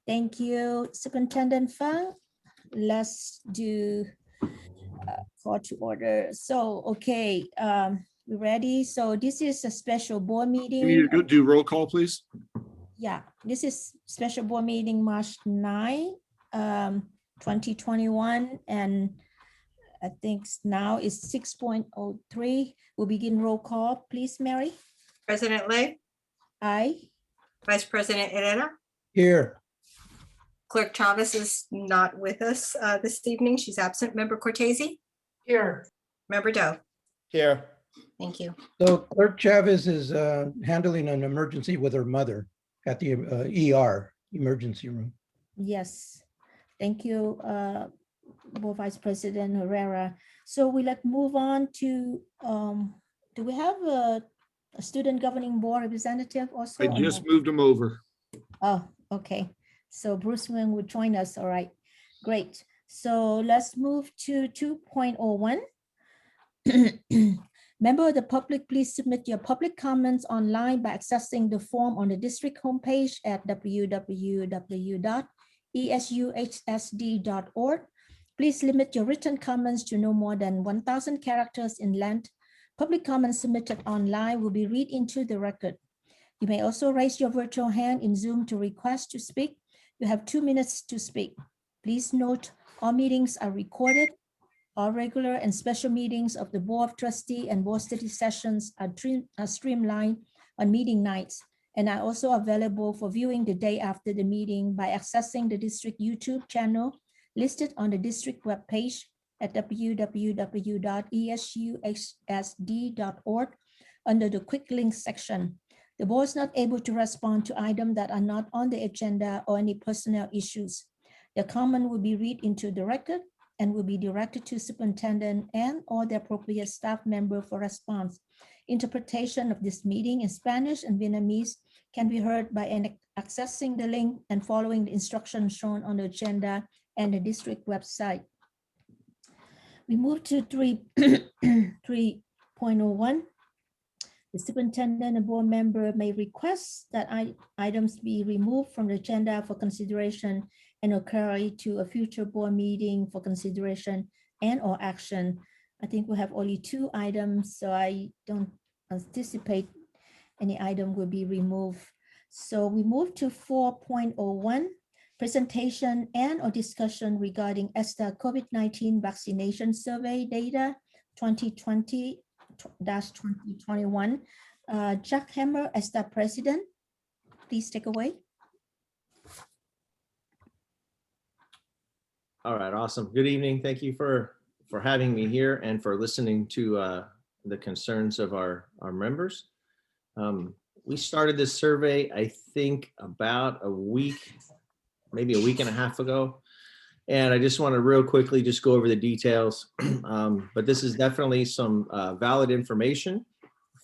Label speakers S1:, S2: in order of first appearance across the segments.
S1: Thank you, Superintendent Fang. Let's do call to order. So, okay, we ready? So this is a special board
S2: You
S1: meeting.
S2: need to do roll call, please.
S1: Yeah, this is special board meeting March 9, 2021, and I think now is 6:03. We'll begin roll call. Please, Mary.
S3: President Lay,
S1: Aye.
S3: Vice President Herrera.
S4: Here.
S3: Clerk Chavez is not with us this evening. She's absent. Member Cortese.
S4: Here.
S3: Member Doe.
S4: Here.
S3: Thank you.
S4: So Clerk Chavez is handling an emergency with her mother at the ER, emergency room.
S1: Yes. Thank you, Board Vice President Herrera. So we like move on to, do we have a student governing board representative also?
S2: I
S1: or
S2: just
S1: no?
S2: moved them over.
S1: Oh, okay. So Bruce Wing will join us. All right, great. So let's move to 2.01. Member of the public, please submit your public comments online by accessing the form on the district homepage at www.esuhsd.org. Please limit your written comments to no more than 1,000 characters in length. Public comments submitted online will be read into the record. You may also raise your virtual hand in Zoom to request to speak. You have 2 minutes to speak. Please note all meetings are recorded. All regular and special meetings of the Board of Trustee and Board Study sessions are streamlined on meeting nights and are also available for viewing the day after the meeting by accessing the district YouTube channel listed on the district webpage at www.esuhsd.org under the quick links section. The board is not able to respond to items that are not on the agenda or any personnel issues. The comment will be read into the record and will be directed to superintendent and or the appropriate staff member for response. Interpretation of this meeting in Spanish and Vietnamese can be heard by accessing the link and following the instructions shown on the agenda and the district website. We move to 3.01. The superintendent and board member may request that items be removed from the agenda for consideration and or carry to a future board meeting for consideration and or action. I think we have only 2 items, so I don't anticipate any item will be removed. So we move to 4.01, presentation and or discussion regarding ESTA COVID-19 vaccination survey data 2020-2021. Jack Hammer, ESTA president, please take away.
S5: All right, awesome. Good evening. Thank you for having me here and for listening to the concerns of our members. We started this survey, I think, about a week, maybe a week and a half ago. And I just want to real quickly just go over the details. But this is definitely some valid information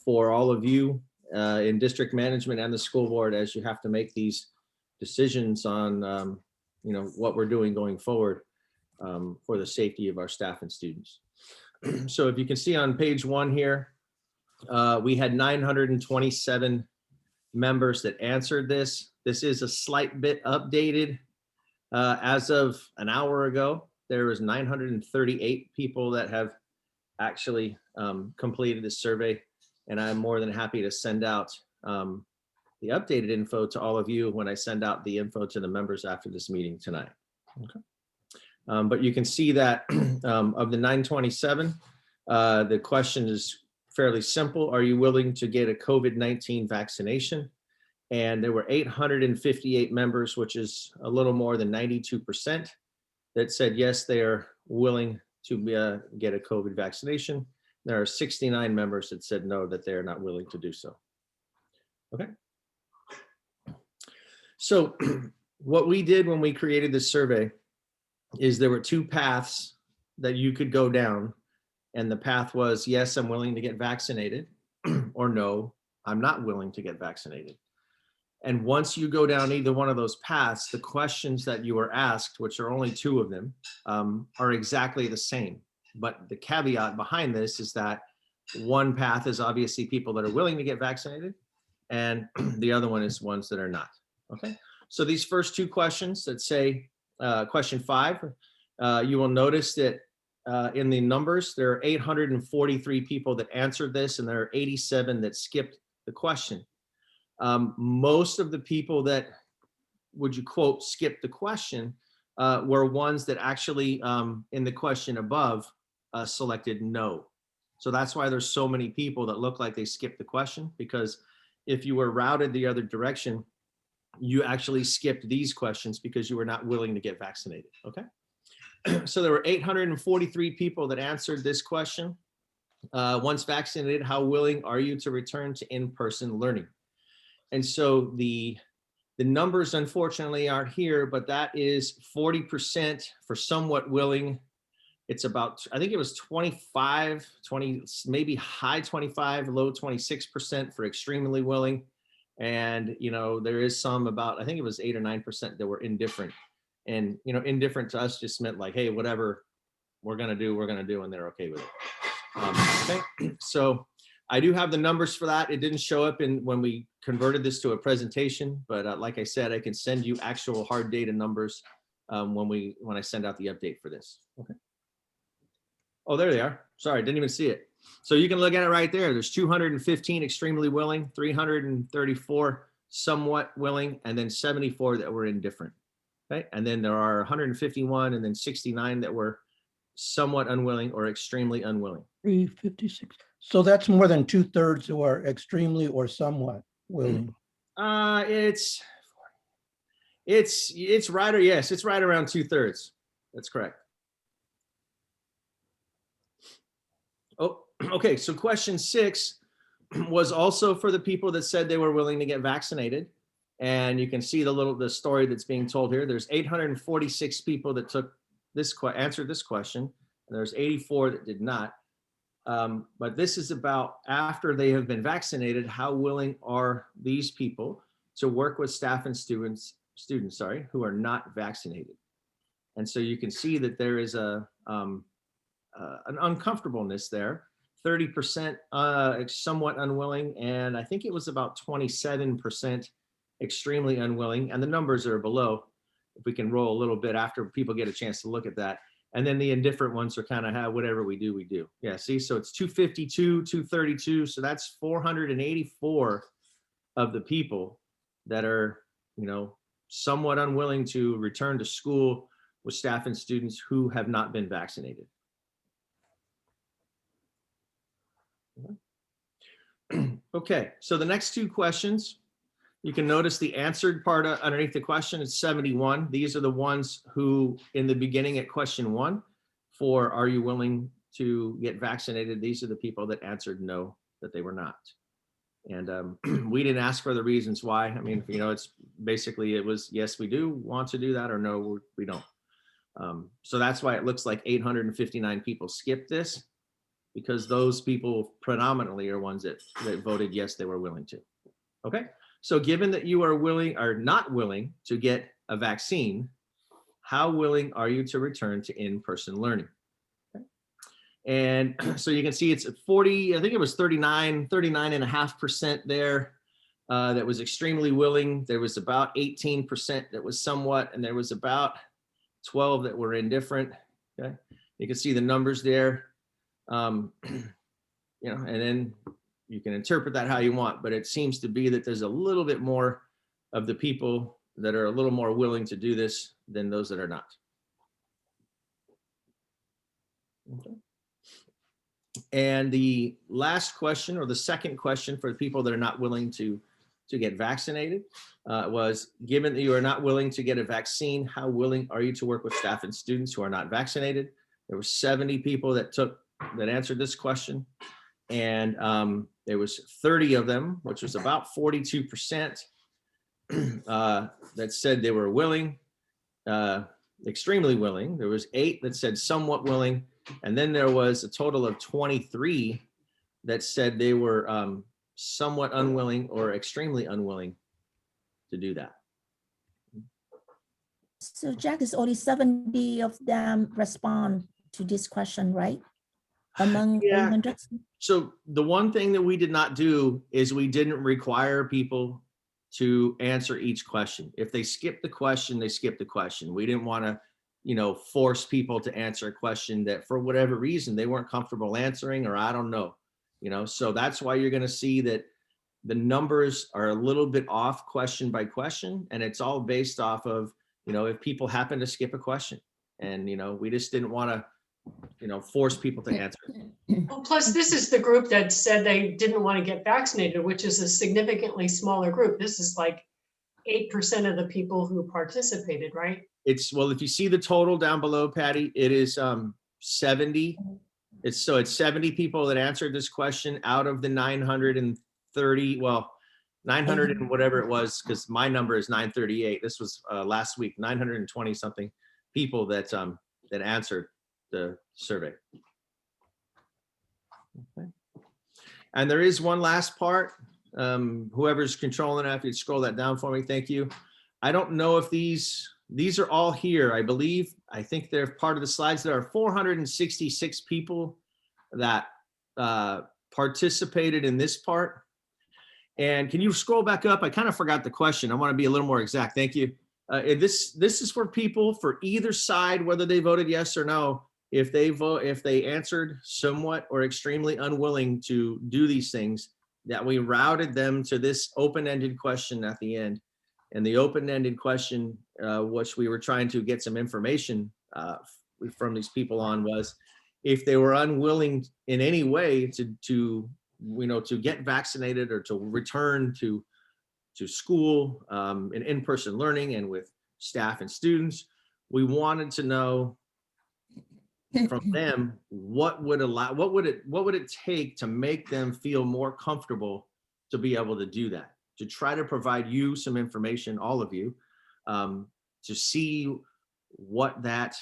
S5: for all of you in district management and the school board as you have to make these decisions on what we're doing going forward for the safety of our staff and students. So if you can see on page 1 here, we had 927 members that answered this. This is a slight bit updated. As of an hour ago, there was 938 people that have actually completed this survey, and I'm more than happy to send out the updated info to all of you when I send out the info to the members after this meeting tonight. Okay. But you can see that of the 927, the question is fairly simple. Are you willing to get a COVID-19 vaccination? And there were 858 members, which is a little more than 92%, that said yes, they are willing to get a COVID vaccination. There are 69 members that said no, that they are not willing to do so. Okay. So what we did when we created this survey is there were 2 paths that you could go down. And the path was, yes, I'm willing to get vaccinated, or no, I'm not willing to get vaccinated. And once you go down either one of those paths, the questions that you were asked, which are only 2 of them, are exactly the same. But the caveat behind this is that one path is obviously people that are willing to get vaccinated, and the other one is ones that are not. Okay. So these first two questions that say question 5, you will notice that in the numbers, there are 843 people that answered this, and there are 87 that skipped the question. Most of the people that, would you quote, skip the question were ones that actually in the question above selected no. So that's why there's so many people that look like they skipped the question, because if you were routed the other direction, you actually skipped these questions because you were not willing to get vaccinated. Okay. So there were 843 people that answered this question. Once vaccinated, how willing are you to return to in-person learning? And so the numbers unfortunately aren't here, but that is 40% for somewhat willing. It's about, I think it was 20, maybe high 25, low 26% for extremely willing. And, you know, there is some about, I think it was 8 or 9% that were indifferent. And, you know, indifferent to us just meant like, hey, whatever we're going to do, and they're okay with it. Okay. So I do have the numbers for that. It didn't show up in when we converted this to a presentation, but like I said, I can send you actual hard data numbers when I send out the update for this. Okay. Oh, there they are. Sorry, didn't even see it. So you can look at it right there. There's 215 extremely willing, 334 somewhat willing, and then 74 that were indifferent. Okay. And then there are 151 and then 69 that were somewhat unwilling or extremely unwilling.
S4: 356. So that's more than 2/3 who are extremely or somewhat willing.
S5: It's right, or yes, it's right around 2/3. That's correct. Oh, okay. So question 6 was also for the people that said they were willing to get vaccinated. And you can see the story that's being told here. There's 846 people that answered this question, and there's 84 that did not. But this is about after they have been vaccinated, how willing are these people to work with staff and students, who are not vaccinated. And so you can see that there is an uncomfortableness there. 30% somewhat unwilling, and I think it was about 27% extremely unwilling, and the numbers are below. If we can roll a little bit after people get a chance to look at that. And then the indifferent ones are kind of whatever we do, we do. Yeah, see, so it's 252, 232. So that's 484 of the people that are, you know, somewhat unwilling to return to school with staff and students who have not been vaccinated. Okay, so the next two questions, you can notice the answered part underneath the question is 71. These are the ones who, in the beginning at question 1, for are you willing to get vaccinated? These are the people that answered no, that they were not. And we didn't ask for the reasons why. I mean, you know, it's basically, it was, yes, we do want to do that, or no, we don't. So that's why it looks like 859 people skipped this, because those people predominantly are ones that voted yes, they were willing to. Okay. So given that you are not willing to get a vaccine, how willing are you to return to in-person learning? Okay. And so you can see it's at 40, I think it was 39.5% there that was extremely willing. There was about 18% that was somewhat, and there was about 12 that were indifferent. Okay. You can see the numbers there. You know, and then you can interpret that how you want, but it seems to be that there's a little bit more of the people that are a little more willing to do this than those that are not. Okay. And the last question, or the second question for the people that are not willing to get vaccinated was, given that you are not willing to get a vaccine, how willing are you to work with staff and students who are not vaccinated? There were 70 people that answered this question. And there was 30 of them, which was about 42%, that said they were willing, extremely willing. There was 8 that said somewhat willing. And then there was a total of 23 that said they were somewhat unwilling or extremely unwilling to do that.
S1: So Jack, is only 70 of them respond to this question, right? Among 800?
S5: So the one thing that we did not do is we didn't require people to answer each question. If they skip the question, they skip the question. We didn't want to, force people to answer a question that for whatever reason they weren't comfortable answering, or I don't know, so that's why you're going to see that the numbers are a little bit off question by question, and it's all based off of, if people happen to skip a question, and, we just didn't want to, force people to answer.
S2: Well, plus this is the group that said they didn't want to get vaccinated, which is a significantly smaller group. This is like 8% of the people who participated, right?
S5: Well, if you see the total down below, Patty, it is 70. It's 70 people that answered this question out of the 930, 900 and whatever it was, because my number is 938. This was last week, 920 something people that answered the survey. Okay. And there is one last part. Whoever's controlling that, if you'd scroll that down for me, thank you. I don't know if these are all here. I think they're part of the slides. There are 466 people that participated in this part. And can you scroll back up? I kind of forgot the question. I want to be a little more exact. Thank you. This is for people for either side, whether they voted yes or no. If they answered somewhat or extremely unwilling to do these things, that we routed them to this open-ended question at the end. And the open-ended question, which we were trying to get some information from these people on, was if they were unwilling in any way to get vaccinated or to return to school in person learning and with staff and students, we wanted to know from them what would it take to make them feel more comfortable to be able to do that, to try to provide you some information, all of you, to see what that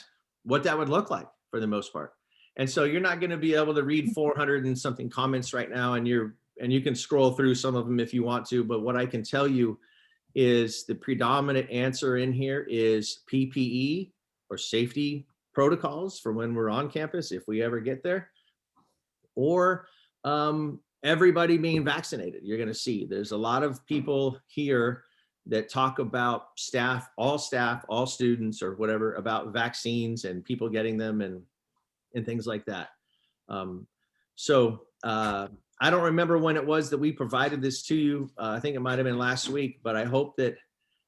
S5: would look like for the most part. And so you're not going to be able to read 400 and something comments right now, and you can scroll through some of them if you want to, but what I can tell you is the predominant answer in here is PPE, or safety protocols for when we're on campus, if we ever get there, or everybody being vaccinated. You're going to see there's a lot of people here that talk about all students or whatever, about vaccines and people getting them and things like that. So I don't remember when it was that we provided this to you. I think it might have been last week, but I hope that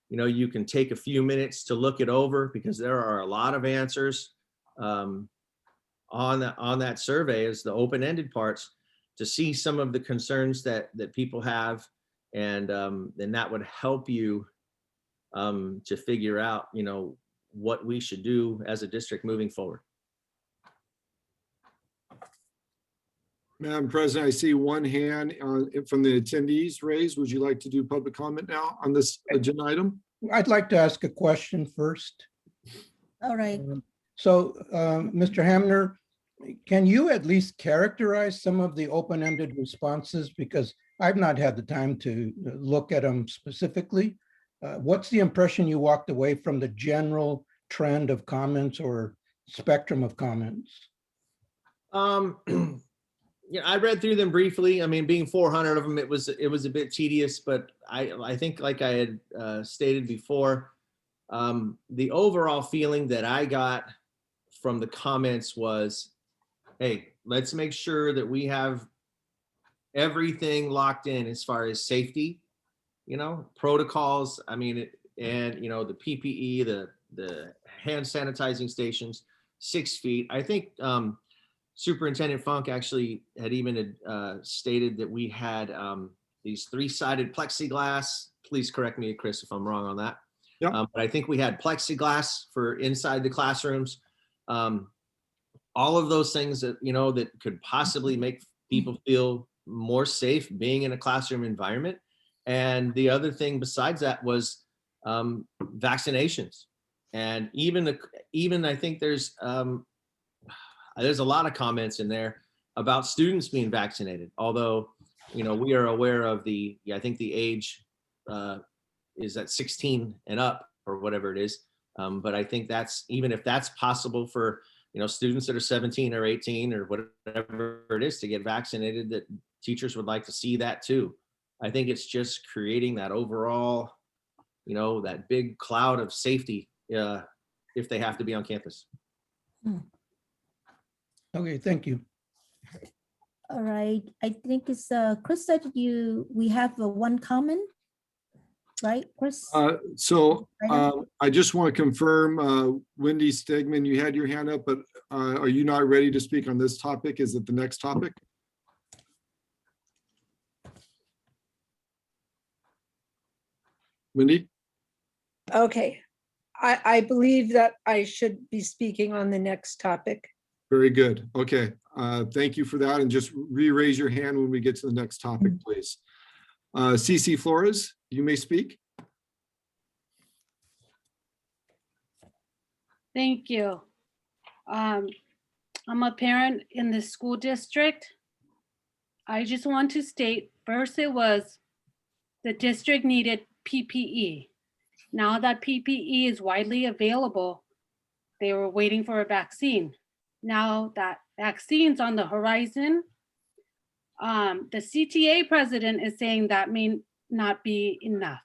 S5: you can take a few minutes to look it over, because there are a lot of answers on that survey, as the open-ended parts, to see some of the concerns that people have, and then that would help you to figure out what we should do as a district moving forward.
S6: Madam President, I see one hand from the attendees raised. Would you like to do public comment now on this agenda item?
S4: I'd like to ask a question first.
S1: All right.
S4: So, Mr. Hamner, can you at least characterize some of the open-ended responses? Because I've not had the time to look at them specifically. What's the impression you walked away from the general trend of comments or spectrum of comments?
S5: Yeah, I read through them briefly. I mean, being 400 of them, it was a bit tedious, but I think, like I had stated before, the overall feeling that I got from the comments was, hey, let's make sure that we have everything locked in as far as safety, protocols. I mean, and the PPE, the hand sanitizing stations, 6 feet. I think Superintendent Funk actually had even stated that we had these 3-sided plexiglass. Please correct me, Chris, if I'm wrong on that.
S6: Yep.
S5: But I think we had plexiglass for inside the classrooms. All of those things that that could possibly make people feel more safe being in a classroom environment. And the other thing besides that was vaccinations. And even I think there's a lot of comments in there about students being vaccinated. Although, we are aware of I think the age is at 16 and up or whatever it is. But I think even if that's possible for, students that are 17 or 18 or whatever it is to get vaccinated, that teachers would like to see that too. I think it's just creating that overall, that big cloud of safety if they have to be on campus.
S4: Okay, thank you.
S1: All right, I think it's Chris, we have one comment, right, Chris?
S6: I just want to confirm, Wendy Stegman, you had your hand up, but are you not ready to speak on this topic? Is it the next topic? Wendy?
S7: Okay, I believe that I should be speaking on the next topic.
S6: Very good. Okay, thank you for that. And just re-raise your hand when we get to the next topic, please. CC Flores, you may speak.
S8: Thank you. I'm a parent in the school district. I just want to state, first it was the district needed PPE. Now that PPE is widely available, they were waiting for a vaccine. Now that vaccine's on the horizon, the CTA president is saying that may not be enough.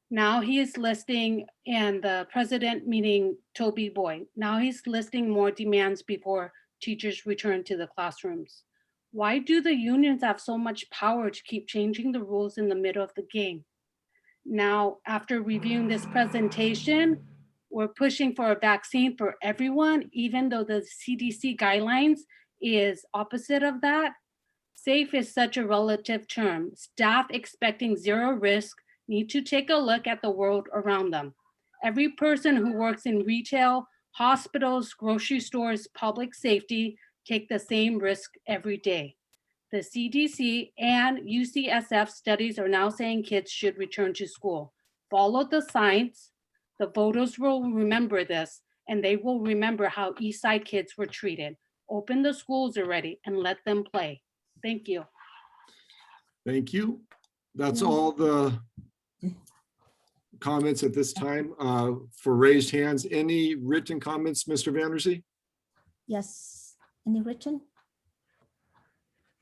S8: Now he is listing, and the president, meaning Toby Boyd, now he's listing more demands before teachers return to the classrooms. Why do the unions have so much power to keep changing the rules in the middle of the game? Now, after reviewing this presentation, we're pushing for a vaccine for everyone, even though the CDC guidelines is opposite of that. Safe is such a relative term. Staff expecting zero risk need to take a look at the world around them. Every person who works in retail, hospitals, grocery stores, public safety take the same risk every day. The CDC and UCSF studies are now saying kids should return to school. Follow the science. The voters will remember this, and they will remember how Eastside kids were treated. Open the schools already and let them play. Thank you.
S6: Thank you. That's all the comments at this time for raised hands. Any written comments, Mr. Vandersea?
S1: Yes, any written?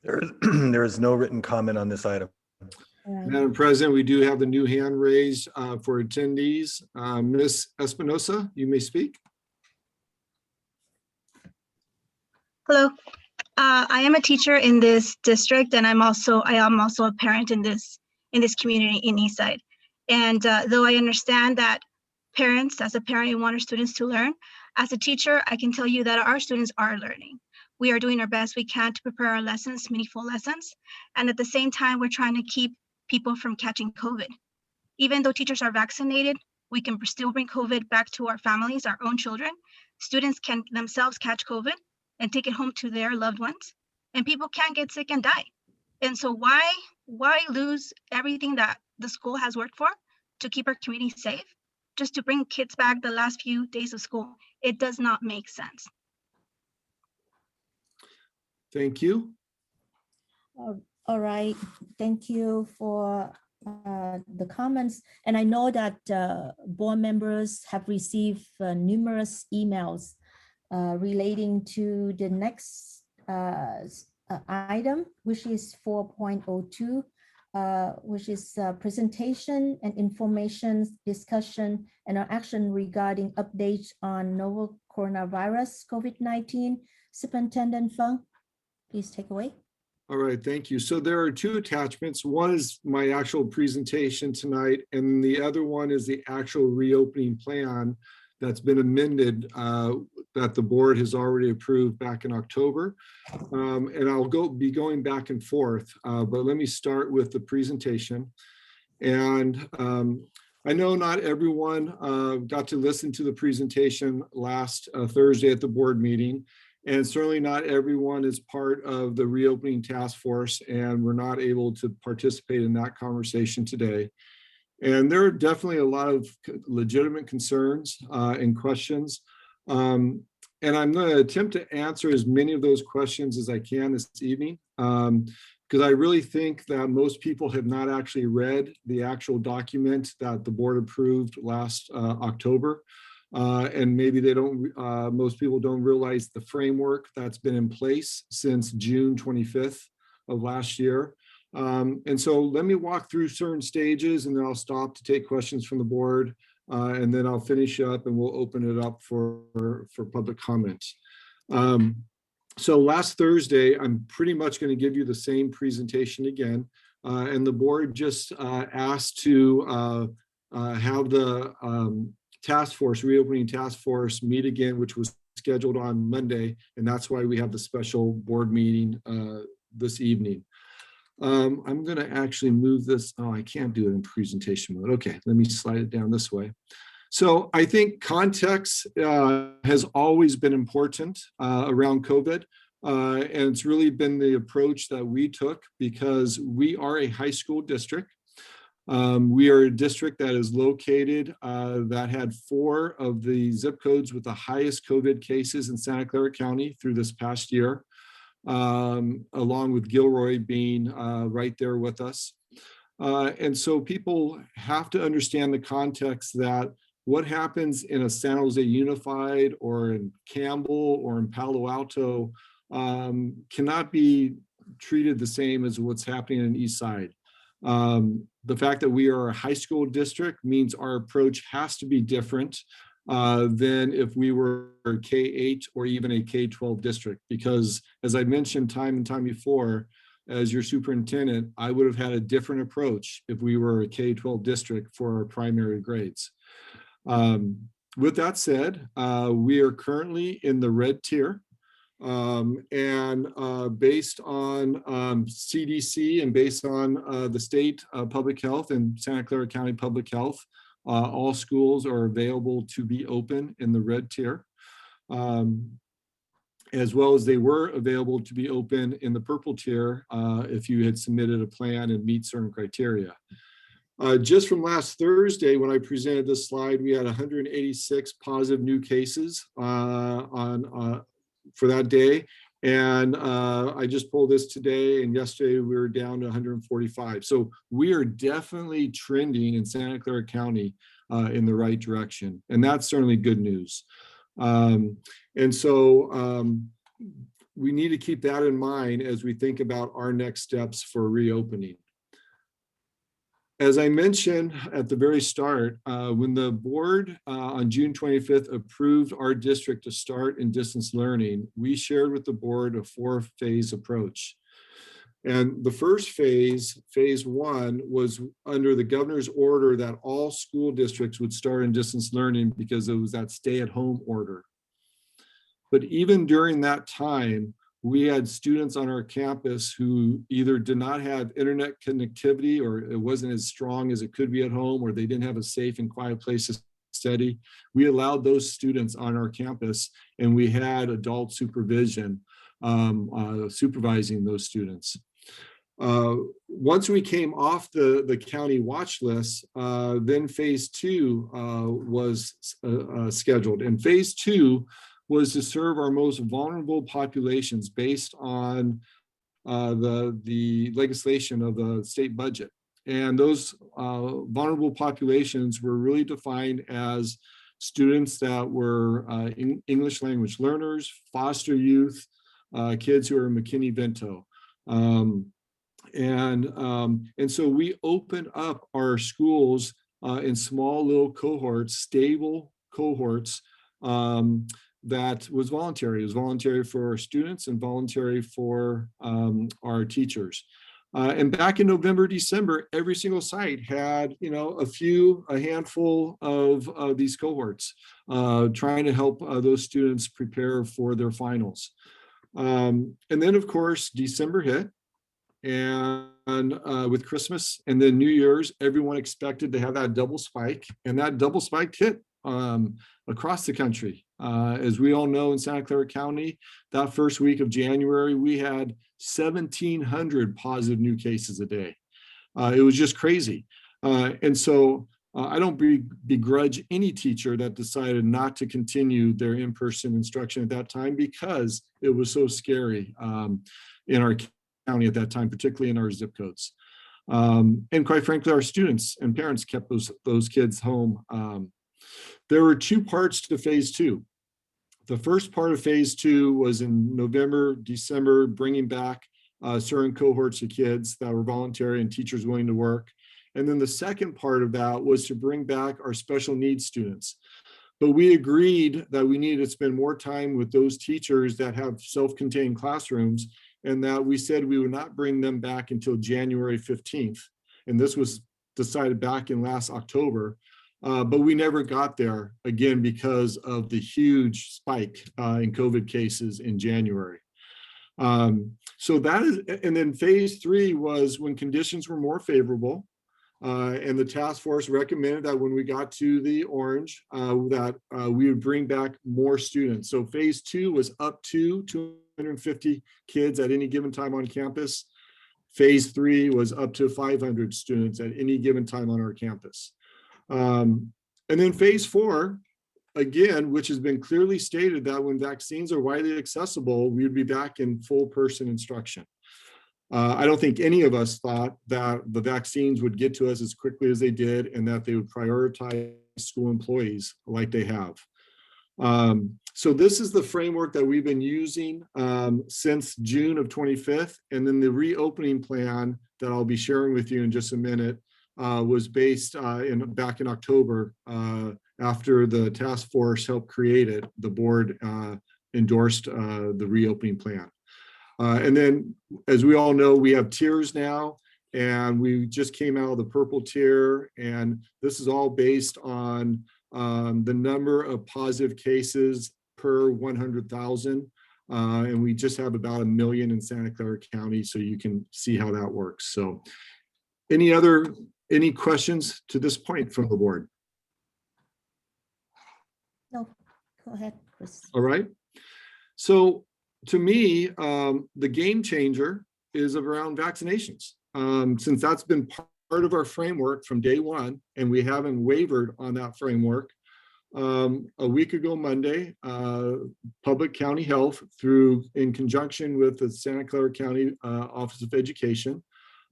S9: There is no written comment on this item.
S1: All right.
S6: Madam President, we do have the new hand raised for attendees. Ms. Espinosa, you may speak.
S10: Hello, I am a teacher in this district, and I am also a parent in this community in Eastside. And though I understand that as a parent, you want our students to learn, as a teacher, I can tell you that our students are learning. We are doing our best we can to prepare our lessons, meaningful lessons. And at the same time, we're trying to keep people from catching COVID. Even though teachers are vaccinated, we can still bring COVID back to our families, our own children. Students can themselves catch COVID and take it home to their loved ones. And people can get sick and die. And so why lose everything that the school has worked for to keep our community safe, just to bring kids back the last few days of school? It does not make sense.
S6: Thank you.
S1: All right, thank you for the comments. And I know that board members have received numerous emails relating to the next item, which is 4.02, which is presentation and information discussion and action regarding updates on novel coronavirus COVID-19. Superintendent Fung, please take away.
S6: All right, thank you. So there are two attachments. One is my actual presentation tonight, and the other one is the actual reopening plan that's been amended that the board has already approved back in October. And I'll be going back and forth, but let me start with the presentation. And I know not everyone got to listen to the presentation last Thursday at the board meeting. And certainly not everyone is part of the reopening task force, and we're not able to participate in that conversation today. And there are definitely a lot of legitimate concerns and questions. And I'm going to attempt to answer as many of those questions as I can this evening, because I really think that most people have not actually read the actual document that the board approved last October. And maybe most people don't realize the framework that's been in place since June 25th of last year. And so let me walk through certain stages and then I'll stop to take questions from the board. And then I'll finish up and we'll open it up for public comments. So last Thursday, I'm pretty much going to give you the same presentation again. And the board just asked to have the task force, reopening task force meet again, which was scheduled on Monday. And that's why we have the special board meeting this evening. I'm going to actually move this. Oh, I can't do it in presentation mode. Okay, let me slide it down this way. So I think context has always been important around COVID. And it's really been the approach that we took because we are a high school district. We are a district that is located, that had 4 of the zip codes with the highest COVID cases in Santa Clara County through this past year, along with Gilroy being right there with us. And so people have to understand the context that what happens in a San Jose Unified or in Campbell or in Palo Alto cannot be treated the same as what's happening in East Side. The fact that we are a high school district means our approach has to be different than if we were a K-8 or even a K-12 district. Because as I mentioned time and time before, as your superintendent, I would have had a different approach if we were a K-12 district for our primary grades. With that said, we are currently in the red tier. Based on CDC and based on the state public health and Santa Clara County Public Health, all schools are available to be open in the red tier, as well as they were available to be open in the purple tier if you had submitted a plan and meet certain criteria. Just from last Thursday, when I presented this slide, we had 186 positive new cases for that day. And I just pulled this today, and yesterday we were down to 145. So we are definitely trending in Santa Clara County in the right direction. And that's certainly good news. And so we need to keep that in mind as we think about our next steps for reopening. As I mentioned at the very start, when the board on June 25th approved our district to start in distance learning, we shared with the board a 4-phase approach. And the first phase, phase 1, was under the governor's order that all school districts would start in distance learning because it was that stay-at-home order. But even during that time, we had students on our campus who either did not have internet connectivity, or it wasn't as strong as it could be at home, or they didn't have a safe and quiet place to study. We allowed those students on our campus, and we had adult supervision supervising those students. Once we came off the county watch list, then phase 2 was scheduled. And phase 2 was to serve our most vulnerable populations based on the legislation of the state budget. And those vulnerable populations were really defined as students that were English language learners, foster youth, kids who are McKinney-Vento. And so we opened up our schools in small little cohorts, stable cohorts, that was voluntary. It was voluntary for our students and voluntary for our teachers. And back in November, December, every single site had, a handful of these cohorts, trying to help those students prepare for their finals. And then, of course, December hit. And with Christmas and then New Year's, everyone expected to have that double spike. And that double spike hit across the country. As we all know, in Santa Clara County, that first week of January, we had 1,700 positive new cases a day. It was just crazy. And so I don't begrudge any teacher that decided not to continue their in-person instruction at that time because it was so scary in our county at that time, particularly in our zip codes. And quite frankly, our students and parents kept those kids home. There were 2 parts to phase 2. The first part of phase 2 was in November, December, bringing back certain cohorts of kids that were voluntary and teachers willing to work. And then the second part of that was to bring back our special needs students. But we agreed that we needed to spend more time with those teachers that have self-contained classrooms, and that we said we would not bring them back until January 15th. And this was decided back in last October, but we never got there again because of the huge spike in COVID cases in January. So that is, and then phase 3 was when conditions were more favorable. And the task force recommended that when we got to the orange, that we would bring back more students. So phase 2 was up to 250 kids at any given time on campus. Phase 3 was up to 500 students at any given time on our campus. And then phase 4, again, which has been clearly stated that when vaccines are widely accessible, we would be back in full person instruction. I don't think any of us thought that the vaccines would get to us as quickly as they did and that they would prioritize school employees like they have. So this is the framework that we've been using since June of 25th. And then the reopening plan that I'll be sharing with you in just a minute was based back in October after the task force helped create it. The board endorsed the reopening plan. And then, as we all know, we have tiers now, and we just came out of the purple tier, and this is all based on the number of positive cases per 100,000. And we just have about 1 million in Santa Clara County, so you can see how that works. So any questions to this point from the board?
S1: No, go ahead, Chris.
S6: All right. So to me, the game changer is around vaccinations. Since that's been part of our framework from day one, and we haven't wavered on that framework. A week ago Monday, Public County Health, in conjunction with the Santa Clara County Office of Education,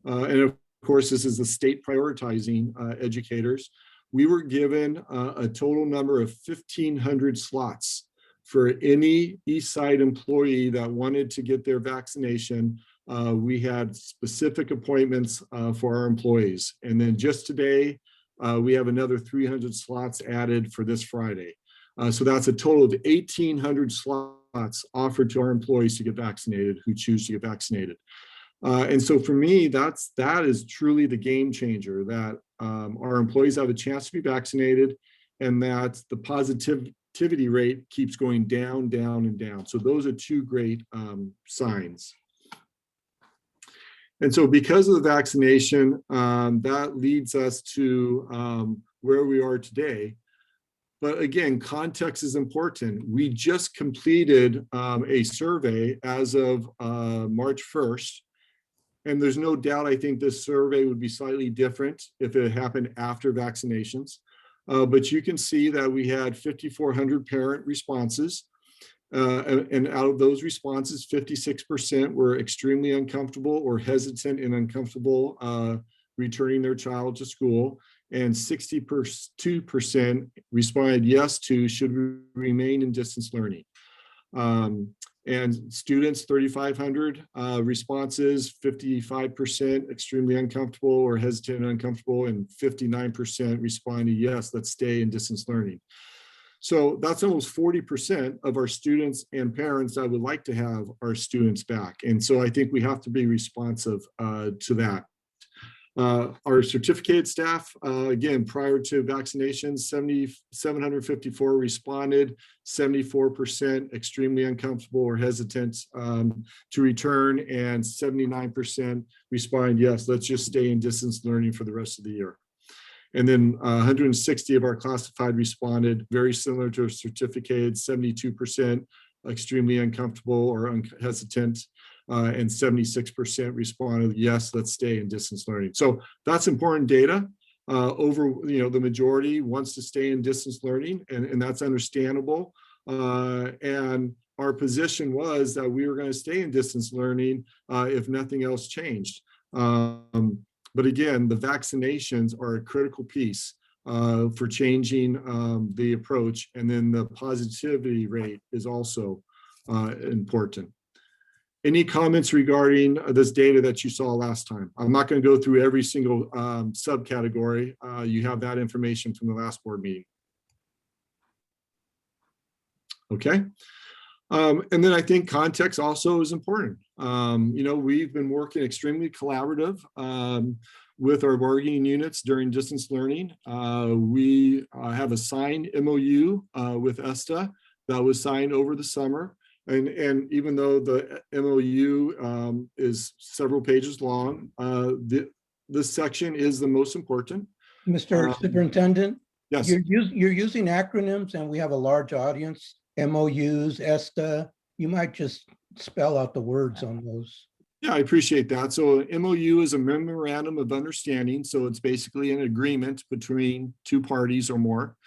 S6: and of course this is the state prioritizing educators, we were given a total number of 1,500 slots for any Eastside employee that wanted to get their vaccination. We had specific appointments for our employees. And then just today, we have another 300 slots added for this Friday. So that's a total of 1,800 slots offered to our employees to get vaccinated who choose to get vaccinated. And so for me, that is truly the game changer, that our employees have a chance to be vaccinated, and that the positivity rate keeps going down, down, and down. So those are two great signs. And so because of the vaccination, that leads us to where we are today. But again, context is important. We just completed a survey as of March 1st. And there's no doubt, I think this survey would be slightly different if it happened after vaccinations. But you can see that we had 5,400 parent responses. And out of those responses, 56% were extremely uncomfortable or hesitant and uncomfortable returning their child to school. And 62% responded yes to should remain in distance learning. And students, 3,500 responses, 55% extremely uncomfortable or hesitant and uncomfortable, and 59% responded yes, let's stay in distance learning. So that's almost 40% of our students and parents that would like to have our students back. And so I think we have to be responsive to that. Our certificated staff, again, prior to vaccinations, 754 responded, 74% extremely uncomfortable or hesitant to return, and 79% respond, yes, let's just stay in distance learning for the rest of the year. And then 160 of our classified responded, very similar to our certificated, 72% extremely uncomfortable or hesitant, and 76% responded, yes, let's stay in distance learning. So that's important data. The majority wants to stay in distance learning, and that's understandable. And our position was that we were going to stay in distance learning if nothing else changed. But again, the vaccinations are a critical piece for changing the approach, and then the positivity rate is also important. Any comments regarding this data that you saw last time? I'm not going to go through every single subcategory. You have that information from the last board meeting. Okay. And then I think context also is important. We've been working extremely collaborative with our bargaining units during distance learning. We have a signed MOU with ESTA that was signed over the summer. And even though the MOU is several pages long, this section is the most important.
S4: Mr. Superintendent?
S6: Yes.
S4: You're using acronyms and we have a large audience, MOUs, ESTA. You might just spell out the words on those.
S6: Yeah, I appreciate that. So MOU is a memorandum of understanding. So it's basically an agreement between two parties or more.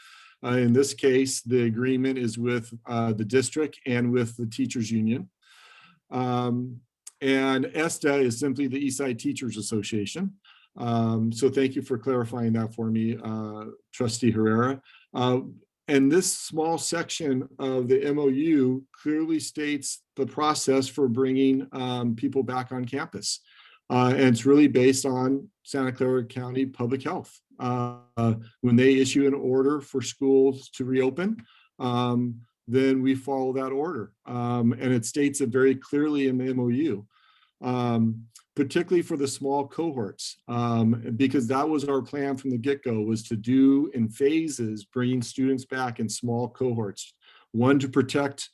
S6: In this case, the agreement is with the district and with the teachers union. And ESTA is simply the Eastside Teachers Association. So thank you for clarifying that for me, Trustee Herrera. And this small section of the MOU clearly states the process for bringing people back on campus. And it's really based on Santa Clara County Public Health. When they issue an order for schools to reopen, then we follow that order. And it states it very clearly in the MOU, particularly for the small cohorts, because that was our plan from the get-go, was to do in phases, bringing students back in small cohorts. 1, to protect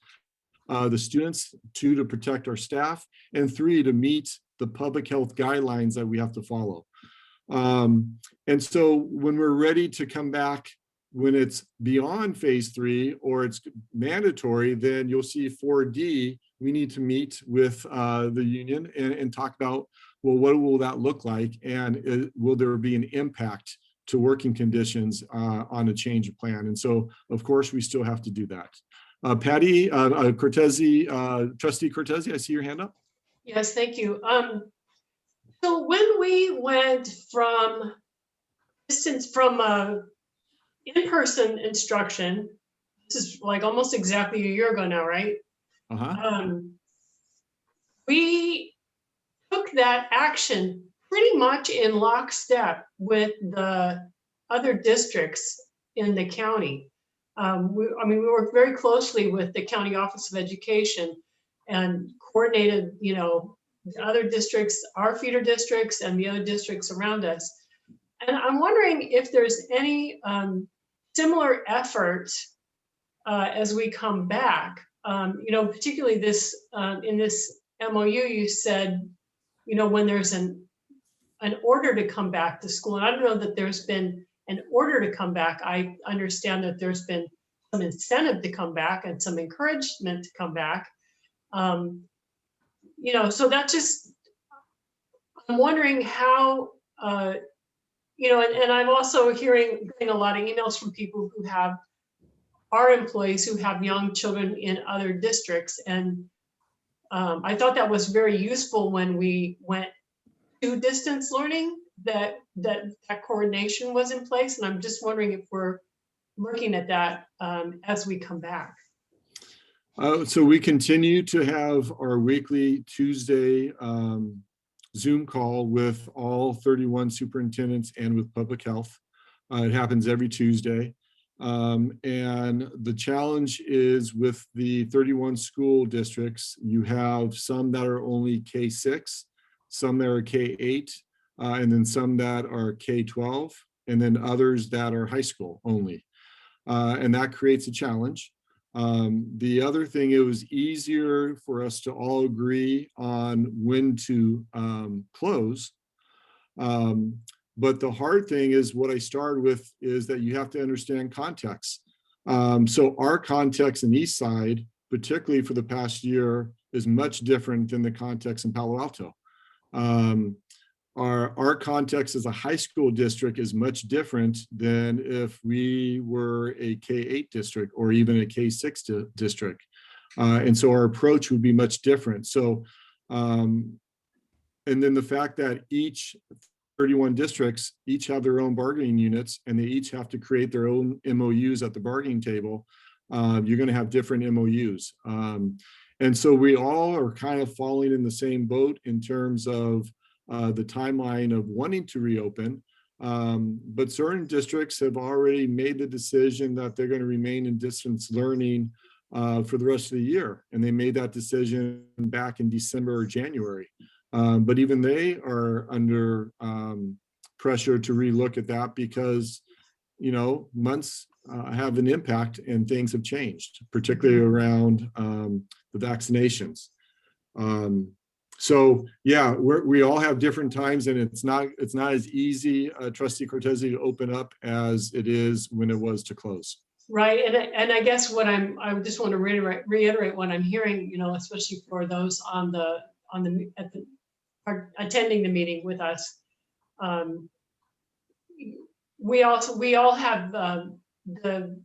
S6: the students, 2, to protect our staff, and 3, to meet the public health guidelines that we have to follow. And so when we're ready to come back, when it's beyond phase 3 or it's mandatory, then you'll see 4D, we need to meet with the union and talk about, well, what will that look like? And will there be an impact to working conditions on a change of plan? And so, of course, we still have to do that. Patty Cortese, Trustee Cortese, I see your hand up.
S2: Yes, thank you. So when we went from in-person instruction, this is like almost exactly a year ago now, right? We took that action pretty much in lockstep with the other districts in the county. We worked very closely with the County Office of Education and coordinated, the other districts, our feeder districts, and the other districts around us. And I'm wondering if there's any similar effort as we come back. Particularly this in this MOU, you said, when there's an order to come back to school, and I don't know that there's been an order to come back. I understand that there's been some incentive to come back and some encouragement to come back. So that just, I'm wondering how, and I'm also getting a lot of emails from people who are employees who have young children in other districts. And I thought that was very useful when we went to distance learning, that coordination was in place. And I'm just wondering if we're looking at that as we come back.
S6: So we continue to have our weekly Tuesday Zoom call with all 31 superintendents and with public health. It happens every Tuesday. And the challenge is with the 31 school districts, you have some that are only K-6, some that are K-8, and then some that are K-12, and then others that are high school only. And that creates a challenge. The other thing, it was easier for us to all agree on when to close. But the hard thing is what I started with is that you have to understand context. So our context in Eastside, particularly for the past year, is much different than the context in Palo Alto. Our context as a high school district is much different than if we were a K-8 district or even a K-6 district. And so our approach would be much different. So, and then the fact that each 31 districts each have their own bargaining units and they each have to create their own MOUs at the bargaining table, you're going to have different MOUs. And so we all are kind of falling in the same boat in terms of the timeline of wanting to reopen. But certain districts have already made the decision that they're going to remain in distance learning for the rest of the year. And they made that decision back in December or January. But even they are under pressure to relook at that because, you know, months have an impact and things have changed, particularly around the vaccinations. So yeah, we all have different times, and it's not as easy, Trustee Cortese, to open up as it is when it was to close.
S2: Right, and I guess I just want to reiterate what I'm hearing, you know, especially for those attending the meeting with us. We all have the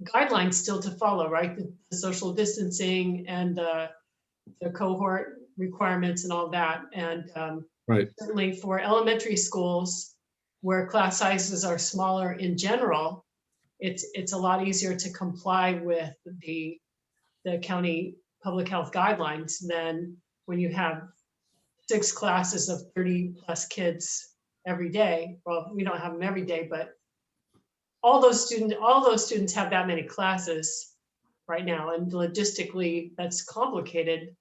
S2: guidelines still to follow, right? The social distancing and the cohort requirements and all that. And
S6: right.
S2: Certainly for elementary schools where class sizes are smaller in general, it's a lot easier to comply with the county public health guidelines than when you have 6 classes of 30 plus kids every day. Well, we don't have them every day, but all those students have that many classes right now, and logistically that's complicated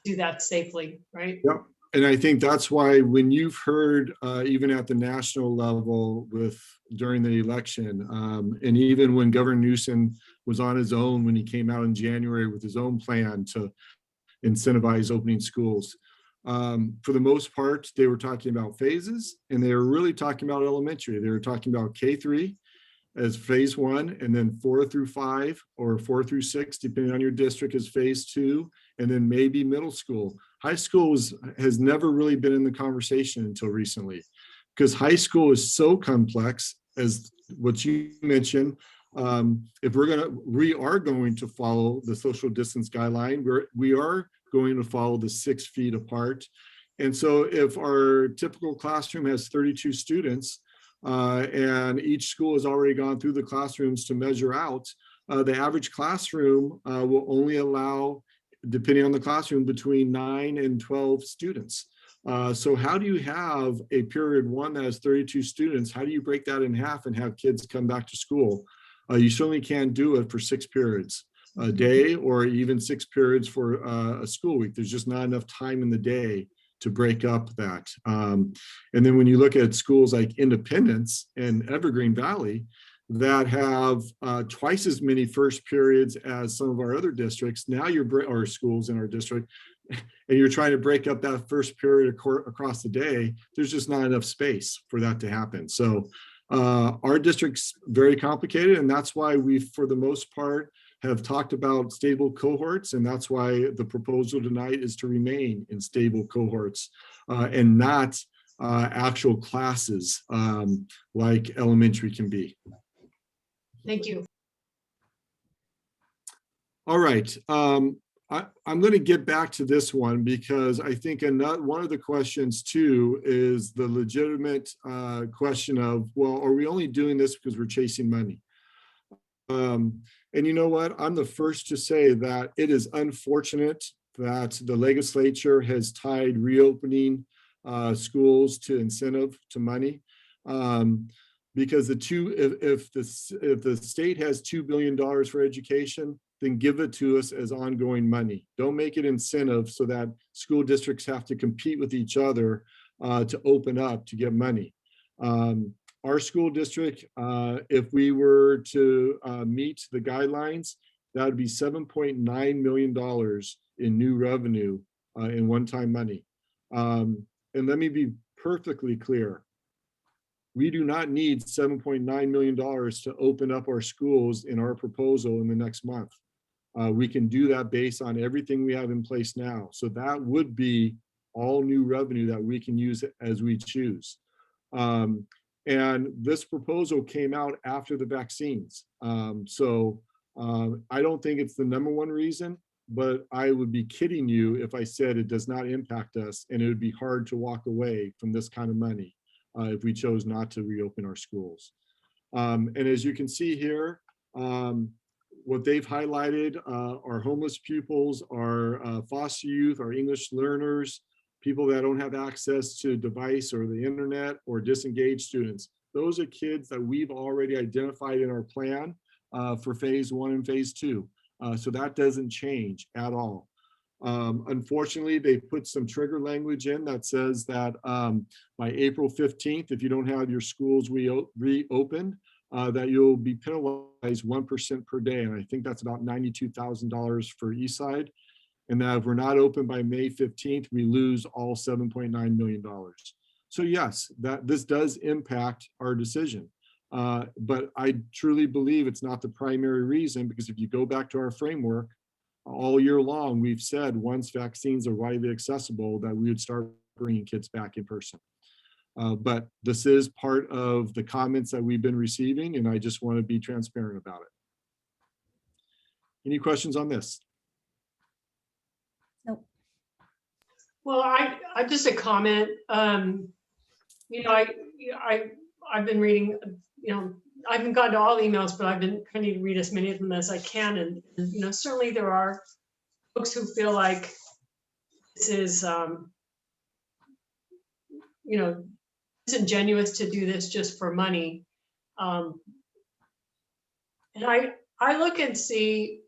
S2: to do that safely, right?
S6: Yep. And I think that's why when you've heard, even at the national level during the election, and even when Governor Newsom was on his own, when he came out in January with his own plan to incentivize opening schools, for the most part, they were talking about phases, and they were really talking about elementary. They were talking about K-3 as phase 1, and then 4 through 5 or 4 through 6, depending on your district, as phase 2, and then maybe middle school. High school has never really been in the conversation until recently, because high school is so complex, as what you mentioned. If we are going to follow the social distance guideline, we are going to follow the 6 feet apart. And so if our typical classroom has 32 students, and each school has already gone through the classrooms to measure out, the average classroom will only allow, depending on the classroom, between 9 and 12 students. So how do you have a period 1 that has 32 students? How do you break that in half and have kids come back to school? You certainly can't do it for 6 periods a day, or even 6 periods for a school week. There's just not enough time in the day to break up that. And then when you look at schools like Independence and Evergreen Valley that have twice as many first periods as some of our other districts, now or schools in our district, and you're trying to break up that first period across the day, there's just not enough space for that to happen. So our district's very complicated, and that's why we, for the most part, have talked about stable cohorts, and that's why the proposal tonight is to remain in stable cohorts and not actual classes like elementary can be.
S2: Thank you.
S6: All right. I'm going to get back to this one because I think one of the questions too is the legitimate question of, well, are we only doing this because we're chasing money? And you know what? I'm the first to say that it is unfortunate that the legislature has tied reopening schools to incentive, to money. Because if the state has $2 billion for education, then give it to us as ongoing money. Don't make it incentive so that school districts have to compete with each other to open up to get money. Our school district, if we were to meet the guidelines, that would be $7.9 million in new revenue in one-time money. And let me be perfectly clear. We do not need $7.9 million to open up our schools in our proposal in the next month. We can do that based on everything we have in place now. So that would be all new revenue that we can use as we choose. And this proposal came out after the vaccines. So I don't think it's the #1 reason, but I would be kidding you if I said it does not impact us, and it would be hard to walk away from this kind of money if we chose not to reopen our schools. And as you can see here, what they've highlighted are homeless pupils, are foster youth, are English learners, people that don't have access to device or the internet, or disengaged students. Those are kids that we've already identified in our plan for phase 1 and phase 2. So that doesn't change at all. Unfortunately, they put some trigger language in that says that by April 15th, if you don't have your schools reopened, that you'll be penalized 1% per day. And I think that's about $92,000 for Eastside. And that if we're not open by May 15th, we lose all $7.9 million. So yes, this does impact our decision. But I truly believe it's not the primary reason, because if you go back to our framework, all year long, we've said once vaccines are widely accessible, that we would start bringing kids back in person. But this is part of the comments that we've been receiving, and I just want to be transparent about it. Any questions on this?
S1: Nope.
S2: Well, I just a comment. You know, I've been reading. You know, I haven't gotten to all emails, but I've been trying to read as many of them as I can. And you know, certainly there are folks who feel like this is, you know, disingenuous to do this just for money. And I look and see,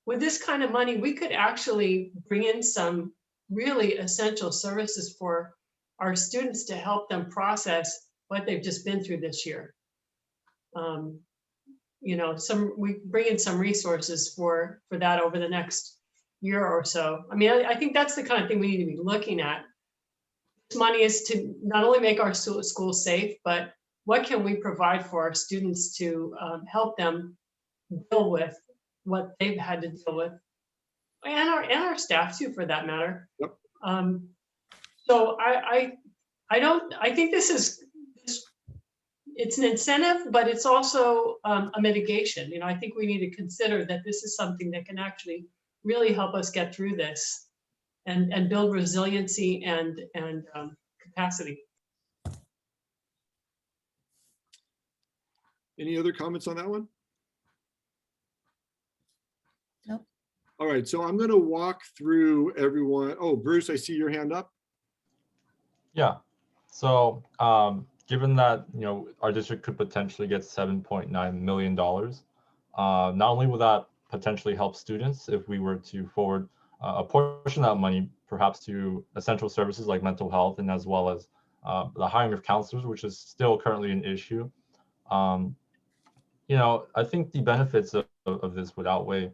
S2: with this kind of money, we could actually bring in some really essential services for our students to help them process what they've just been through this year. You know, we bring in some resources for that over the next year or so. I mean, I think that's the kind of thing we need to be looking at. This money is to not only make our schools safe, but what can we provide for our students to help them deal with what they've had to deal with, and our staff too, for that matter.
S6: Yep.
S2: So I think this is, it's an incentive, but it's also a mitigation. You know, I think we need to consider that this is something that can actually really help us get through this and build resiliency and capacity.
S6: Any other comments on that one?
S1: Nope.
S6: All right, so I'm going to walk through everyone. Oh, Bruce, I see your hand up.
S11: Yeah. So given that, you know, our district could potentially get $7.9 million, not only will that potentially help students if we were to forward a portion of that money perhaps to essential services like mental health, and as well as the hiring of counselors, which is still currently an issue. You know, I think the benefits of this would outweigh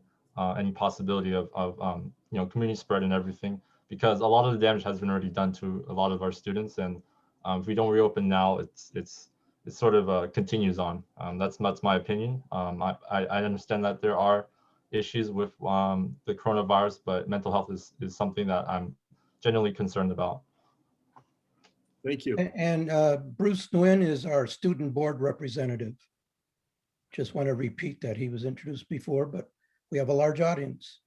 S11: any possibility of you know, community spread and everything, because a lot of the damage has been already done to a lot of our students, and if we don't reopen now, it sort of continues on. That's my opinion. I understand that there are issues with the coronavirus, but mental health is something that I'm genuinely concerned about.
S6: Thank you.
S4: And Bruce Nguyen is our student board representative. Just want to repeat that. He was introduced before, but we have a large audience.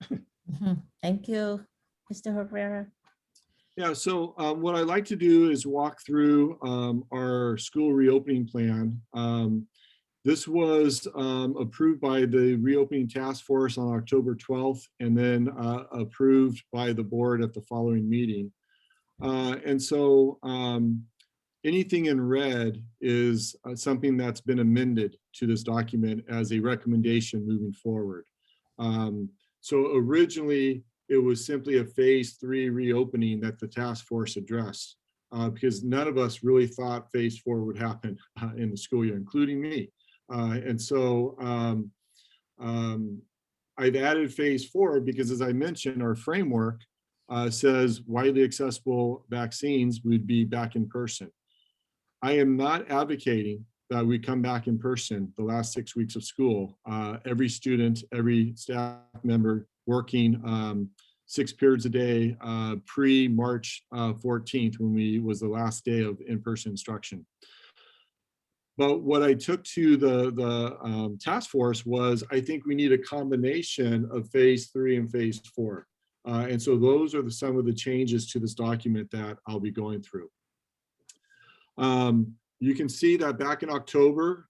S1: Thank you, Mr. Herrera.
S6: Yeah, so what I like to do is walk through our school reopening plan. This was approved by the reopening task force on October 12th, and then approved by the board at the following meeting. And so anything in red is something that's been amended to this document as a recommendation moving forward. So originally, it was simply a phase 3 reopening that the task force addressed, because none of us really thought phase 4 would happen in the school year, including me. And so I've added phase 4 because, as I mentioned, our framework says widely accessible vaccines would be back in person. I am not advocating that we come back in person the last 6 weeks of school. Every student, every staff member working 6 periods a day pre-March 14th, when was the last day of in-person instruction. But what I took to the task force was, I think we need a combination of phase 3 and phase 4. And so those are some of the changes to this document that I'll be going through. You can see that back in October,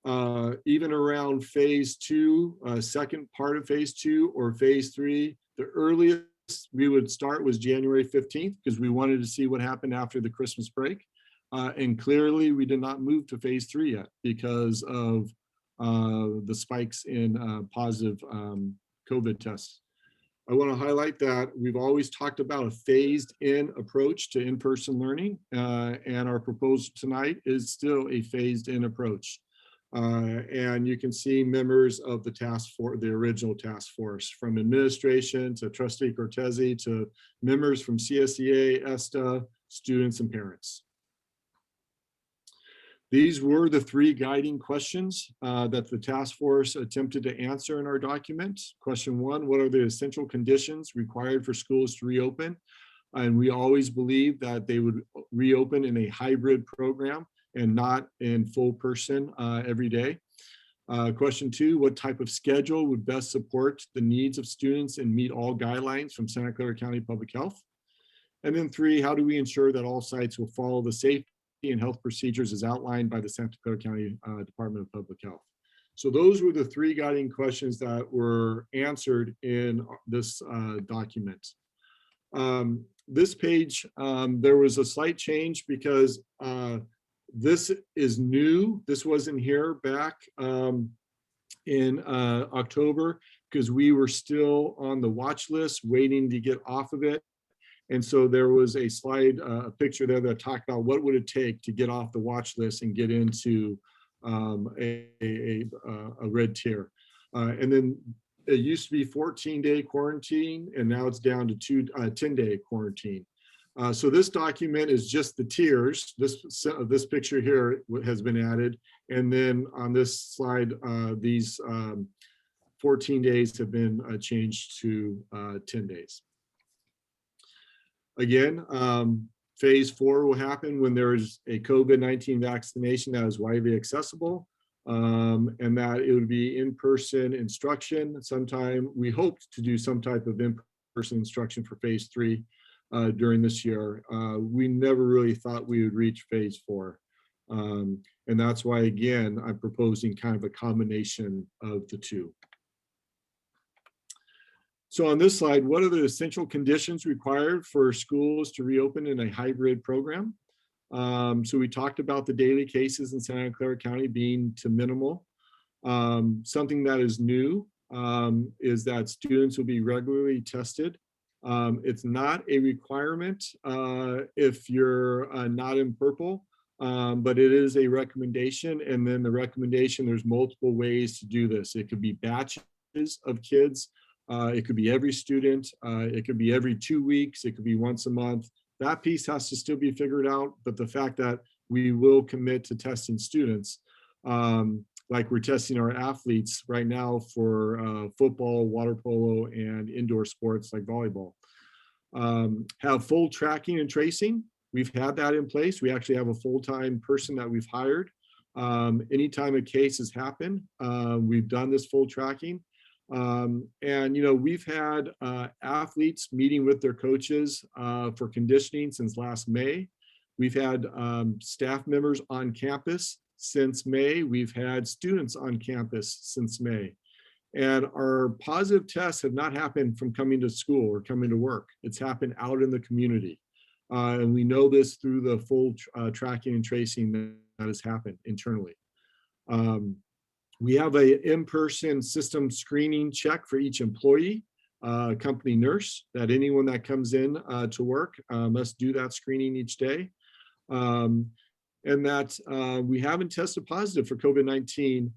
S6: even around phase 2, second part of phase 2 or phase 3, the earliest we would start was January 15th because we wanted to see what happened after the Christmas break. And clearly we did not move to phase 3 yet because of the spikes in positive COVID tests. I want to highlight that we've always talked about a phased in approach to in-person learning, and our proposal tonight is still a phased in approach. And you can see members of the task force, the original task force, from administration to Trustee Cortese to members from CSEA, ESTA, students and parents. These were the 3 guiding questions that the task force attempted to answer in our document. Question 1, what are the essential conditions required for schools to reopen? And we always believed that they would reopen in a hybrid program and not in full person every day. Question 2, what type of schedule would best support the needs of students and meet all guidelines from Santa Clara County Public Health? And then 3, how do we ensure that all sites will follow the safety and health procedures as outlined by the Santa Clara County Department of Public Health? So those were the 3 guiding questions that were answered in this document. This page, there was a slight change because this is new. This wasn't here back in October because we were still on the watch list waiting to get off of it. And so there was a slide, a picture there that talked about what would it take to get off the watch list and get into a red tier. And then it used to be 14-day quarantine, and now it's down to 10-day quarantine. So this document is just the tiers. This picture here has been added. And then on this slide, these 14 days have been changed to 10 days. Again, phase 4 will happen when there is a COVID-19 vaccination that is widely accessible, and that it would be in-person instruction. Sometime we hoped to do some type of in-person instruction for phase 3 during this year. We never really thought we would reach phase 4. And that's why, again, I'm proposing kind of a combination of the 2. So on this slide, what are the essential conditions required for schools to reopen in a hybrid program? So we talked about the daily cases in Santa Clara County being to minimal. Something that is new is that students will be regularly tested. It's not a requirement if you're not in purple, but it is a recommendation. And then the recommendation, there's multiple ways to do this. It could be batches of kids. It could be every student. It could be every 2 weeks. It could be once a month. That piece has to still be figured out. But the fact that we will commit to testing students, like we're testing our athletes right now for football, water polo, and indoor sports like volleyball. Have full tracking and tracing. We've had that in place. We actually have a full-time person that we've hired. Anytime a case has happened, we've done this full tracking. And, you know, we've had athletes meeting with their coaches for conditioning since last May. We've had staff members on campus since May. We've had students on campus since May. And our positive tests have not happened from coming to school or coming to work. It's happened out in the community. And we know this through the full tracking and tracing that has happened internally. We have an in-person system screening check for each employee, company nurse, that anyone that comes in to work must do that screening each day. And that we haven't tested positive for COVID-19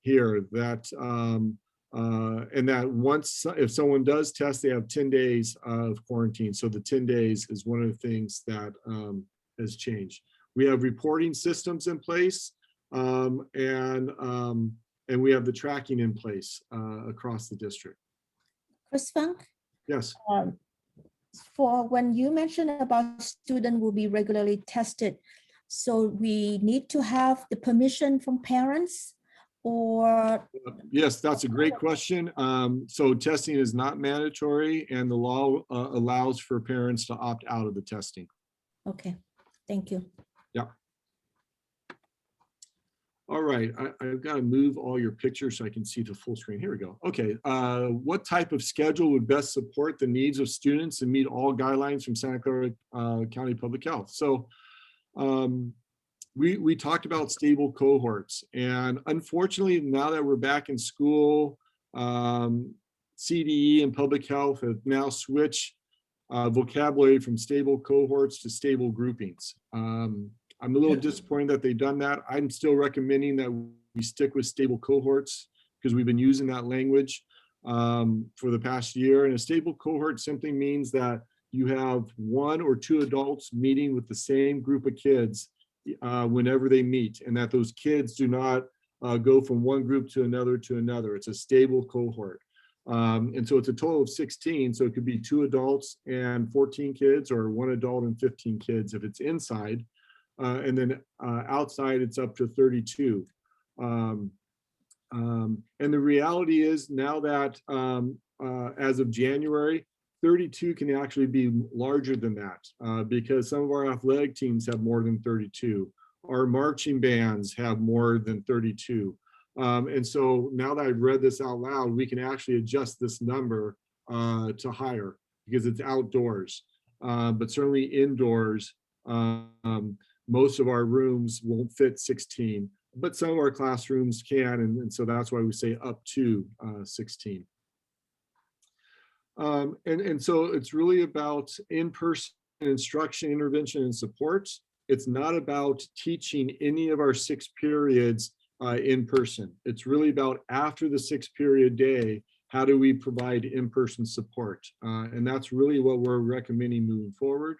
S6: here, that and that once, if someone does test, they have 10 days of quarantine. So the 10 days is one of the things that has changed. We have reporting systems in place. And we have the tracking in place across the district.
S1: Chris Funk?
S6: Yes.
S1: For when you mentioned about student will be regularly tested, so we need to have the permission from parents or?
S6: Yes, that's a great question. So testing is not mandatory and the law allows for parents to opt out of the testing.
S1: Okay, thank you.
S6: Yeah. All right, I've got to move all your pictures so I can see the full screen. Here we go. Okay, what type of schedule would best support the needs of students and meet all guidelines from Santa Clara County Public Health? So we talked about stable cohorts, and unfortunately, now that we're back in school, CDE and public health have now switched vocabulary from stable cohorts to stable groupings. I'm a little disappointed that they've done that. I'm still recommending that we stick with stable cohorts because we've been using that language for the past year. And a stable cohort simply means that you have 1 or 2 adults meeting with the same group of kids whenever they meet, and that those kids do not go from one group to another to another. It's a stable cohort. And so it's a total of 16. So it could be 2 adults and 14 kids, or 1 adult and 15 kids if it's inside. And then outside, it's up to 32. And the reality is now that as of January, 32 can actually be larger than that because some of our athletic teams have more than 32. Our marching bands have more than 32. And so now that I've read this out loud, we can actually adjust this number to higher because it's outdoors. But certainly indoors, most of our rooms won't fit 16, but some of our classrooms can, and so that's why we say up to 16. And so it's really about in-person instruction, intervention, and support. It's not about teaching any of our 6 periods in person. It's really about after the 6-period day, how do we provide in-person support? And that's really what we're recommending moving forward.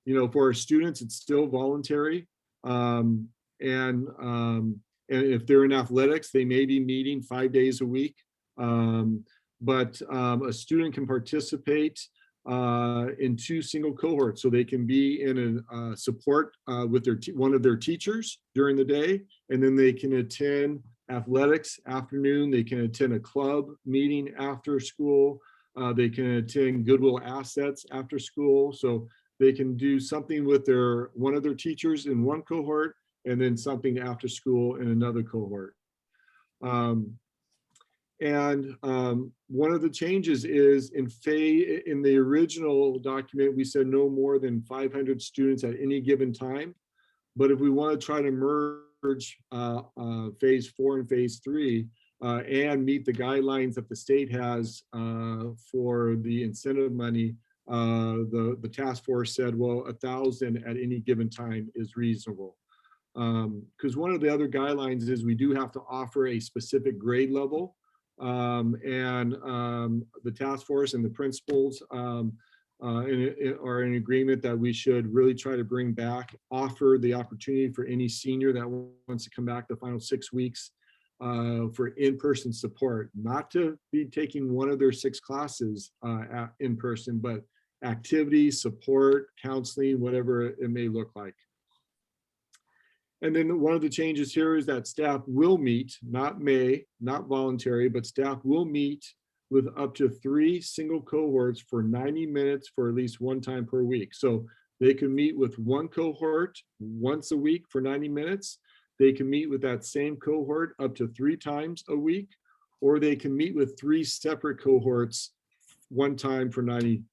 S6: You know, for our students, it's still voluntary. And if they're in athletics, they may be meeting 5 days a week. But a student can participate in 2 single cohorts. So they can be in a support with one of their teachers during the day, and then they can attend athletics afternoon. They can attend a club meeting after school. They can attend Goodwill Assets after school. So they can do something with one of their teachers in one cohort, and then something after school in another cohort. One of the changes is in the original document, we said no more than 500 students at any given time. But if we want to try to merge phase 4 and phase 3 and meet the guidelines that the state has for the incentive money, the task force said, well, 1,000 at any given time is reasonable. Because one of the other guidelines is we do have to offer a specific grade level. The task force and the principals are in agreement that we should really try to bring back, offer the opportunity for any senior that wants to come back the final 6 weeks for in-person support, not to be taking one of their 6 classes in person, but activities, support, counseling, whatever it may look like. And then one of the changes here is that staff will meet, not may, not voluntary, but staff will meet with up to 3 single cohorts for 90 minutes for at least 1 time per week. So they can meet with 1 cohort once a week for 90 minutes. They can meet with that same cohort up to 3 times a week, or they can meet with 3 separate cohorts 1 time for 90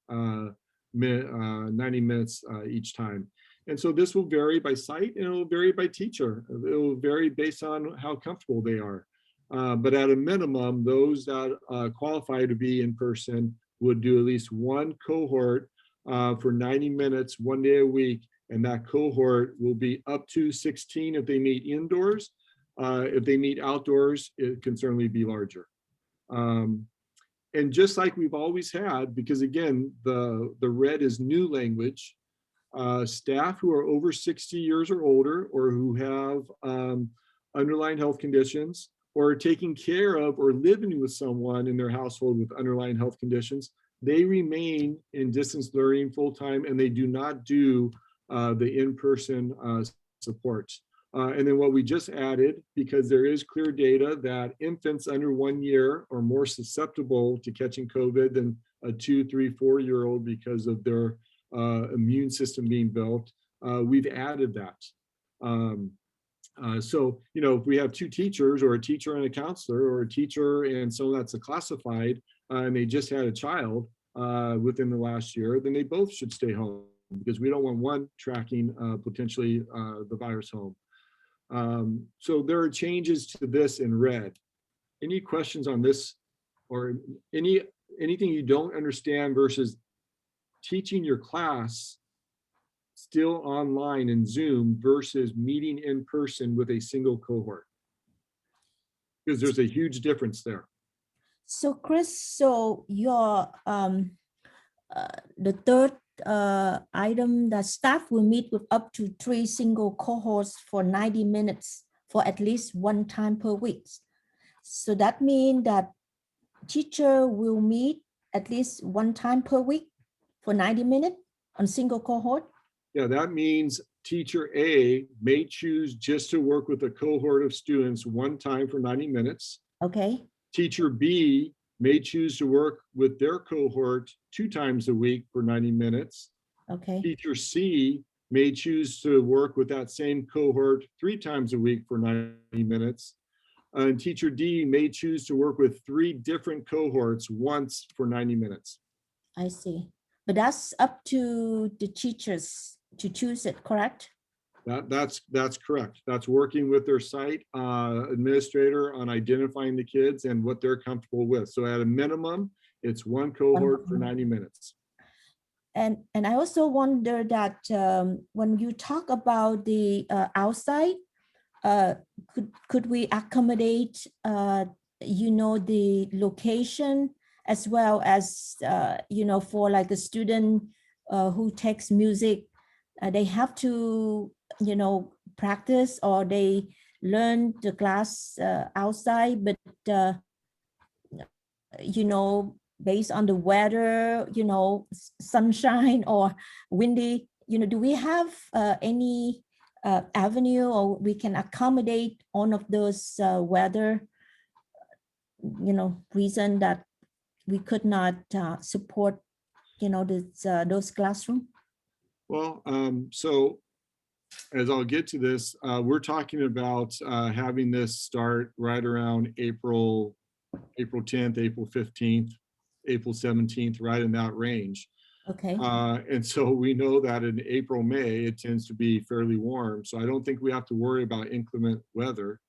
S6: minutes each time. And so this will vary by site, and it will vary by teacher. It will vary based on how comfortable they are. But at a minimum, those that qualify to be in person would do at least 1 cohort for 90 minutes, 1 day a week. And that cohort will be up to 16 if they meet indoors. If they meet outdoors, it can certainly be larger. And just like we've always had, because again, the red is new language, staff who are over 60 years or older, or who have underlying health conditions, or are taking care of or living with someone in their household with underlying health conditions, they remain in distance learning full-time, and they do not do the in-person support. And then what we just added, because there is clear data that infants under 1 year are more susceptible to catching COVID than a 2, 3, 4-year-old because of their immune system being built, we've added that. So, if we have two teachers or a teacher and a counselor or a teacher and someone that's a classified and they just had a child within the last year, then they both should stay home because we don't want one tracking potentially the virus home. So there are changes to this in red. Any questions on this or anything you don't understand versus teaching your class still online in Zoom versus meeting in person with a single cohort? Because there's a huge difference there.
S1: So Chris, so your the third item, that staff will meet with up to 3 single cohorts for 90 minutes for at least one time per week. So that means that teacher will meet at least one time per week for 90 minutes on single cohort?
S6: Yeah, that means teacher A may choose just to work with a cohort of students one time for 90 minutes.
S1: Okay.
S6: Teacher B may choose to work with their cohort 2 times a week for 90 minutes.
S1: Okay.
S6: Teacher C may choose to work with that same cohort 3 times a week for 90 minutes. And teacher D may choose to work with 3 different cohorts once for 90 minutes.
S1: I see. But that's up to the teachers to choose it, correct?
S6: That's correct. That's working with their site administrator on identifying the kids and what they're comfortable with. So at a minimum, it's 1 cohort for 90 minutes.
S1: And I also wonder that when you talk about the outside, could we accommodate the location as well as for like a student who takes music, they have to practice or they learn the class outside, but based on the weather, sunshine or windy, do we have any avenue or we can accommodate all of those weather reason that we could not support those classroom?
S6: Well, so as I'll get to this, we're talking about having this start right around April 10th, April 15th, April 17th, right in that range.
S1: Okay.
S6: And so we know that in April, May, it tends to be fairly warm. So I don't think we have to worry about inclement weather.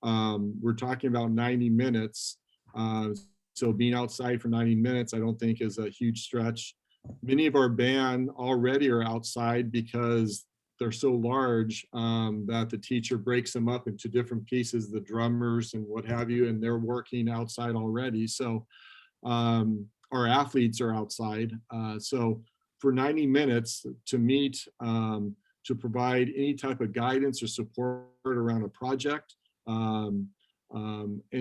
S6: We're talking about 90 minutes. So being outside for 90 minutes, I don't think is a huge stretch. Many of our band already are outside because they're so large that the teacher breaks them up into different pieces, the drummers and what have you, and they're working outside already. So our athletes are outside. So for 90 minutes to meet, to provide any type of guidance or support around a project, and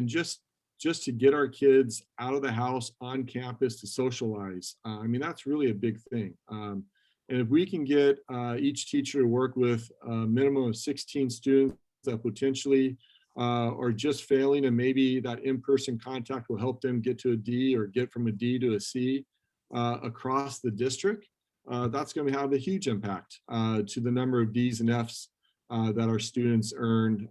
S6: just to get our kids out of the house on campus to socialize. I mean, that's really a big thing. And if we can get each teacher to work with a minimum of 16 students that potentially are just failing, and maybe that in-person contact will help them get to a D or get from a D to a C across the district, that's going to have a huge impact to the number of Ds and Fs that our students earned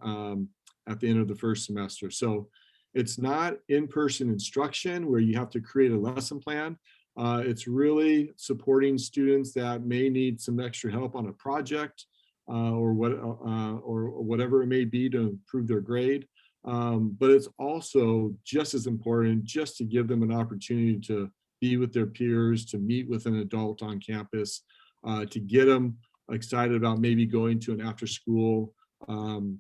S6: at the end of the first semester. So it's not in-person instruction where you have to create a lesson plan. It's really supporting students that may need some extra help on a project or whatever it may be to improve their grade. But it's also just as important just to give them an opportunity to be with their peers, to meet with an adult on campus, to get them excited about maybe going to an after-school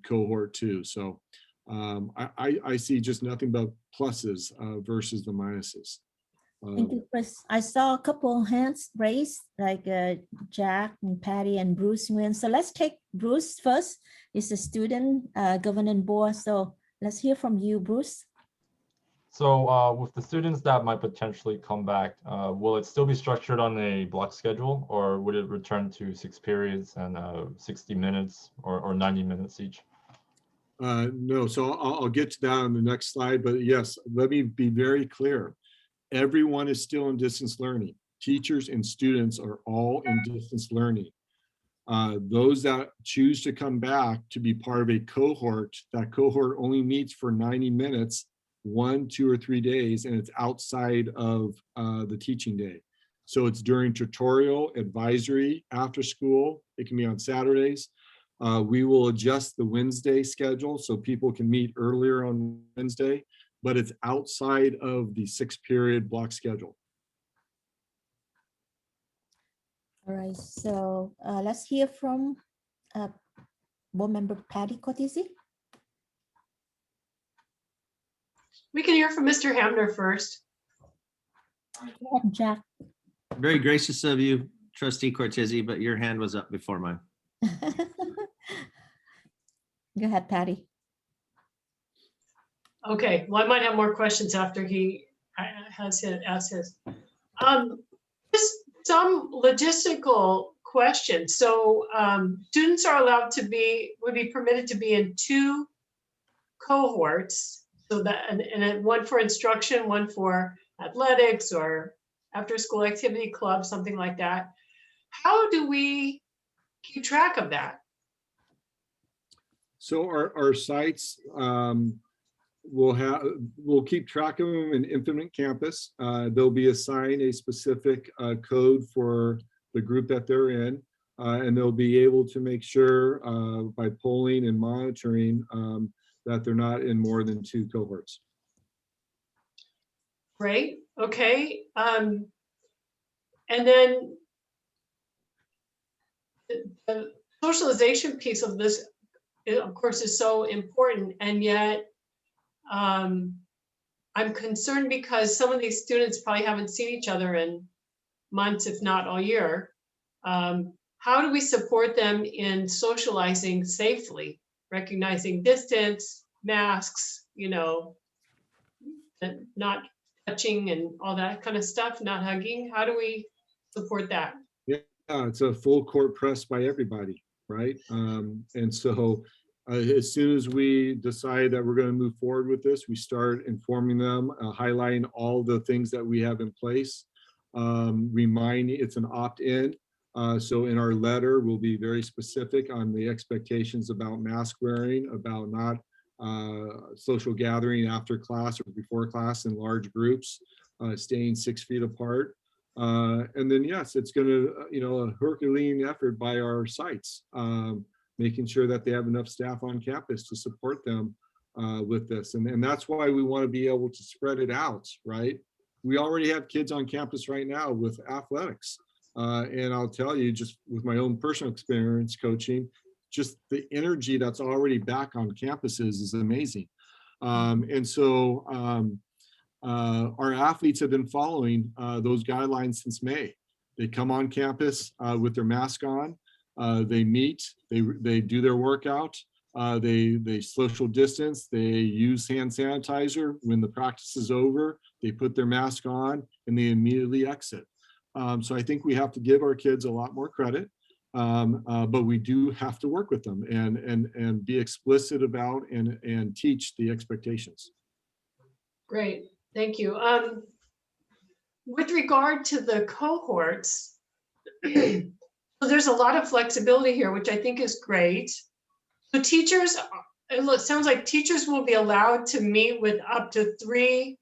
S6: cohort too. So I see just nothing but pluses versus the minuses.
S1: Thank you, Chris. I saw a couple hands raised, like Jack and Patty and Bruce Nguyen. So let's take Bruce first. He's a student governing board. So let's hear from you, Bruce.
S11: So with the students that might potentially come back, will it still be structured on a block schedule, or would it return to 6 periods and 60 minutes or 90 minutes each?
S6: No, so I'll get to that on the next slide, but yes, let me be very clear. Everyone is still in distance learning. Teachers and students are all in distance learning. Those that choose to come back to be part of a cohort, that cohort only meets for 90 minutes, 1, 2, or 3 days, and it's outside of the teaching day. So it's during tutorial, advisory, after school. It can be on Saturdays. We will adjust the Wednesday schedule so people can meet earlier on Wednesday, but it's outside of the 6-period block schedule.
S1: All right, so let's hear from board member Patty Cortese.
S2: We can hear from Mr. Hamner first.
S1: Go ahead, Jack.
S5: Very gracious of you, Trustee Cortese, but your hand was up before mine.
S1: Go ahead, Patty.
S2: Okay, well, I might have more questions after he has asked his. Just some logistical questions. So students are allowed to would be permitted to be in 2 cohorts. So that, and one for instruction, one for athletics or after school activity club, something like that. How do we keep track of that?
S6: So our sites we'll keep track of them in Infinite Campus. They'll be assigned a specific code for the group that they're in, and they'll be able to make sure by polling and monitoring that they're not in more than 2 cohorts.
S2: Great, okay. And then the socialization piece of this, of course, is so important, and yet I'm concerned because some of these students probably haven't seen each other in months, if not all year. How do we support them in socializing safely, recognizing distance, masks, you know, and not touching and all that kind of stuff, not hugging? How do we support that?
S6: Yeah, it's a full court press by everybody, right? And so as soon as we decide that we're going to move forward with this, we start informing them, highlighting all the things that we have in place, reminding it's an opt-in. So in our letter, we'll be very specific on the expectations about mask wearing, about not social gathering after class or before class in large groups, staying 6 feet apart. And then, yes, it's going to, you know, a Herculean effort by our sites, making sure that they have enough staff on campus to support them with this. And that's why we want to be able to spread it out, right? We already have kids on campus right now with athletics. And I'll tell you, just with my own personal experience coaching, just the energy that's already back on campuses is amazing. And so our athletes have been following those guidelines since May. They come on campus with their mask on, they meet, they do their workout, they social distance, they use hand sanitizer. When the practice is over, they put their mask on and they immediately exit. So I think we have to give our kids a lot more credit, but we do have to work with them and be explicit about and teach the expectations.
S2: Great, thank you. With regard to the cohorts, so there's a lot of flexibility here, which I think is great. So teachers, it sounds like teachers will be allowed to meet with up to 3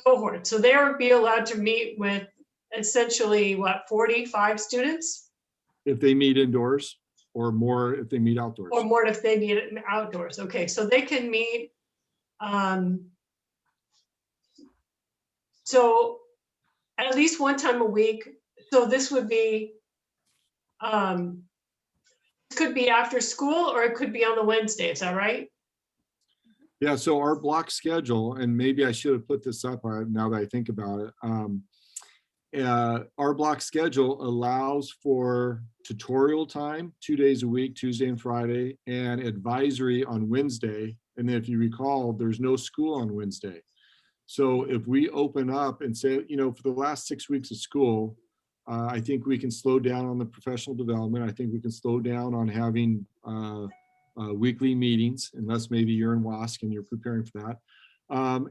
S2: cohorts. So they will be allowed to meet with essentially what, 45 students?
S6: If they meet indoors, or more if they meet outdoors.
S2: Or more if they meet outdoors. Okay, so they can meet. So at least one time a week. So this would be, it could be after school or it could be on the Wednesday. Is that right?
S6: Yeah, so our block schedule, and maybe I should have put this up now that I think about it. Our block schedule allows for tutorial time 2 days a week, Tuesday and Friday, and advisory on Wednesday. And then if you recall, there's no school on Wednesday. So if we open up and say, you know, for the last 6 weeks of school, I think we can slow down on the professional development. I think we can slow down on having weekly meetings, unless maybe you're in WASC and you're preparing for that,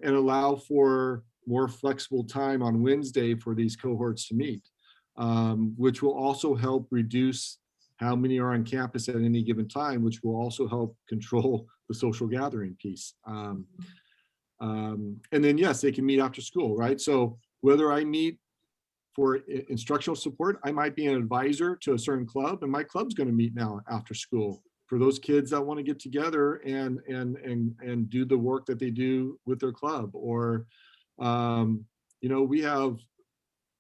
S6: and allow for more flexible time on Wednesday for these cohorts to meet. which will also help reduce how many are on campus at any given time, which will also help control the social gathering piece. And then, yes, they can meet after school, right? So whether I meet for instructional support, I might be an advisor to a certain club, and my club's going to meet now after school for those kids that want to get together and do the work that they do with their club. Or, you know, we have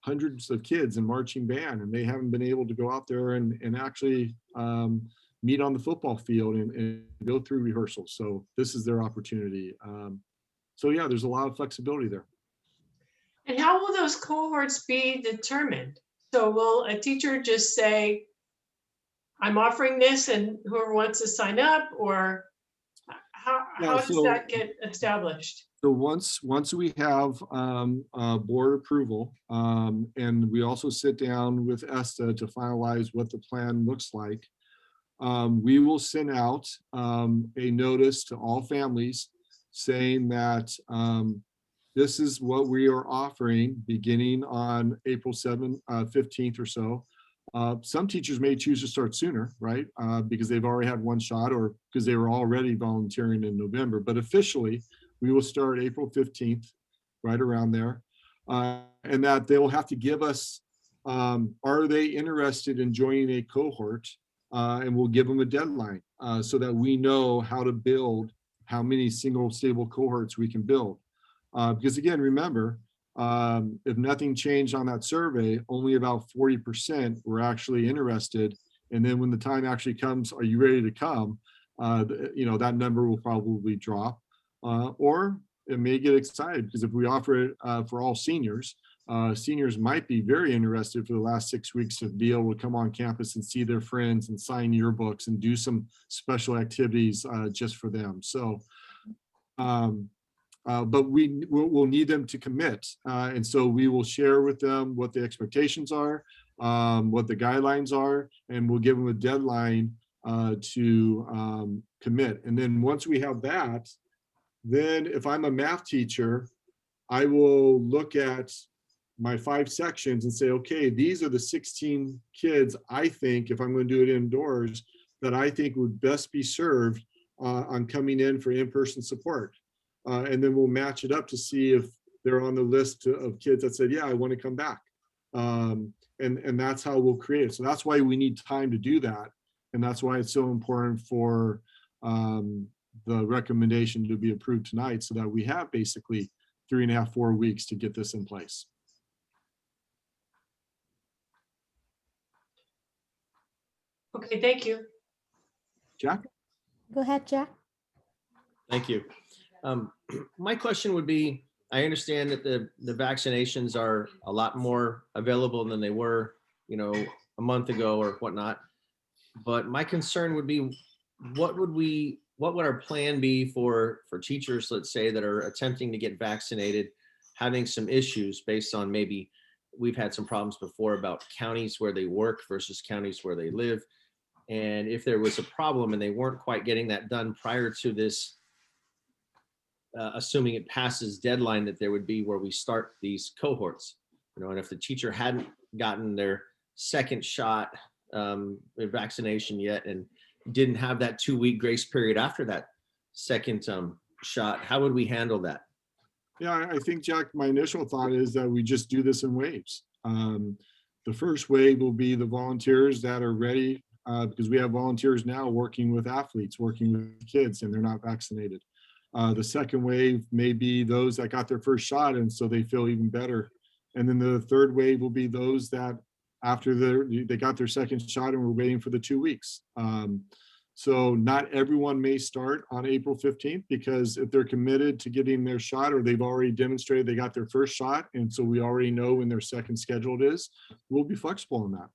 S6: hundreds of kids in marching band, and they haven't been able to go out there and actually meet on the football field and go through rehearsals. So this is their opportunity. So yeah, there's a lot of flexibility there.
S2: And how will those cohorts be determined? So will a teacher just say, I'm offering this and whoever wants to sign up, or how does that get established?
S6: So once we have board approval, and we also sit down with ESTA to finalize what the plan looks like, we will send out a notice to all families saying that this is what we are offering beginning on April 15th or so. Some teachers may choose to start sooner, right? Because they've already had one shot, or because they were already volunteering in November. But officially, we will start April 15th, right around there. And that they will have to give us, are they interested in joining a cohort? And we'll give them a deadline so that we know how to build, how many single stable cohorts we can build. Because again, remember, if nothing changed on that survey, only about 40% were actually interested. And then when the time actually comes, are you ready to come? You know, that number will probably drop. Or it may get excited, because if we offer it for all seniors, seniors might be very interested for the last 6 weeks to be able to come on campus and see their friends and sign yearbooks and do some special activities just for them. So, but we'll need them to commit. And so we will share with them what the expectations are, what the guidelines are, and we'll give them a deadline to commit. And then once we have that, then if I'm a math teacher, I will look at my 5 sections and say, okay, these are the 16 kids I think, if I'm going to do it indoors, that I think would best be served on coming in for in-person support. And then we'll match it up to see if they're on the list of kids that said, yeah, I want to come back. And that's how we'll create it. So that's why we need time to do that. And that's why it's so important for the recommendation to be approved tonight, so that we have basically 3.5, 4 weeks to get this in place.
S2: Okay, thank you.
S6: Jack?
S1: Go ahead, Jack.
S5: Thank you. My question would be, I understand that the vaccinations are a lot more available than they were, you know, a month ago or whatnot. But my concern would be, what would our plan be for teachers, let's say, that are attempting to get vaccinated, having some issues based on, maybe we've had some problems before about counties where they work versus counties where they live. And if there was a problem and they weren't quite getting that done prior to this, assuming it passes deadline that there would be where we start these cohorts, you know, and if the teacher hadn't gotten their second shot vaccination yet and didn't have that 2-week grace period after that second shot, how would we handle that?
S6: Yeah, I think, Jack, my initial thought is that we just do this in waves. The first wave will be the volunteers that are ready, because we have volunteers now working with athletes, working with kids, and they're not vaccinated. The second wave may be those that got their first shot, and so they feel even better. And then the third wave will be those that after they got their second shot and we're waiting for the 2 weeks. So not everyone may start on April 15th, because if they're committed to getting their shot, or they've already demonstrated they got their first shot, and so we already know when their second scheduled is, we'll be flexible on that.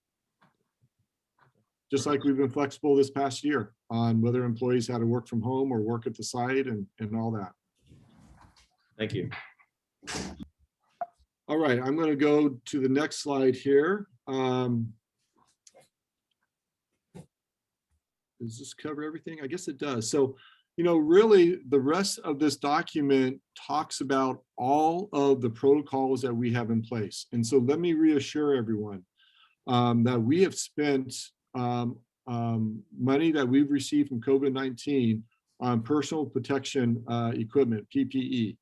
S6: Just like we've been flexible this past year on whether employees had to work from home or work at the site and all that.
S5: Thank you.
S6: All right, I'm going to go to the next slide here. Does this cover everything? I guess it does. So, you know, really the rest of this document talks about all of the protocols that we have in place. And so let me reassure everyone, that we have spent money that we've received from COVID-19 on personal protection equipment, PPE.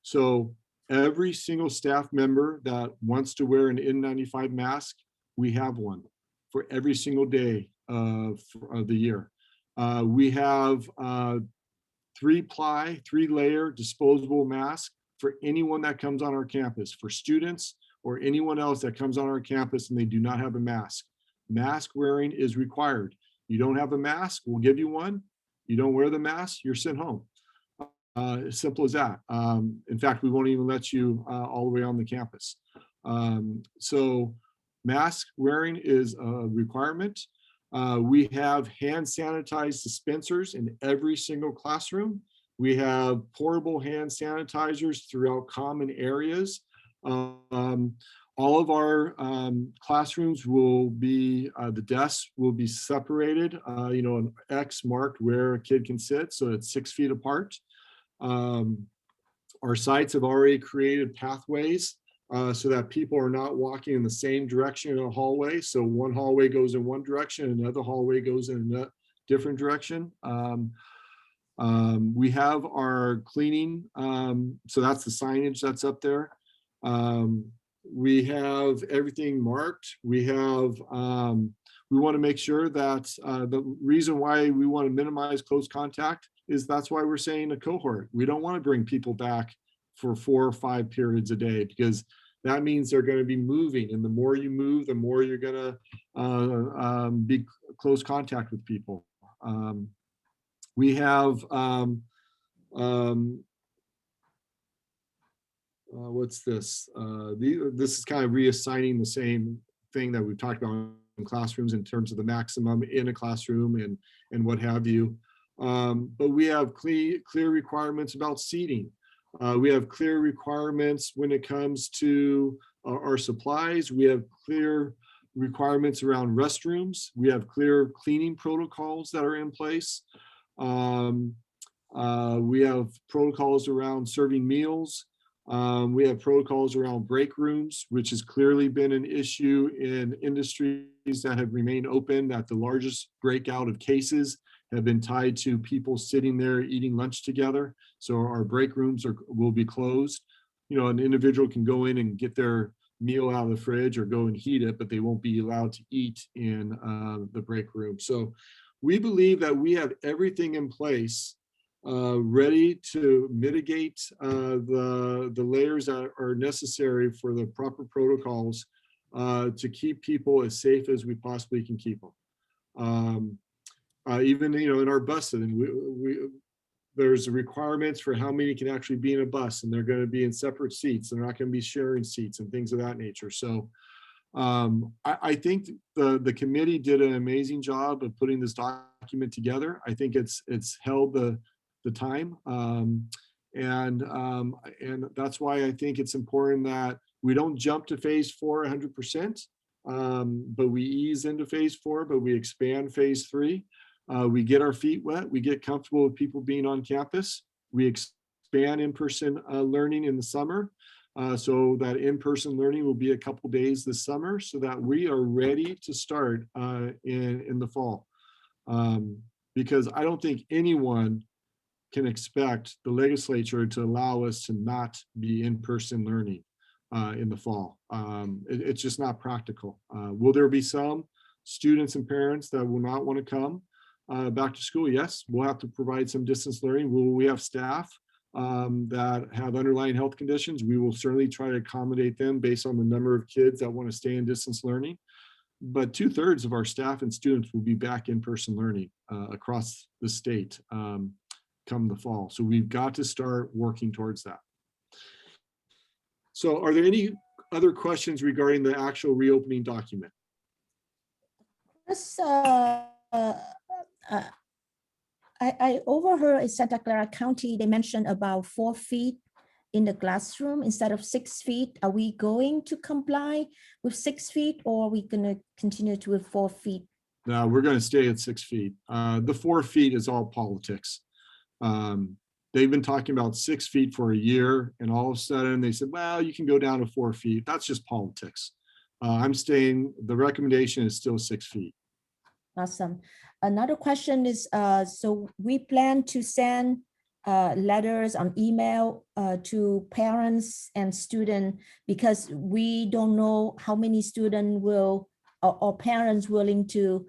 S6: So every single staff member that wants to wear an N95 mask, we have one for every single day of the year. We have 3-layer disposable mask for anyone that comes on our campus, for students or anyone else that comes on our campus and they do not have a mask. Mask wearing is required. You don't have a mask, we'll give you one. You don't wear the mask, you're sent home. As simple as that. In fact, we won't even let you all the way on the campus. So mask wearing is a requirement. We have hand sanitized dispensers in every single classroom. We have portable hand sanitizers throughout common areas. All of our classrooms will be, the desks will be separated, an X marked where a kid can sit, so it's 6 feet apart. Our sites have already created pathways so that people are not walking in the same direction in a hallway. So one hallway goes in one direction, another hallway goes in a different direction. We have our cleaning, so that's the signage that's up there. We have everything marked. We have, we want to make sure that the reason why we want to minimize close contact is that's why we're saying a cohort. We don't want to bring people back for 4 or 5 periods a day, because that means they're going to be moving. And the more you move, the more you're going to be close contact with people. We have, what's this? This is kind of reassigning the same thing that we've talked about in classrooms in terms of the maximum in a classroom and what have you. But we have clear requirements about seating. We have clear requirements when it comes to our supplies. We have clear requirements around restrooms. We have clear cleaning protocols that are in place. We have protocols around serving meals. We have protocols around break rooms, which has clearly been an issue in industries that have remained open, that the largest breakout of cases have been tied to people sitting there eating lunch together. So our break rooms will be closed. An individual can go in and get their meal out of the fridge or go and heat it, but they won't be allowed to eat in the break room. So we believe that we have everything in place ready to mitigate the layers that are necessary for the proper protocols to keep people as safe as we possibly can keep them. Even in our buses, and there's requirements for how many can actually be in a bus, and they're going to be in separate seats. They're not going to be sharing seats and things of that nature. So I think the committee did an amazing job of putting this document together. I think it's held the time, and that's why I think it's important that we don't jump to phase 4 100%, but we ease into phase 4, but we expand phase 3. We get our feet wet, we get comfortable with people being on campus, we expand in-person learning in the summer, so that in-person learning will be a couple days this summer, so that we are ready to start in the fall. Because I don't think anyone can expect the legislature to allow us to not be in-person learning in the fall. It's just not practical. Will there be some students and parents that will not want to come back to school? Yes, we'll have to provide some distance learning. Will we have staff that have underlying health conditions? We will certainly try to accommodate them based on the number of kids that want to stay in distance learning. But 2/3 of our staff and students will be back in-person learning across the state come the fall. So we've got to start working towards that. So are there any other questions regarding the actual reopening document?
S1: Chris, I overheard in Santa Clara County, they mentioned about 4 feet in the classroom instead of 6 feet. Are we going to comply with 6 feet, or are we going to continue to with 4 feet?
S6: No, we're going to stay at 6 feet. The 4 feet is all politics. They've been talking about 6 feet for a year, and all of a sudden they said, well, you can go down to 4 feet. That's just politics. I'm staying, the recommendation is still 6 feet.
S1: Awesome. Another question is, so we plan to send letters on email to parents and students because we don't know how many students will or parents willing to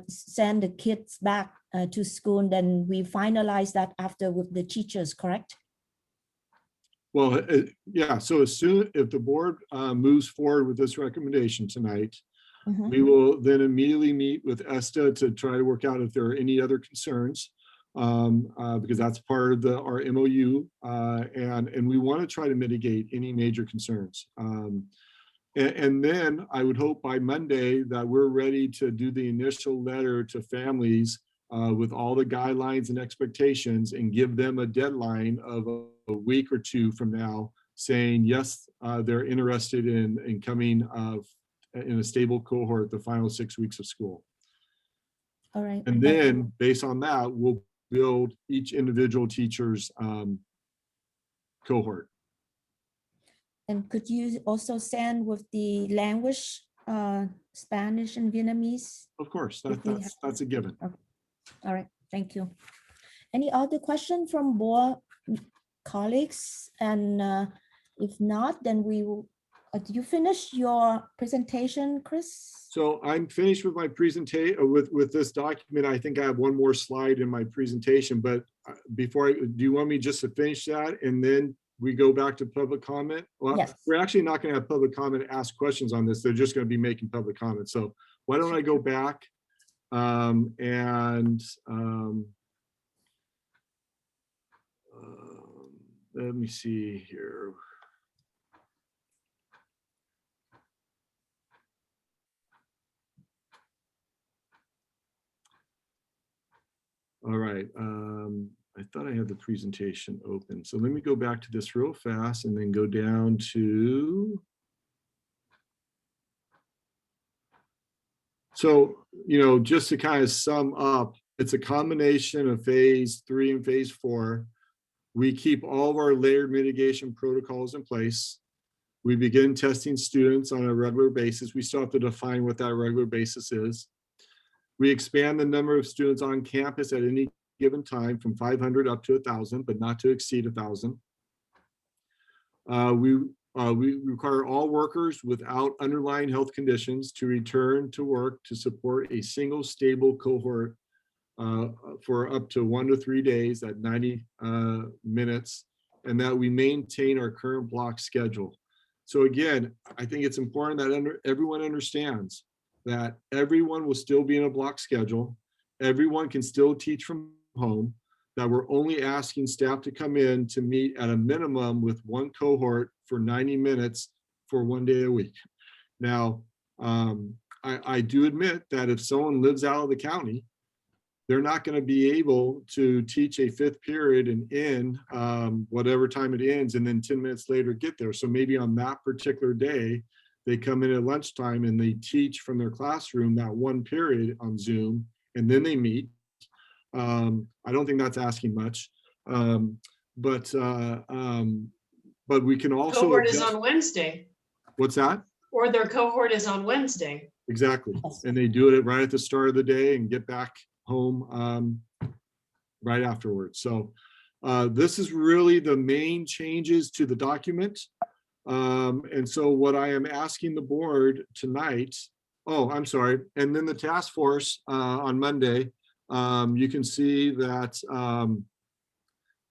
S1: send the kids back to school. And then we finalize that after with the teachers, correct?
S6: Well, yeah, so as soon, if the board moves forward with this recommendation tonight,
S1: Mhm.
S6: we will then immediately meet with ESTA to try to work out if there are any other concerns, because that's part of our MOU, and we want to try to mitigate any major concerns. And then I would hope by Monday that we're ready to do the initial letter to families with all the guidelines and expectations and give them a deadline of a week or two from now saying, yes, they're interested in coming in a stable cohort the final 6 weeks of school.
S1: All right.
S6: And then based on that, we'll build each individual teacher's cohort.
S1: And could you also send with the language, Spanish and Vietnamese?
S6: Of course,
S1: If we
S6: that's a given.
S1: All right, thank you. Any other question from board colleagues? And if not, then we will, did you finish your presentation, Chris?
S6: So I'm finished with my presentation with this document. I think I have one more slide in my presentation, but before do you want me just to finish that and then we go back to public comment? Well,
S1: yes.
S6: We're actually not going to have public comment ask questions on this. They're just going to be making public comments. So why don't I go back let me see here. All right, I thought I had the presentation open. So let me go back to this real fast and then go down to. So, just to kind of sum up, it's a combination of phase 3 and phase 4. We keep all of our layered mitigation protocols in place. We begin testing students on a regular basis. We still have to define what that regular basis is. We expand the number of students on campus at any given time from 500 up to 1,000, but not to exceed 1,000. We require all workers without underlying health conditions to return to work to support a single stable cohort for up to 1 to 3 days at 90 minutes, and that we maintain our current block schedule. So again, I think it's important that everyone understands that everyone will still be in a block schedule. Everyone can still teach from home, that we're only asking staff to come in to meet at a minimum with one cohort for 90 minutes for 1 day a week. Now, I do admit that if someone lives out of the county, they're not going to be able to teach a 5th period and end whatever time it ends and then 10 minutes later get there. So maybe on that particular day, they come in at lunchtime and they teach from their classroom that 1 period on Zoom, and then they meet. I don't think that's asking much, but we can also
S2: cohort is on Wednesday.
S6: What's that?
S2: Or their cohort is on Wednesday.
S6: Exactly, and they do it right at the start of the day and get back home right afterwards. So this is really the main changes to the document. And so what I am asking the board tonight, I'm sorry, and then the task force on Monday, you can see that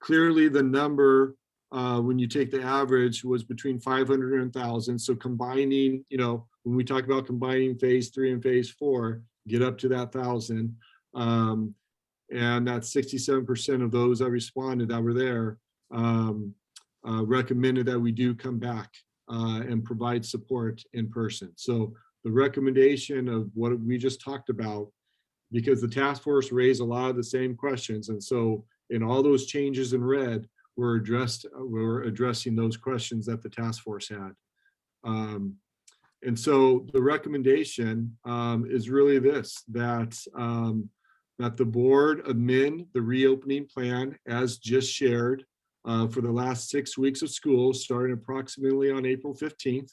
S6: clearly the number, when you take the average, was between 500 and 1,000. So combining, when we talk about combining phase 3 and phase 4, get up to that 1,000. And that 67% of those that responded that were there recommended that we do come back and provide support in person. So the recommendation of what we just talked about, because the task force raised a lot of the same questions. And so in all those changes in red, we're addressing those questions that the task force had. And so the recommendation is really this, that the board amend the reopening plan as just shared for the last 6 weeks of school, starting approximately on April 15th.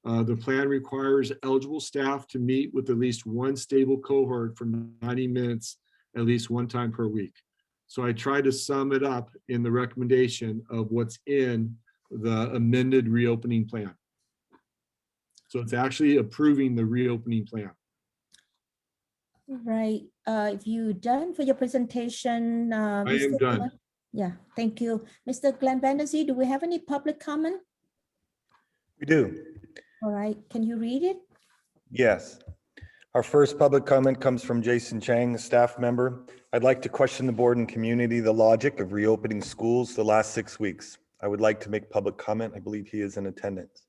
S6: The plan requires eligible staff to meet with at least one stable cohort for 90 minutes at least one time per week. So I tried to sum it up in the recommendation of what's in the amended reopening plan. So it's actually approving the reopening plan.
S1: Right. If you done for your presentation,
S6: I am
S1: Mr.
S6: done.
S1: Glenn? Yeah, thank you. Mr. Glenn Bandersee, do we have any public comment?
S9: We do.
S1: All right, can you read it?
S9: Yes. Our first public comment comes from Jason Chang, a staff member. I'd like to question the board and community the logic of reopening schools the last 6 weeks. I would like to make public comment. I believe he is in attendance.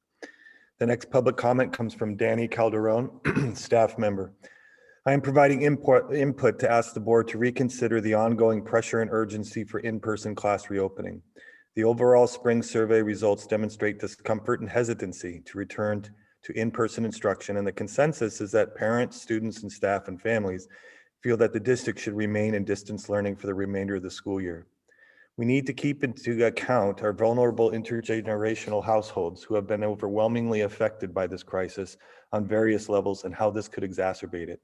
S9: The next public comment comes from Danny Calderon, staff member. I am providing input to ask the board to reconsider the ongoing pressure and urgency for in-person class reopening. The overall spring survey results demonstrate discomfort and hesitancy to return to in-person instruction, and the consensus is that parents, students, and staff and families feel that the district should remain in distance learning for the remainder of the school year. We need to keep into account our vulnerable intergenerational households who have been overwhelmingly affected by this crisis on various levels and how this could exacerbate it.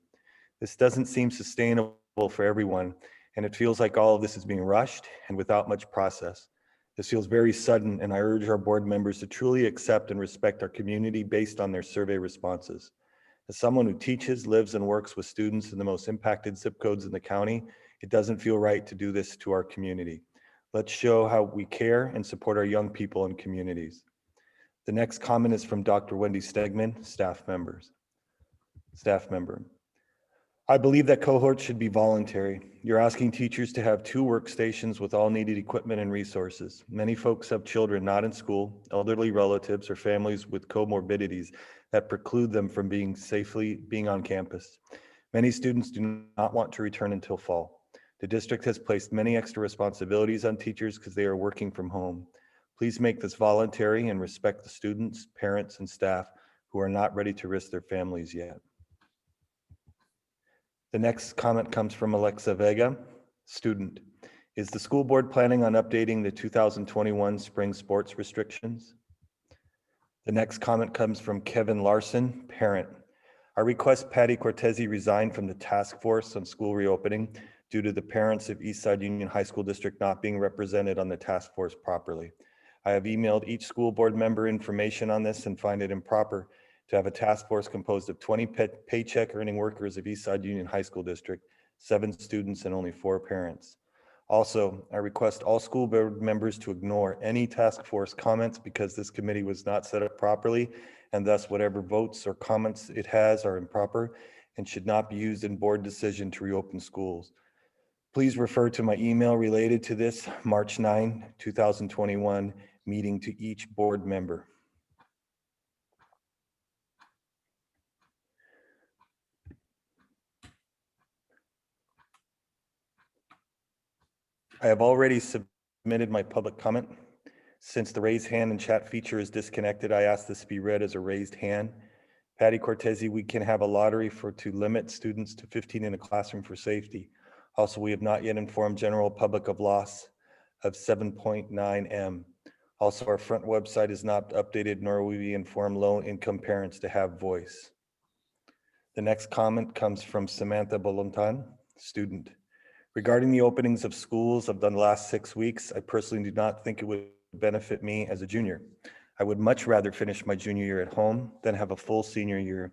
S9: This doesn't seem sustainable for everyone, and it feels like all of this is being rushed and without much process. This feels very sudden, and I urge our board members to truly accept and respect our community based on their survey responses. As someone who teaches, lives, and works with students in the most impacted zip codes in the county, it doesn't feel right to do this to our community. Let's show how we care and support our young people and communities. The next comment is from Dr. Wendy Stegman, staff member. I believe that cohorts should be voluntary. You're asking teachers to have 2 workstations with all needed equipment and resources. Many folks have children not in school, elderly relatives, or families with comorbidities that preclude them from being on campus. Many students do not want to return until fall. The district has placed many extra responsibilities on teachers because they are working from home. Please make this voluntary and respect the students, parents, and staff who are not ready to risk their families yet. The next comment comes from Alexa Vega, student. Is the school board planning on updating the 2021 spring sports restrictions? The next comment comes from Kevin Larson, parent. I request Patty Cortese resign from the task force on school reopening due to the parents of Eastside Union High School District not being represented on the task force properly. I have emailed each school board member information on this and find it improper to have a task force composed of 20 paycheck earning workers of Eastside Union High School District, 7 students and only 4 parents. Also, I request all school board members to ignore any task force comments because this committee was not set up properly, and thus whatever votes or comments it has are improper and should not be used in board decision to reopen schools. Please refer to my email related to this March 9, 2021 meeting to each board member. I have already submitted my public comment. Since the raise hand and chat feature is disconnected, I ask this be read as a raised hand. Patty Cortese, we can have a lottery to limit students to 15 in a classroom for safety. Also, we have not yet informed general public of loss of 7.9 M. Also, our front website is not updated, nor will we inform low-income parents to have voice. The next comment comes from Samantha Bolontan, student. Regarding the openings of schools of the last 6 weeks, I personally do not think it would benefit me as a junior. I would much rather finish my junior year at home than have a full senior year.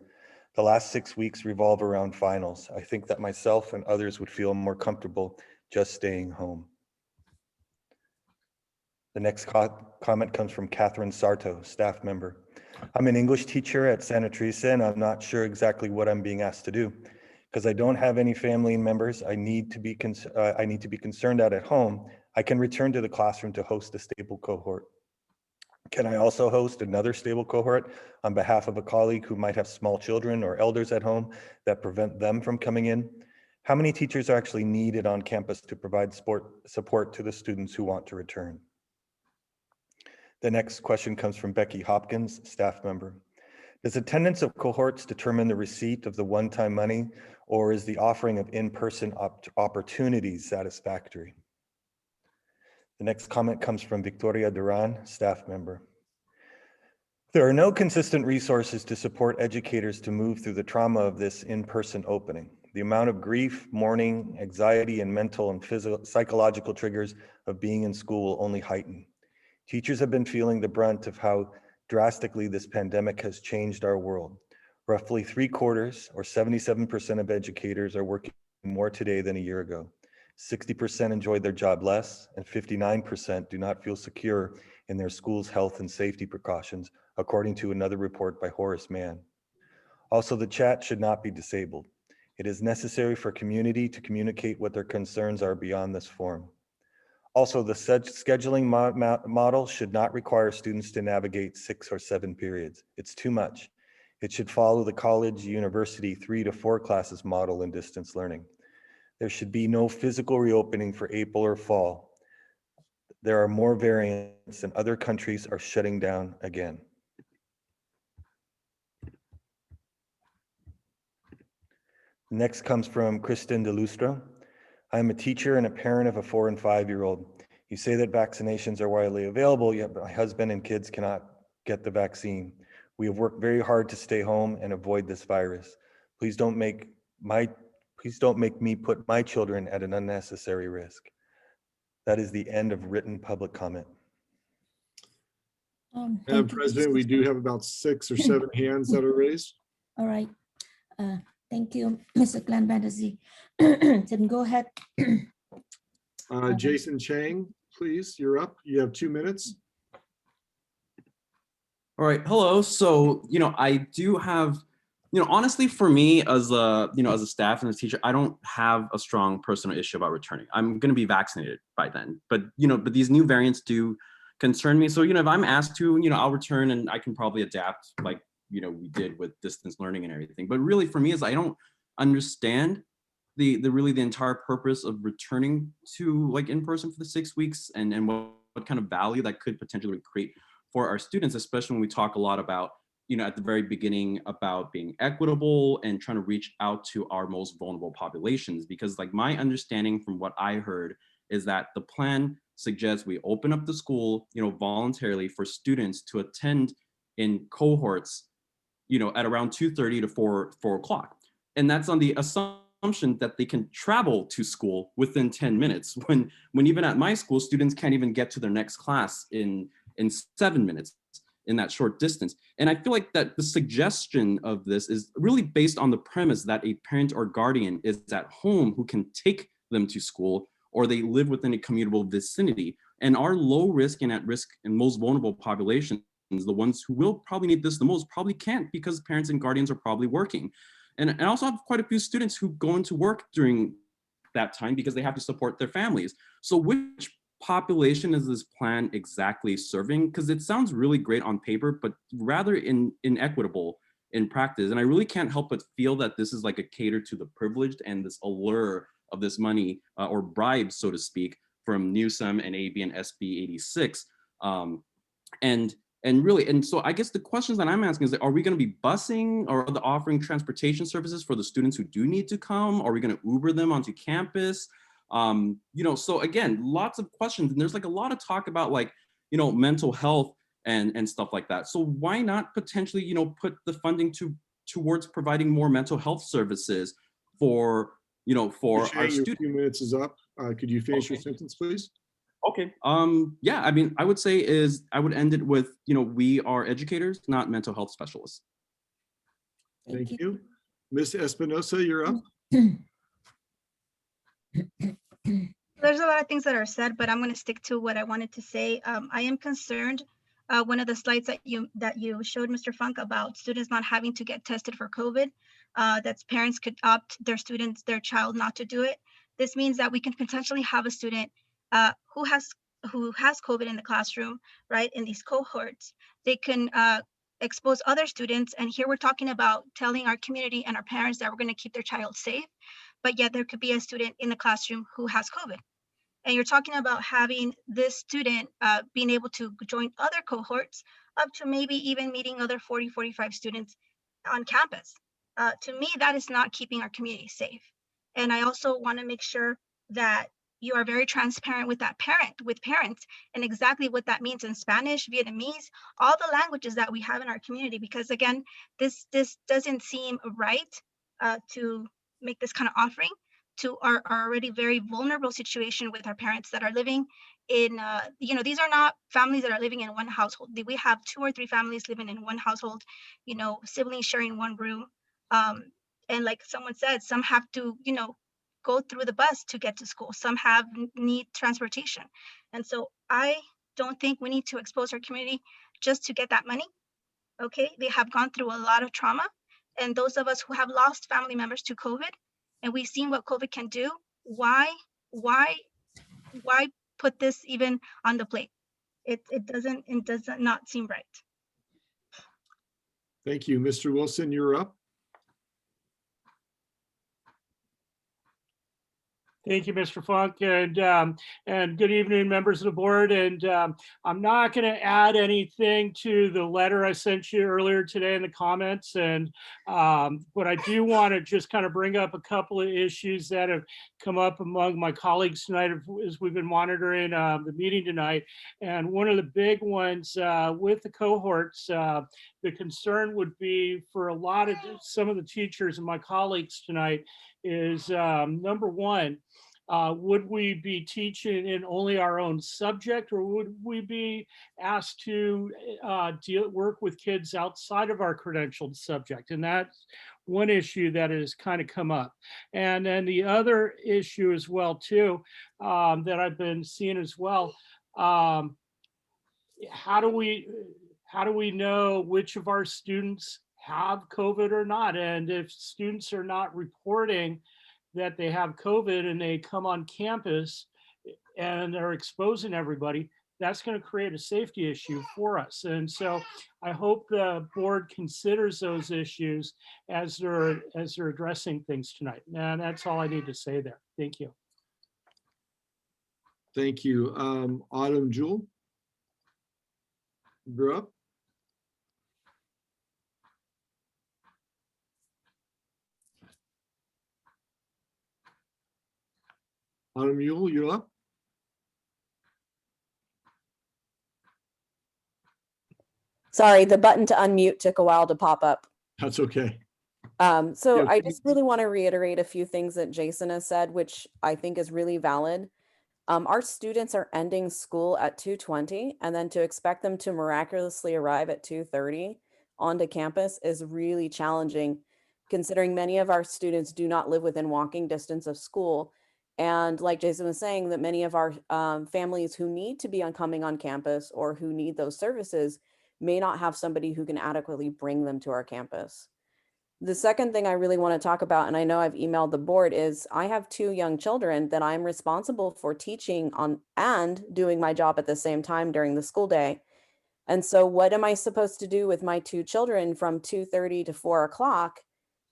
S9: The last 6 weeks revolve around finals. I think that myself and others would feel more comfortable just staying home. The next comment comes from Catherine Sarto, staff member. I'm an English teacher at Santa Teresa, and I'm not sure exactly what I'm being asked to do. Because I don't have any family members I need to be concerned at home, I can return to the classroom to host a stable cohort. Can I also host another stable cohort on behalf of a colleague who might have small children or elders at home that prevent them from coming in? How many teachers are actually needed on campus to provide support to the students who want to return? The next question comes from Becky Hopkins, staff member. Does attendance of cohorts determine the receipt of the one-time money, or is the offering of in-person opportunities satisfactory? The next comment comes from Victoria Duran, staff member. There are no consistent resources to support educators to move through the trauma of this in-person opening. The amount of grief, mourning, anxiety, and mental and physical, psychological triggers of being in school will only heighten. Teachers have been feeling the brunt of how drastically this pandemic has changed our world. Roughly 3/4, or 77% of educators, are working more today than a year ago. 60% enjoyed their job less, and 59% do not feel secure in their school's health and safety precautions, according to another report by Horace Mann. Also, the chat should not be disabled. It is necessary for community to communicate what their concerns are beyond this forum. Also, the scheduling model should not require students to navigate 6 or 7 periods. It's too much. It should follow the college, university 3 to 4 classes model in distance learning. There should be no physical reopening for April or fall. There are more variants and other countries are shutting down again. Next comes from Kristen DeLustra. I am a teacher and a parent of a 4- and 5-year-old. You say that vaccinations are widely available, yet my husband and kids cannot get the vaccine. We have worked very hard to stay home and avoid this virus. Please don't make me put my children at an unnecessary risk. That is the end of written public comment.
S6: Madam
S1: Thank you,
S6: President, we do have about 6 or 7 hands that are raised.
S1: All right. Thank you, Mr. Glenn Battersea. Then go ahead.
S6: Jason Chang, please, you're up. You have 2 minutes.
S12: All right, hello. So, I do have, honestly, for me as a staff and as a teacher, I don't have a strong personal issue about returning. I'm going to be vaccinated by then, but these new variants do concern me. So, if I'm asked to, I'll return and I can probably adapt like, we did with distance learning and everything. But really for me is I don't understand the entire purpose of returning to like in person for the 6 weeks and what kind of value that could potentially create for our students, especially when we talk a lot about, at the very beginning about being equitable and trying to reach out to our most vulnerable populations. Because like my understanding from what I heard is that the plan suggests we open up the school, voluntarily for students to attend in cohorts, at around 2:30 to 4 o'clock. And that's on the assumption that they can travel to school within 10 minutes when even at my school, students can't even get to their next class in 7 minutes in that short distance. And I feel like that the suggestion of this is really based on the premise that a parent or guardian is at home who can take them to school, or they live within a commutable vicinity. And our low risk and at risk and most vulnerable populations, the ones who will probably need this the most, probably can't because parents and guardians are probably working. And I also have quite a few students who go into work during that time because they have to support their families. So which population is this plan exactly serving? Because it sounds really great on paper, but rather inequitable in practice. And I really can't help but feel that this is like a cater to the privileged and this allure of this money or bribes, so to speak, from Newsom and AB and SB 86. And so I guess the questions that I'm asking is, are we going to be busing or are they offering transportation services for the students who do need to come? Are we going to Uber them onto campus? So again, lots of questions. And there's like a lot of talk about like, mental health and stuff like that. So why not potentially, put the funding towards providing more mental health services for our
S6: Shane, your
S12: students?
S6: 2 minutes is up. Could you finish your sentence, please?
S12: Okay. Yeah, I mean, I would say I would end it with, we are educators, not mental health specialists.
S6: Thank you. Ms. Espinosa, you're up.
S10: There's a lot of things that are said, but I'm going to stick to what I wanted to say. I am concerned. One of the slides that you showed, Mr. Funk, about students not having to get tested for COVID, that parents could opt their child not to do it. This means that we can potentially have a student who has COVID in the classroom, right? In these cohorts, they can expose other students. And here we're talking about telling our community and our parents that we're going to keep their child safe, but yet there could be a student in the classroom who has COVID. And you're talking about having this student being able to join other cohorts up to maybe even meeting other 40, 45 students on campus. To me, that is not keeping our community safe. And I also want to make sure that you are very transparent with parents, and exactly what that means in Spanish, Vietnamese, all the languages that we have in our community. Because again, this doesn't seem right to make this kind of offering to our already very vulnerable situation with our parents that are living in, these are not families that are living in one household. We have 2 or 3 families living in one household, siblings sharing one room. And like someone said, some have to, go through the bus to get to school. Some need transportation. And so I don't think we need to expose our community just to get that money. Okay, they have gone through a lot of trauma. And those of us who have lost family members to COVID, and we've seen what COVID can do, why put this even on the plate? It does not seem right.
S6: Thank you. Mr. Wilson, you're up.
S13: Thank you, Mr. Funk, and good evening, members of the board. And I'm not going to add anything to the letter I sent you earlier today in the comments. And but I do want to just kind of bring up a couple of issues that have come up among my colleagues tonight as we've been monitoring the meeting tonight. And one of the big ones with the cohorts, the concern would be for a lot of some of the teachers and my colleagues tonight is number one, would we be teaching in only our own subject, or would we be asked to work with kids outside of our credentialed subject? And that's one issue that has kind of come up. And then the other issue as well too, that I've been seeing as well, how do we know which of our students have COVID or not? And if students are not reporting that they have COVID and they come on campus and are exposing everybody, that's going to create a safety issue for us. And so I hope the board considers those issues as they're addressing things tonight. And that's all I need to say there. Thank you.
S6: Thank you. Autumn Jewel, you're up. Autumn Mule, you're up.
S14: Sorry, the button to unmute took a while to pop up.
S6: That's okay.
S14: So
S6: Yeah,
S14: I just really want to reiterate a few things that Jason has said, which I think is really valid. Our students are ending school at 2:20, and then to expect them to miraculously arrive at 2:30 onto campus is really challenging, considering many of our students do not live within walking distance of school. And like Jason was saying, that many of our families who need to be coming on campus or who need those services may not have somebody who can adequately bring them to our campus. The second thing I really want to talk about, and I know I've emailed the board, is I have 2 young children that I'm responsible for teaching on and doing my job at the same time during the school day. And so what am I supposed to do with my 2 children from 2:30 to 4 o'clock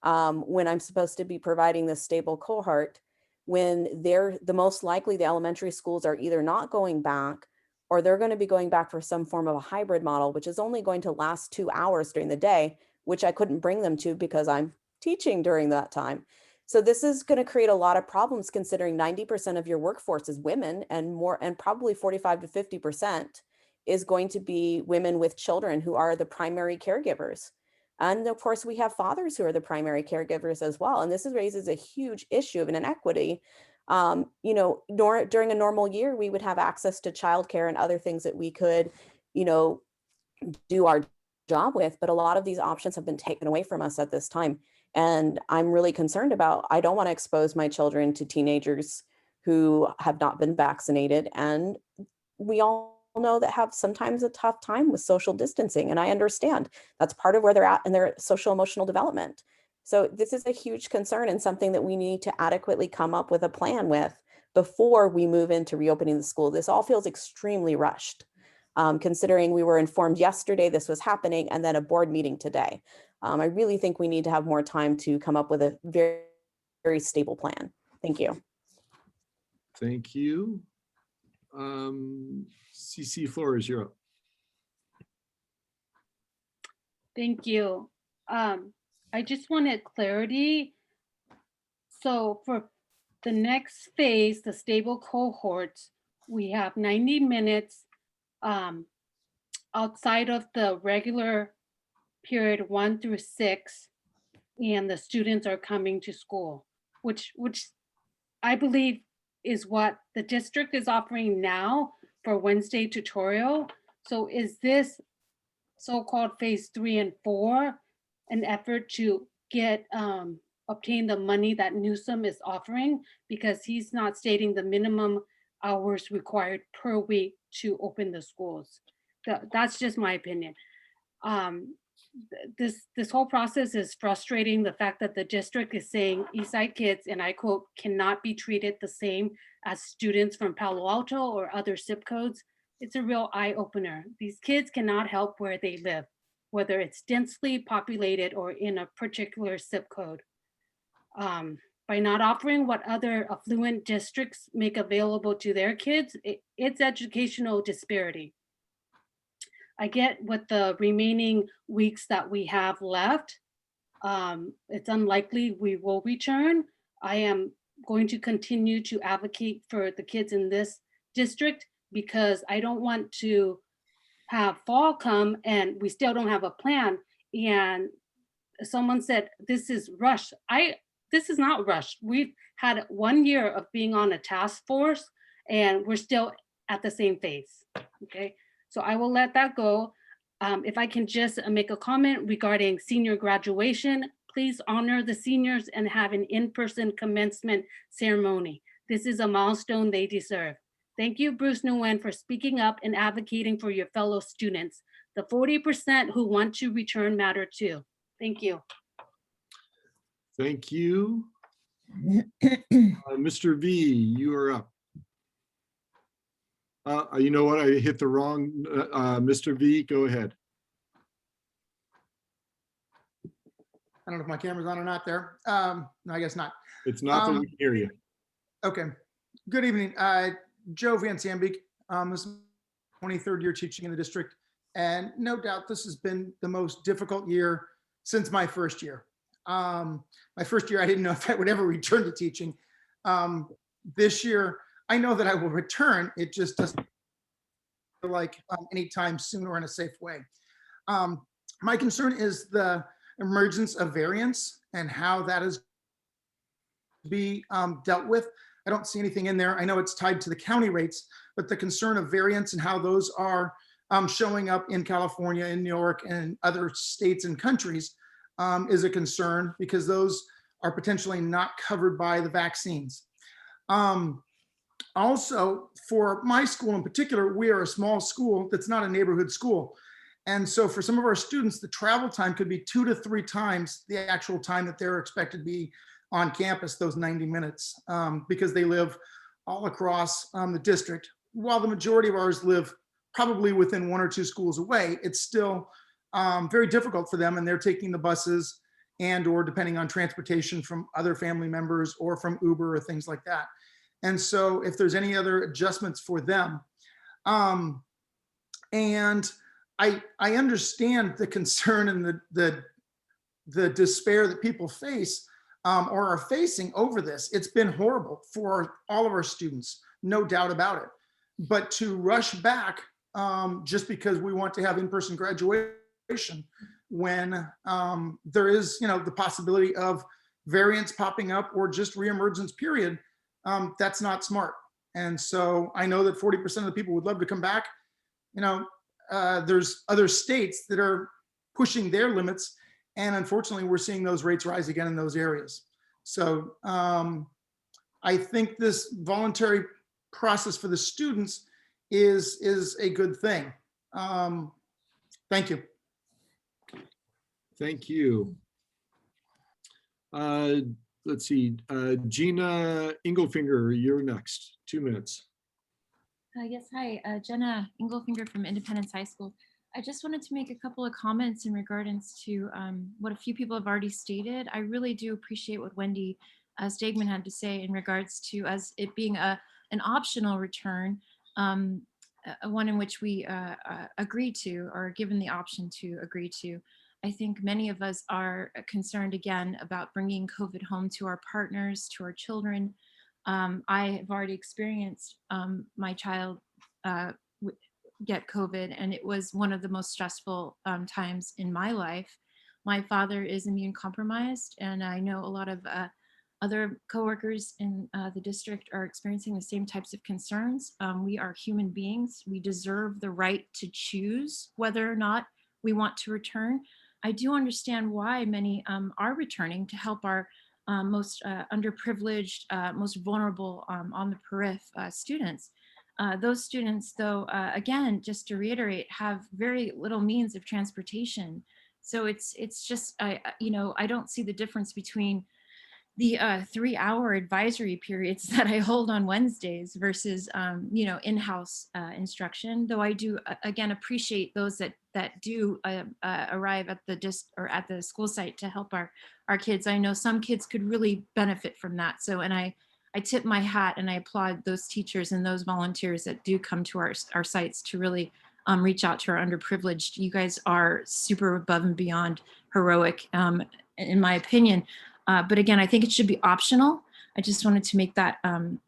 S14: when I'm supposed to be providing this stable cohort, when they're the most likely the elementary schools are either not going back or they're going to be going back for some form of a hybrid model, which is only going to last 2 hours during the day, which I couldn't bring them to because I'm teaching during that time. So this is going to create a lot of problems, considering 90% of your workforce is women, and probably 45 to 50% is going to be women with children who are the primary caregivers. And of course, we have fathers who are the primary caregivers as well. And this raises a huge issue of an inequity. During a normal year, we would have access to childcare and other things that we could, do our job with, but a lot of these options have been taken away from us at this time. And I'm really concerned about, I don't want to expose my children to teenagers who have not been vaccinated. And we all know that have sometimes a tough time with social distancing. And I understand that's part of where they're at in their social emotional development. So this is a huge concern and something that we need to adequately come up with a plan with before we move into reopening the school. This all feels extremely rushed. Considering we were informed yesterday this was happening and then a board meeting today. I really think we need to have more time to come up with a very, very stable plan. Thank you.
S6: Thank you. CC Flores, you're up.
S8: Thank you. I just wanted clarity. So for The next phase, the stable cohorts, we have 90 minutes outside of the regular period 1 through 6, and the students are coming to school, which I believe is what the district is offering now for Wednesday tutorial. So is this so-called phase 3 and 4 an effort to get obtain the money that Newsom is offering, because he's not stating the minimum hours required per week to open the schools? That's just my opinion. This whole process is frustrating. The fact that the district is saying Eastside kids, and I quote, cannot be treated the same as students from Palo Alto or other zip codes. It's a real eye opener. These kids cannot help where they live, whether it's densely populated or in a particular zip code. By not offering what other affluent districts make available to their kids, it's educational disparity. I get with the remaining weeks that we have left, it's unlikely we will return. I am going to continue to advocate for the kids in this district because I don't want to have fall come and we still don't have a plan. And someone said, this is rushed. This is not rushed. We've had 1 year of being on a task force and we're still at the same phase, okay? So I will let that go. If I can just make a comment regarding senior graduation, please honor the seniors and have an in-person commencement ceremony. This is a milestone they deserve. Thank you, Bruce Nguyen, for speaking up and advocating for your fellow students. The 40% who want to return matter too. Thank you.
S6: Thank you. Mr. V, you are up. You know what? I hit the wrong, Mr. V, go ahead.
S15: I don't know if my camera's on or not there. No, I guess not.
S6: It's not, but we can hear you.
S15: Okay. Good evening. Joe Van Sandbeek. This is my 23rd year teaching in the district. And no doubt this has been the most difficult year since my first year. My first year, I didn't know if I would ever return to teaching. This year, I know that I will return. It just doesn't feel like anytime soon or in a safe way. My concern is the emergence of variants and how that is to be dealt with. I don't see anything in there. I know it's tied to the county rates, but the concern of variants and how those are showing up in California, in New York, and other states and countries is a concern because those are potentially not covered by the vaccines. Also, for my school in particular, we are a small school that's not a neighborhood school. And so for some of our students, the travel time could be 2 to 3 times the actual time that they're expected to be on campus, those 90 minutes, because they live all across the district. While the majority of ours live probably within 1 or 2 schools away, it's still very difficult for them, and they're taking the buses and or depending on transportation from other family members or from Uber or things like that. And so if there's any other adjustments for them, and I understand the concern and the despair that people face or are facing over this. It's been horrible for all of our students, no doubt about it. But to rush back just because we want to have in-person graduation when there is, the possibility of variants popping up or just reemergence period, that's not smart. And so I know that 40% of the people would love to come back. There's other states that are pushing their limits. And unfortunately, we're seeing those rates rise again in those areas. So I think this voluntary process for the students is a good thing. Thank you.
S6: Thank you. Let's see, Gina Engelfinger, you're next, 2 minutes.
S16: Yes, hi, Jenna Engelfinger from Independence High School. I just wanted to make a couple of comments in regards to what a few people have already stated. I really do appreciate what Wendy Stegman had to say in regards to as it being an optional return, one in which we agree to or given the option to agree to. I think many of us are concerned again about bringing COVID home to our partners, to our children. I have already experienced my child get COVID, and it was one of the most stressful times in my life. My father is immune compromised, and I know a lot of other coworkers in the district are experiencing the same types of concerns. We are human beings. We deserve the right to choose whether or not we want to return. I do understand why many are returning to help our most underprivileged, most vulnerable on the periph students. Those students, though, again, just to reiterate, have very little means of transportation. So it's just, I don't see the difference between the 3-hour advisory periods that I hold on Wednesdays versus, in-house instruction. Though I do, again, appreciate those that do arrive at the school site to help our kids. I know some kids could really benefit from that. So, and I tip my hat and I applaud those teachers and those volunteers that do come to our sites to really reach out to our underprivileged. You guys are super above and beyond heroic, in my opinion. But again, I think it should be optional. I just wanted to make that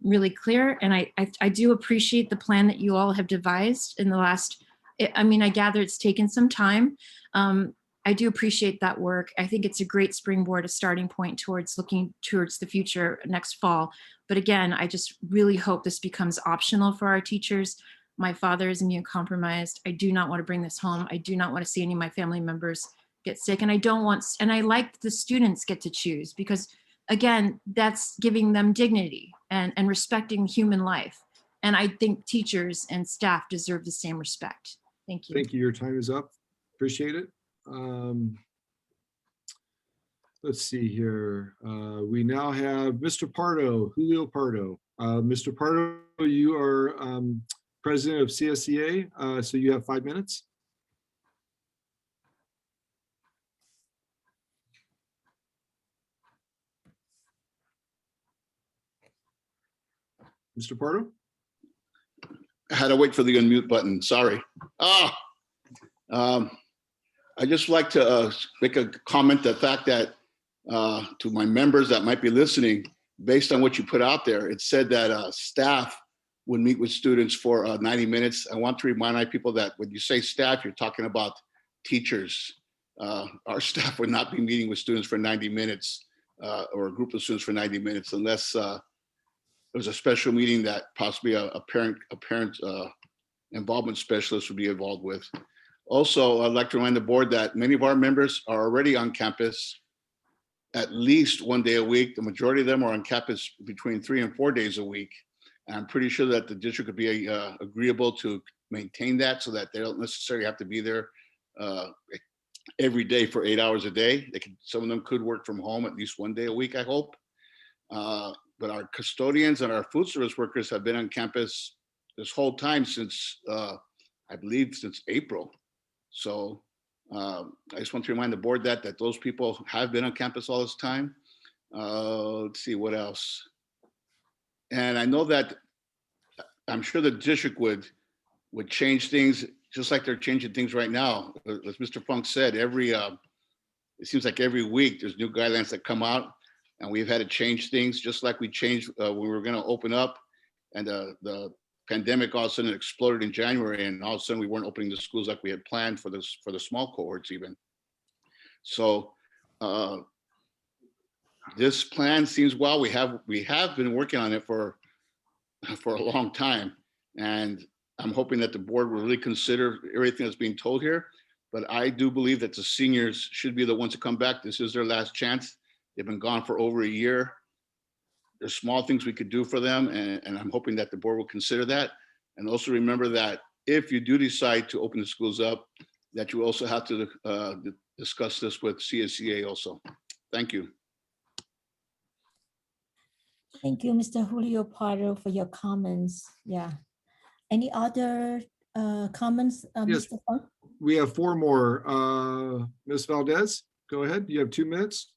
S16: really clear. And I do appreciate the plan that you all have devised in the last, I gather it's taken some time. I do appreciate that work. I think it's a great springboard, a starting point towards looking towards the future next fall. But again, I just really hope this becomes optional for our teachers. My father is immune compromised. I do not want to bring this home. I do not want to see any of my family members get sick. And I like the students get to choose, because again, that's giving them dignity and respecting human life. And I think teachers and staff deserve the same respect. Thank you.
S6: Thank you. Your time is up. Appreciate it. Let's see here. We now have Mr. Pardo, Julio Pardo. Mr. Pardo, you are president of CSEA, so you have 5 minutes. Mr. Pardo?
S17: I had to wait for the unmute button, sorry. I just like to make a comment, the fact that to my members that might be listening, based on what you put out there, it said that staff would meet with students for 90 minutes. I want to remind my people that when you say staff, you're talking about teachers. Our staff would not be meeting with students for 90 minutes or a group of students for 90 minutes unless there was a special meeting that possibly a parent involvement specialist would be involved with. Also, I'd like to remind the board that many of our members are already on campus at least 1 day a week. The majority of them are on campus between 3 and 4 days a week. And I'm pretty sure that the district could be agreeable to maintain that so that they don't necessarily have to be there every day for 8 hours a day. Some of them could work from home at least 1 day a week, I hope. But our custodians and our food service workers have been on campus this whole time since, I believe, since April. So I just want to remind the board that those people have been on campus all this time. Let's see what else. And I know that I'm sure the district would change things just like they're changing things right now. As Mr. Funk said, it seems like every week there's new guidelines that come out. And we've had to change things just like we changed when we were going to open up, and the pandemic all of a sudden exploded in January, and all of a sudden we weren't opening the schools like we had planned for the small cohorts even. So this plan seems well. We have been working on it for a long time, and I'm hoping that the board will really consider everything that's being told here. But I do believe that the seniors should be the ones to come back. This is their last chance. They've been gone for over a year. There's small things we could do for them, and I'm hoping that the board will consider that. And also remember that if you do decide to open the schools up, that you also have to discuss this with CSEA also. Thank you.
S1: Thank you, Mr. Julio Pardo, for your comments. Yeah. Any other comments,
S6: Yes,
S1: Mr. Funk?
S6: we have 4 more. Ms. Valdez, go ahead. You have 2 minutes.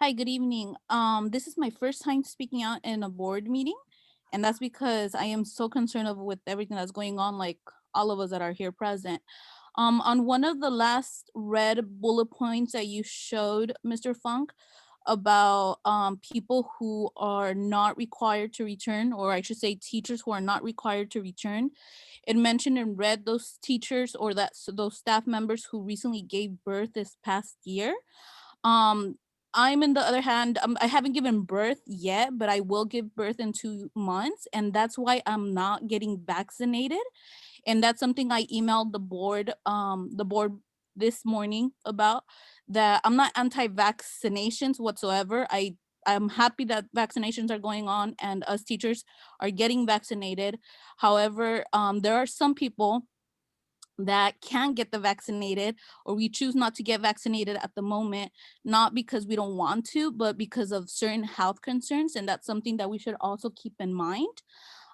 S18: Hi, good evening. This is my first time speaking out in a board meeting, and that's because I am so concerned with everything that's going on, like all of us that are here present. On one of the last red bullet points that you showed, Mr. Funk, about people who are not required to return, or I should say teachers who are not required to return. It mentioned in red those teachers or those staff members who recently gave birth this past year. I'm in the other hand, I haven't given birth yet, but I will give birth in 2 months. And that's why I'm not getting vaccinated. And that's something I emailed the board this morning about, that I'm not anti-vaccinations whatsoever. I'm happy that vaccinations are going on and us teachers are getting vaccinated. However, there are some people that can get the vaccinated, or we choose not to get vaccinated at the moment, not because we don't want to, but because of certain health concerns. And that's something that we should also keep in mind.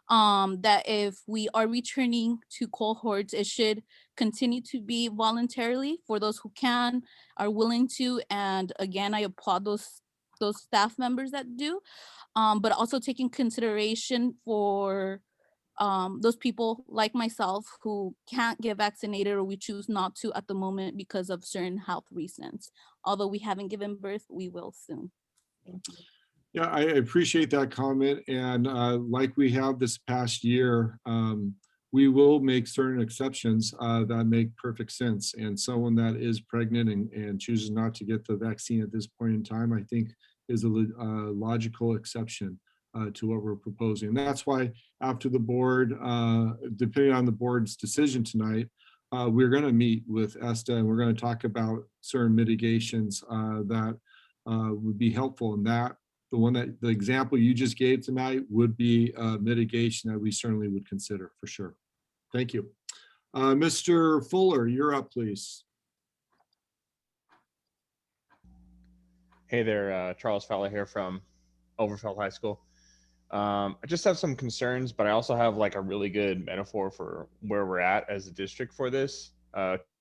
S18: That if we are returning to cohorts, it should continue to be voluntarily for those who are willing to. And again, I applaud those staff members that do, but also taking consideration for those people like myself who can't get vaccinated, or we choose not to at the moment because of certain health reasons. Although we haven't given birth, we will soon.
S6: Yeah, I appreciate that comment. And like we have this past year, we will make certain exceptions that make perfect sense. And someone that is pregnant and chooses not to get the vaccine at this point in time, I think is a logical exception to what we're proposing. And that's why after the board, depending on the board's decision tonight, we're going to meet with ESTA and we're going to talk about certain mitigations that would be helpful in that. The example you just gave tonight would be a mitigation that we certainly would consider for sure. Thank you. Mr. Fuller, you're up, please.
S19: Hey there, Charles Fowler here from Overfeld High School. I just have some concerns, but I also have like a really good metaphor for where we're at as a district for this.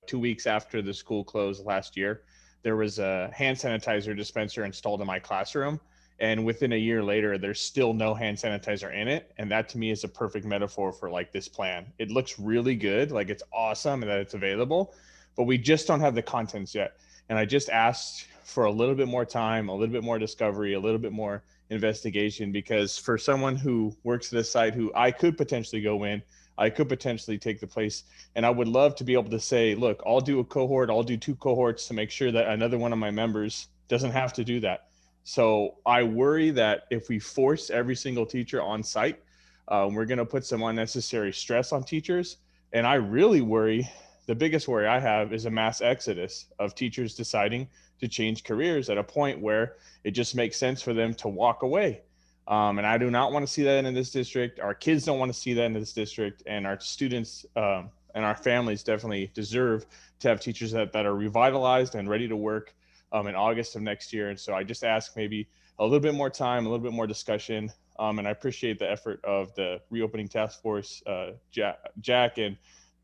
S19: 2 weeks after the school closed last year, there was a hand sanitizer dispenser installed in my classroom. And within a year later, there's still no hand sanitizer in it. And that to me is a perfect metaphor for like this plan. It looks really good, like it's awesome and that it's available, but we just don't have the contents yet. And I just asked for a little bit more time, a little bit more discovery, a little bit more investigation, because for someone who works at this site who I could potentially go in, I could potentially take the place. And I would love to be able to say, look, I'll do a cohort, I'll do 2 cohorts to make sure that another one of my members doesn't have to do that. So I worry that if we force every single teacher on site, we're going to put some unnecessary stress on teachers. And I really worry, the biggest worry I have is a mass exodus of teachers deciding to change careers at a point where it just makes sense for them to walk away. And I do not want to see that in this district. Our kids don't want to see that in this district, and our students and our families definitely deserve to have teachers that are revitalized and ready to work in August of next year. And so I just ask maybe a little bit more time, a little bit more discussion. And I appreciate the effort of the reopening task force, Jack and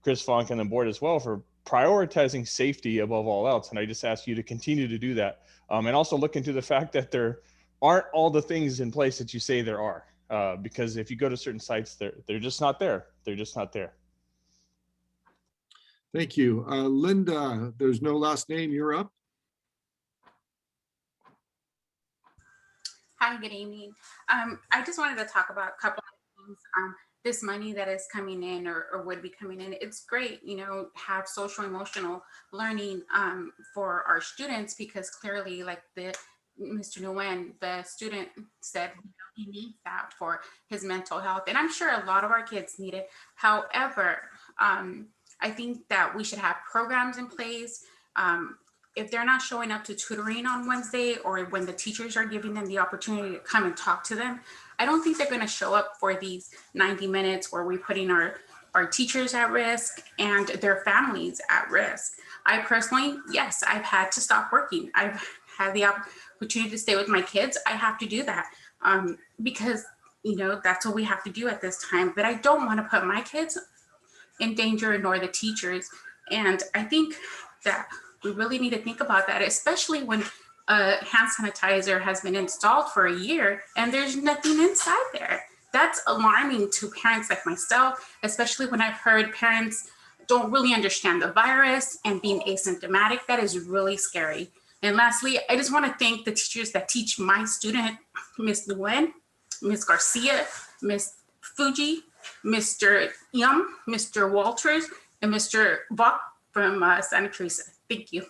S19: Chris Funk and the board as well for prioritizing safety above all else. And I just ask you to continue to do that. And also look into the fact that there aren't all the things in place that you say there are. Because if you go to certain sites, they're just not there. They're just not there.
S6: Thank you. Linda, there's no last name, you're up.
S20: Hi, good evening. I just wanted to talk about a couple of things. This money that is coming in or would be coming in, it's great, have social emotional learning for our students, because clearly, like Mr. Nguyen, the student said, he needs that for his mental health. And I'm sure a lot of our kids need it. However, I think that we should have programs in place. If they're not showing up to tutoring on Wednesday, or when the teachers are giving them the opportunity to come and talk to them, I don't think they're going to show up for these 90 minutes where we're putting our teachers at risk and their families at risk. I personally, yes, I've had to stop working. I've had the opportunity to stay with my kids. I have to do that because, that's what we have to do at this time. But I don't want to put my kids in danger, nor the teachers. And I think that we really need to think about that, especially when a hand sanitizer has been installed for a year and there's nothing inside there. That's alarming to parents like myself, especially when I've heard parents don't really understand the virus and being asymptomatic. That is really scary. And lastly, I just want to thank the teachers that teach my student, Miss Luen, Miss Garcia, Miss Fuji, Mr. Yum, Mr. Walters, and Mr. Bach from Santa Teresa. Thank you.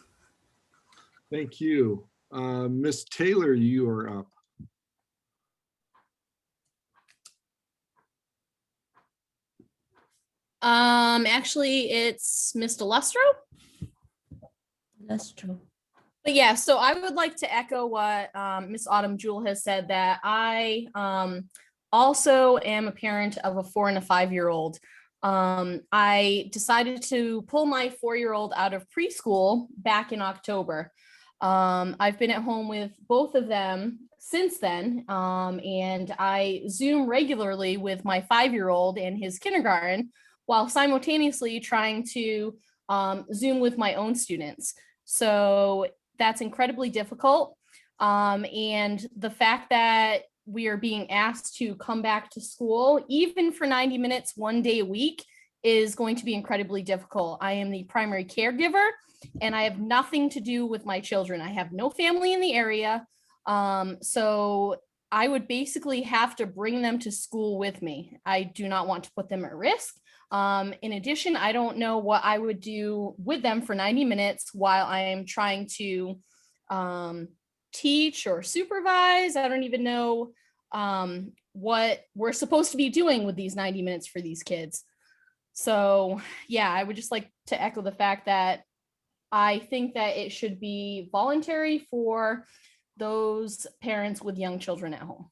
S6: Thank you. Miss Taylor, you are up.
S21: Actually, it's Mr. Lustro.
S1: Lustro.
S21: But yeah, so I would like to echo what Miss Autumn Jewel has said, that I also am a parent of a 4 and a 5-year-old. I decided to pull my 4-year-old out of preschool back in October. I've been at home with both of them since then, and I Zoom regularly with my 5-year-old in his kindergarten, while simultaneously trying to Zoom with my own students. So that's incredibly difficult. And the fact that we are being asked to come back to school, even for 90 minutes, 1 day a week, is going to be incredibly difficult. I am the primary caregiver, and I have nothing to do with my children. I have no family in the area. So I would basically have to bring them to school with me. I do not want to put them at risk. In addition, I don't know what I would do with them for 90 minutes while I am trying to teach or supervise. I don't even know what we're supposed to be doing with these 90 minutes for these kids. So yeah, I would just like to echo the fact that I think that it should be voluntary for those parents with young children at home.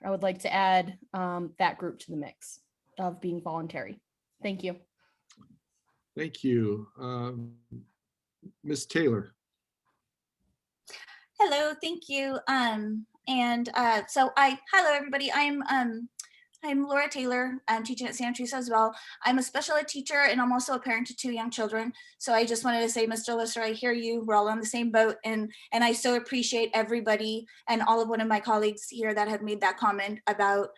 S21: I would like to add that group to the mix of being voluntary. Thank you.
S6: Thank you. Ms. Taylor.
S22: Hello, thank you. Hello everybody. I'm Laura Taylor. I'm teaching at Santa Teresa as well. I'm a special ed teacher, and I'm also a parent to 2 young children. So I just wanted to say, Mr. Lister, I hear you. We're all on the same boat, and I so appreciate everybody and all of one of my colleagues here that have made that comment about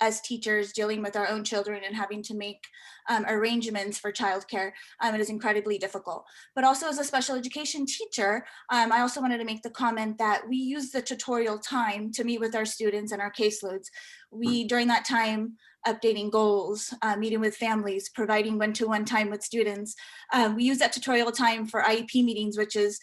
S22: us teachers dealing with our own children and having to make arrangements for childcare. It is incredibly difficult. But also as a special education teacher, I also wanted to make the comment that we use the tutorial time to meet with our students and our caseloads. We, during that time, updating goals, meeting with families, providing one-to-one time with students. We use that tutorial time for IEP meetings, which is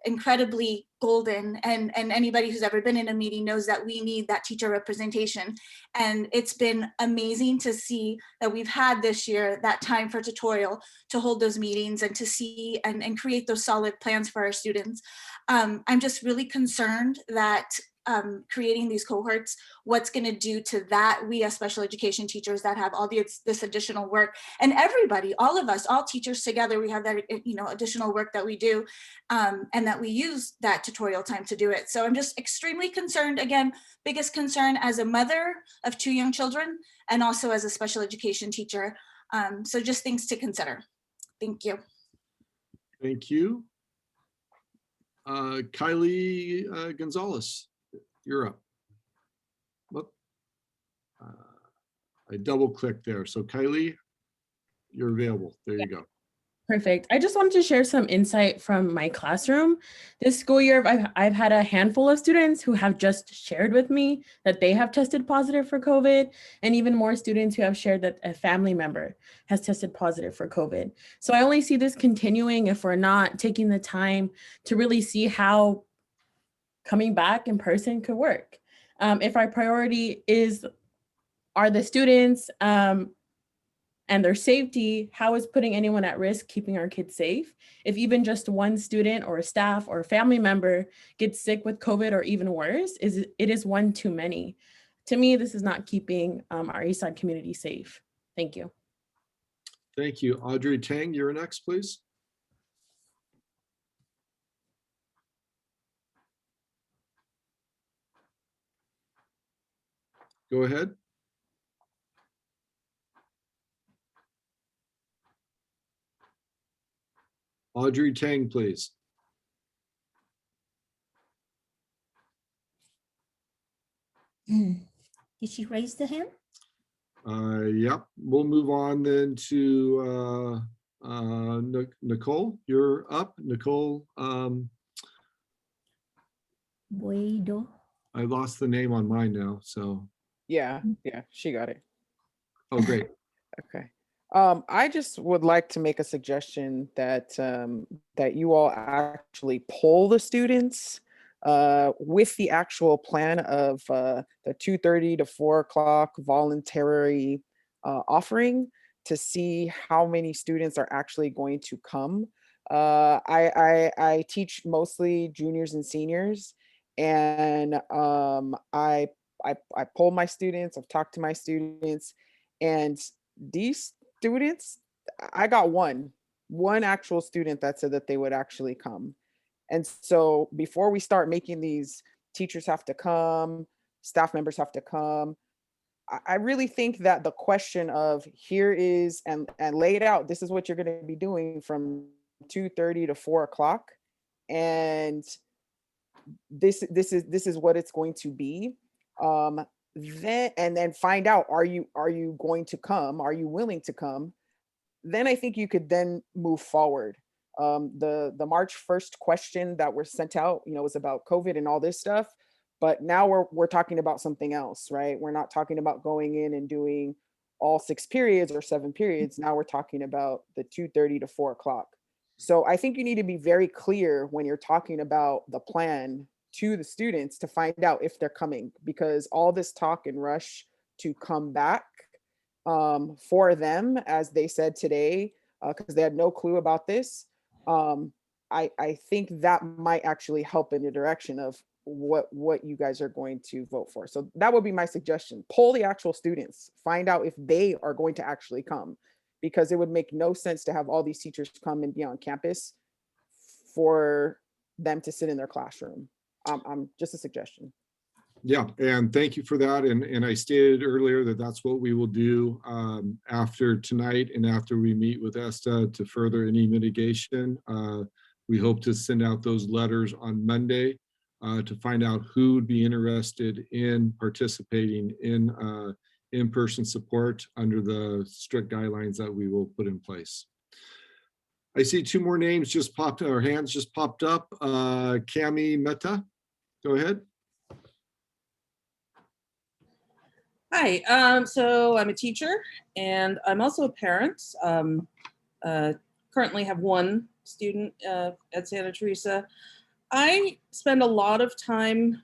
S22: incredibly golden. And anybody who's ever been in a meeting knows that we need that teacher representation. And it's been amazing to see that we've had this year that time for tutorial to hold those meetings and to see and create those solid plans for our students. I'm just really concerned that creating these cohorts, what's going to do to that. We as special education teachers that have all this additional work, and everybody, all of us, all teachers together, we have that additional work that we do, and that we use that tutorial time to do it. So I'm just extremely concerned. Again, biggest concern as a mother of 2 young children and also as a special education teacher. So just things to consider. Thank you.
S6: Thank you. Kylie Gonzalez, you're up. Look, I double clicked there. So Kylie, you're available. There you go.
S23: Perfect. I just wanted to share some insight from my classroom. This school year, I've had a handful of students who have just shared with me that they have tested positive for COVID, and even more students who have shared that a family member has tested positive for COVID. So I only see this continuing if we're not taking the time to really see how coming back in person could work. If our priority are the students, and their safety, how is putting anyone at risk keeping our kids safe? If even just one student or a staff or a family member gets sick with COVID or even worse, it is one too many. To me, this is not keeping our Eastside community safe. Thank you.
S6: Thank you. Audrey Tang, you're next, please. Go ahead. Audrey Tang, please.
S1: Did she raise the hand?
S6: Yep. We'll move on then to, no Nicole, you're up. Nicole,
S1: Guido.
S6: I lost the name on mine now, so.
S3: Yeah, she got it.
S6: Oh, great.
S3: Okay. I just would like to make a suggestion that that you all actually poll the students with the actual plan of the 2:30 to 4 o'clock voluntary offering to see how many students are actually going to come. I teach mostly juniors and seniors, and I poll my students. I've talked to my students, and these students, I got one actual student that said that they would actually come. And so before we start making these teachers have to come, staff members have to come, I really think that the question of here is and lay it out, this is what you're going to be doing from 2:30 to 4 o'clock. And this is what it's going to be. Then find out, are you going to come? Are you willing to come? Then I think you could then move forward. The March 1st question that were sent out, was about COVID and all this stuff. But now we're talking about something else, right? We're not talking about going in and doing all 6 periods or 7 periods. Now we're talking about the 2:30 to 4 o'clock. So I think you need to be very clear when you're talking about the plan to the students to find out if they're coming, because all this talk and rush to come back for them, as they said today, because they had no clue about this. I think that might actually help in the direction of what you guys are going to vote for. So that would be my suggestion. Poll the actual students, find out if they are going to actually come, because it would make no sense to have all these teachers come and be on campus for them to sit in their classroom. Just a suggestion.
S6: Yeah, and thank you for that. And I stated earlier that that's what we will do after tonight and after we meet with ESTA to further any mitigation. We hope to send out those letters on Monday to find out who would be interested in participating in in-person support under the strict guidelines that we will put in place. I see 2 more names just popped, our hands just popped up. Cami Mehta, go ahead.
S4: Hi, so I'm a teacher and I'm also a parent. Currently have 1 student at Santa Teresa. I spend a lot of time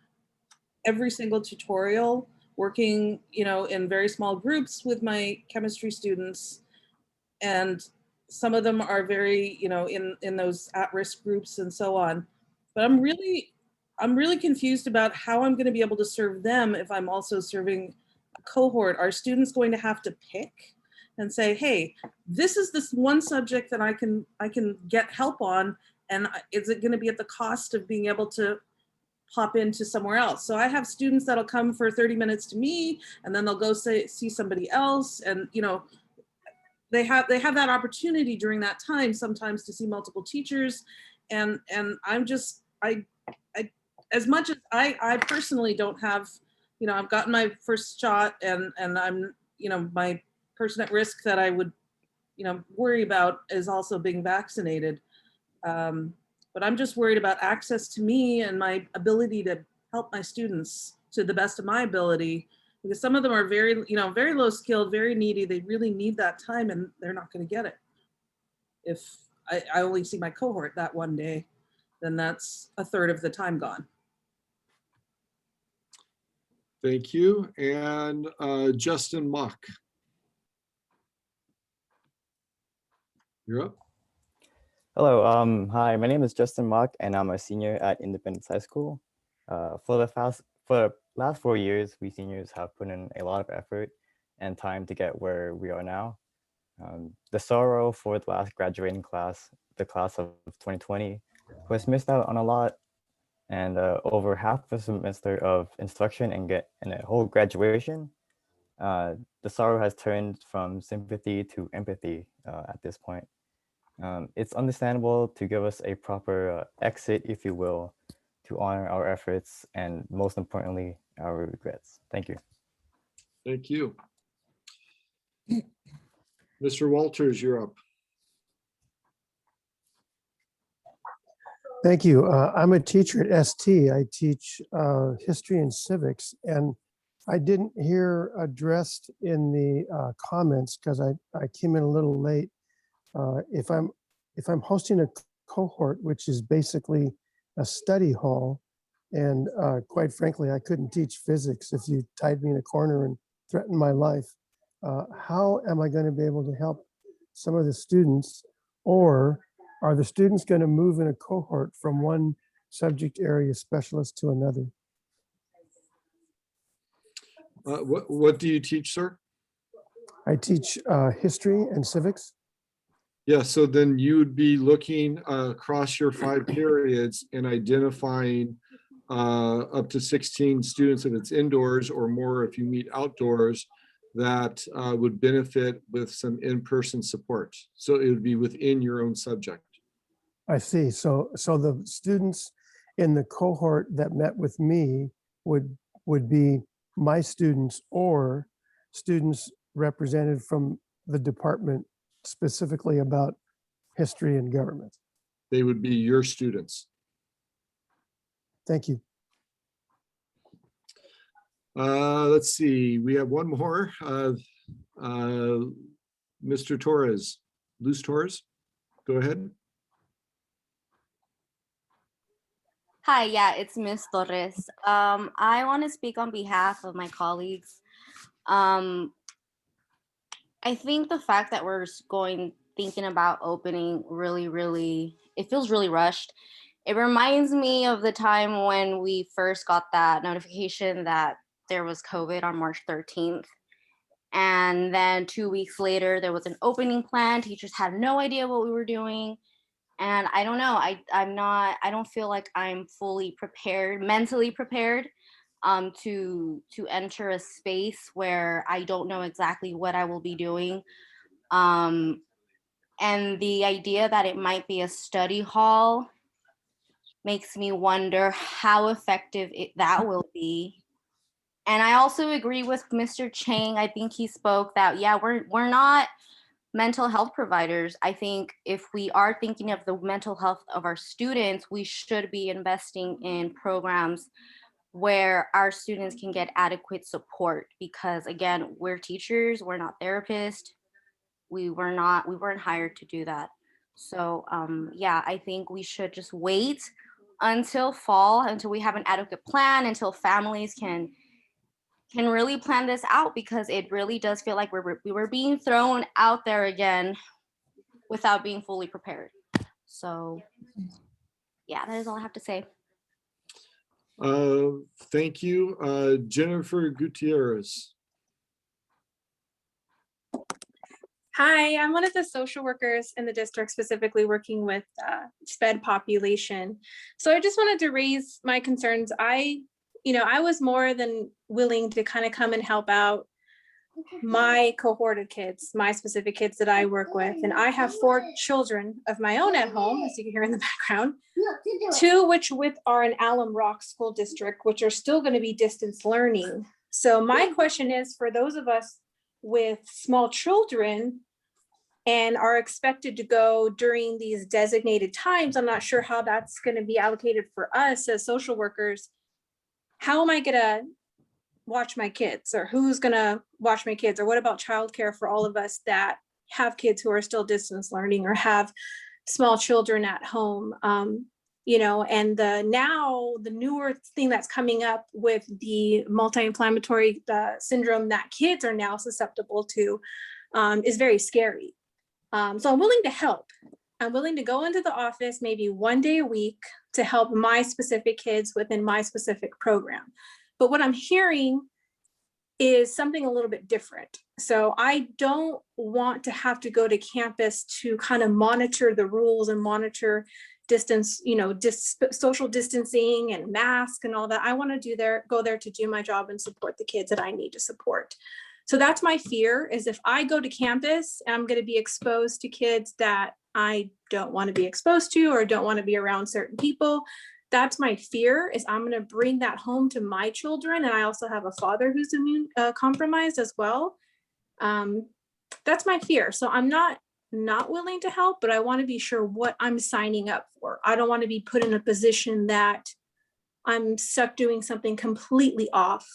S4: every single tutorial working, in very small groups with my chemistry students. And some of them are very, in those at-risk groups and so on. But I'm really confused about how I'm going to be able to serve them if I'm also serving a cohort. Are students going to have to pick and say, hey, this is this one subject that I can get help on, and is it going to be at the cost of being able to pop into somewhere else? So I have students that'll come for 30 minutes to me, and then they'll go see somebody else, and they have that opportunity during that time sometimes to see multiple teachers, and I'm just I as much as I personally don't have, I've gotten my first shot, and I'm, my person at risk that I would, worry about is also being vaccinated. But I'm just worried about access to me and my ability to help my students to the best of my ability, because some of them are very, very low skilled, very needy. They really need that time, and they're not going to get it. If I only see my cohort that one day, then that's a third of the time gone.
S6: Thank you. And Justin Mock. You're up.
S7: Hello, hi, my name is Justin Mock and I'm a senior at Independence High School. For the last 4 years, we seniors have put in a lot of effort and time to get where we are now. The sorrow for the last graduating class, the class of 2020, was missed out on a lot, and over half a semester of instruction and a whole graduation. The sorrow has turned from sympathy to empathy at this point. It's understandable to give us a proper exit, if you will, to honor our efforts and, most importantly, our regrets. Thank you.
S6: Thank you. Mr. Walters, you're up.
S2: Thank you. I'm a teacher at ST. I teach history and civics, and I didn't hear addressed in the comments because I came in a little late. If I'm hosting a cohort, which is basically a study hall, and quite frankly, I couldn't teach physics if you tied me in a corner and threatened my life. How am I going to be able to help some of the students, or are the students going to move in a cohort from one subject area specialist to another?
S6: What do you teach, sir?
S2: I teach history and civics.
S6: Yeah, so then you would be looking across your 5 periods and identifying up to 16 students if it's indoors, or more if you meet outdoors, that would benefit with some in-person support. So it would be within your own subject.
S2: I see. So the students in the cohort that met with me would be my students or students represented from the department specifically about history and government.
S6: They would be your students.
S2: Thank you.
S6: Let's see, we have one more. Mr. Torres, Luz Torres, go ahead.
S5: Hi, yeah, it's Miss Torres. I want to speak on behalf of my colleagues. I think the fact that we're thinking about opening it feels really rushed. It reminds me of the time when we first got that notification that there was COVID on March 13th. And then 2 weeks later, there was an opening plan. Teachers had no idea what we were doing. And I don't know, I don't feel like I'm fully prepared, mentally prepared to enter a space where I don't know exactly what I will be doing. And the idea that it might be a study hall makes me wonder how effective that will be. And I also agree with Mr. Chang. I think he spoke that, yeah, we're not mental health providers. I think if we are thinking of the mental health of our students, we should be investing in programs where our students can get adequate support, because again, we're teachers, we're not therapists. We weren't hired to do that. So yeah, I think we should just wait until fall, until we have an adequate plan, until families can really plan this out, because it really does feel like we were being thrown out there again without being fully prepared. So yeah, that is all I have to say.
S6: Thank you. Jennifer Gutierrez.
S11: Hi, I'm one of the social workers in the district, specifically working with SPED population. So I just wanted to raise my concerns. I was more than willing to kind of come and help out my cohort of kids, my specific kids that I work with. And I have 4 children of my own at home, as you can hear in the background, 2 which are in Alum Rock School District, which are still going to be distance learning. So my question is, for those of us with small children and are expected to go during these designated times, I'm not sure how that's going to be allocated for us as social workers. How am I going to watch my kids, or who's going to watch my kids? Or what about childcare for all of us that have kids who are still distance learning or have small children at home? And the newer thing that's coming up with the multi-inflammatory syndrome that kids are now susceptible to is very scary. So I'm willing to help. I'm willing to go into the office maybe 1 day a week to help my specific kids within my specific program. But what I'm hearing is something a little bit different. So I don't want to have to go to campus to kind of monitor the rules and monitor distance, social distancing and mask and all that. I want to go there to do my job and support the kids that I need to support. So that's my fear, is if I go to campus, I'm going to be exposed to kids that I don't want to be exposed to or don't want to be around certain people. That's my fear, is I'm going to bring that home to my children. And I also have a father who's immune compromised as well. That's my fear. So I'm not not willing to help, but I want to be sure what I'm signing up for. I don't want to be put in a position that I'm stuck doing something completely off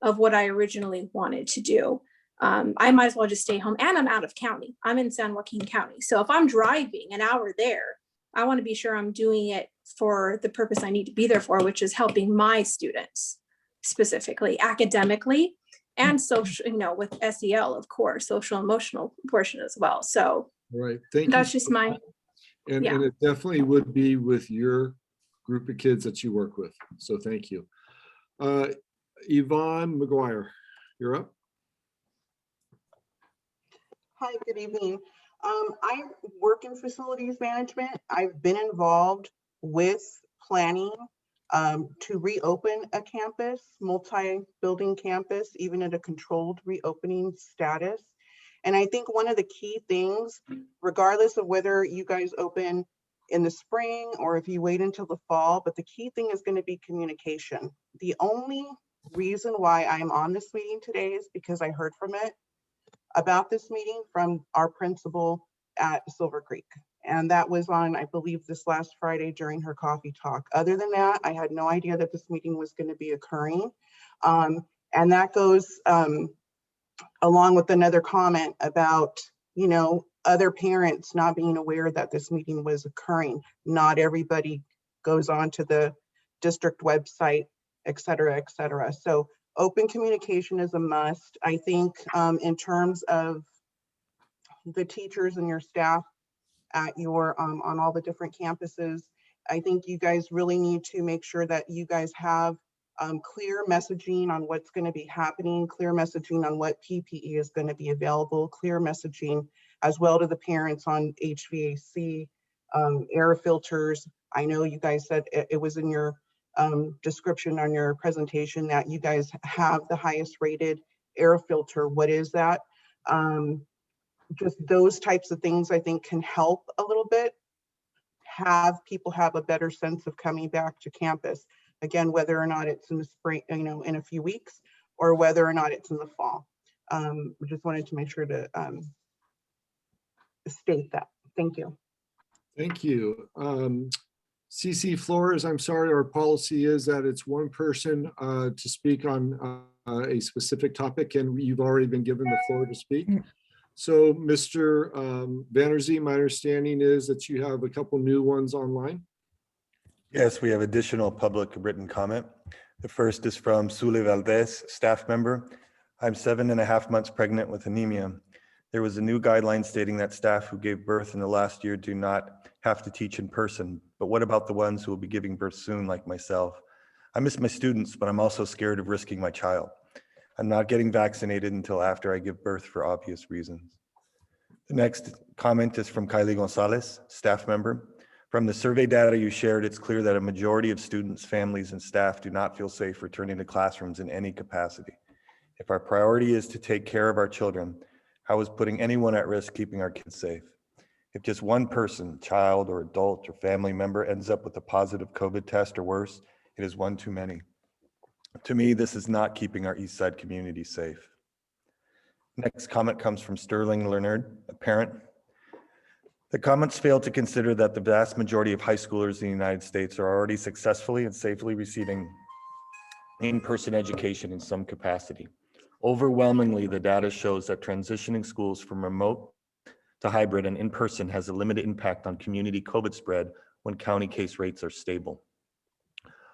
S11: of what I originally wanted to do. I might as well just stay home, and I'm out of county. I'm in San Joaquin County. So if I'm driving an hour there, I want to be sure I'm doing it for the purpose I need to be there for, which is helping my students specifically academically and social, with SEL, of course, social emotional portion as well. So
S6: Right. Thank you.
S11: that's just my,
S6: and it definitely would be with your group of kids that you work with. So thank you. Yvonne McGuire, you're up.
S9: Hi, good evening. I work in facilities management. I've been involved with planning to reopen a campus, multi-building campus, even at a controlled reopening status. And I think one of the key things, regardless of whether you guys open in the spring or if you wait until the fall, but the key thing is going to be communication. The only reason why I'm on this meeting today is because I heard from it about this meeting from our principal at Silver Creek. And that was on, I believe, this last Friday during her coffee talk. Other than that, I had no idea that this meeting was going to be occurring. And that goes along with another comment about, other parents not being aware that this meeting was occurring. Not everybody goes on to the district website, et cetera, et cetera. So open communication is a must. I think in terms of the teachers and your staff at your on all the different campuses, I think you guys really need to make sure that you guys have clear messaging on what's going to be happening, clear messaging on what PPE is going to be available, clear messaging as well to the parents on HVAC, air filters. I know you guys said it was in your description on your presentation that you guys have the highest rated air filter. What is that? Just those types of things I think can help a little bit, have people have a better sense of coming back to campus. Again, whether or not it's in the spring, in a few weeks, or whether or not it's in the fall. We just wanted to make sure to state that. Thank you.
S6: Thank you. CC Flores, I'm sorry, our policy is that it's one person to speak on a specific topic, and you've already been given the floor to speak. So Mr. Vanderzee, my understanding is that you have a couple new ones online.
S10: Yes, we have additional public written comment. The first is from Sule Valdez, staff member. I'm 7.5 months pregnant with anemia. There was a new guideline stating that staff who gave birth in the last year do not have to teach in person. But what about the ones who will be giving birth soon, like myself? I miss my students, but I'm also scared of risking my child. I'm not getting vaccinated until after I give birth for obvious reasons. The next comment is from Kylie Gonzalez, staff member. From the survey data you shared, it's clear that a majority of students, families, and staff do not feel safe returning to classrooms in any capacity. If our priority is to take care of our children, how is putting anyone at risk keeping our kids safe? If just one person, child or adult or family member ends up with a positive COVID test or worse, it is one too many. To me, this is not keeping our East Side community safe. Next comment comes from Sterling Leonard, a parent. The comments fail to consider that the vast majority of high schoolers in the United States are already successfully and safely receiving in-person education in some capacity. Overwhelmingly, the data shows that transitioning schools from remote to hybrid and in-person has a limited impact on community COVID spread when county case rates are stable.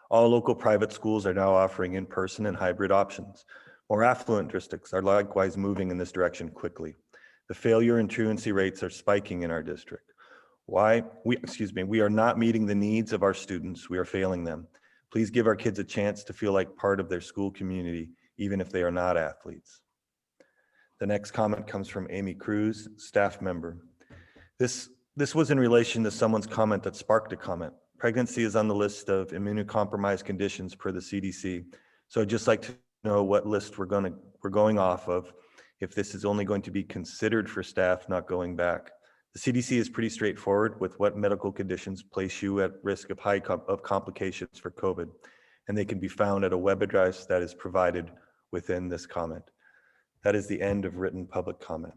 S10: All local private schools are now offering in-person and hybrid options. More affluent districts are likewise moving in this direction quickly. The failure and truancy rates are spiking in our district. We are not meeting the needs of our students. We are failing them. Please give our kids a chance to feel like part of their school community, even if they are not athletes. The next comment comes from Amy Cruz, staff member. This was in relation to someone's comment that sparked a comment. Pregnancy is on the list of immunocompromised conditions per the CDC. So I'd just like to know what list we're going off of, if this is only going to be considered for staff not going back. The CDC is pretty straightforward with what medical conditions place you at risk of complications for COVID, and they can be found at a web address that is provided within this comment. That is the end of written public comment.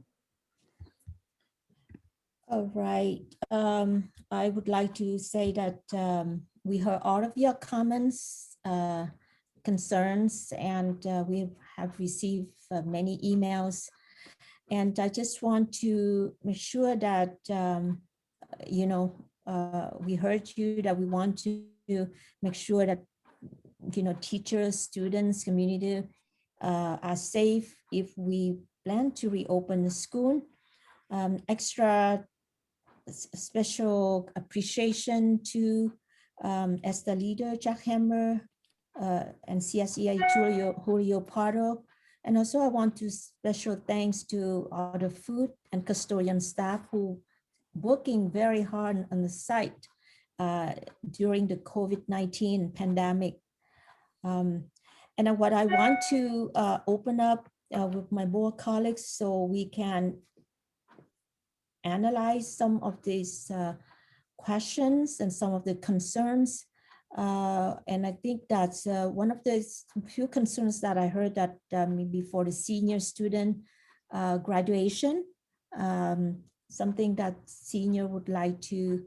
S1: All right. I would like to say that we heard all of your comments, concerns, and we have received many emails. And I just want to make sure that, we heard you, that we want to make sure that, teachers, students, community are safe if we plan to reopen the school. Extra special appreciation to as the leader, Jack Hammer, and CSEA Julio Pardo. And also I want to special thanks to all the food and custodian staff who working very hard on the site during the COVID-19 pandemic. And what I want to open up with my board colleagues so we can analyze some of these questions and some of the concerns. And I think that's one of the few concerns that I heard, that maybe for the senior student graduation, something that senior would like to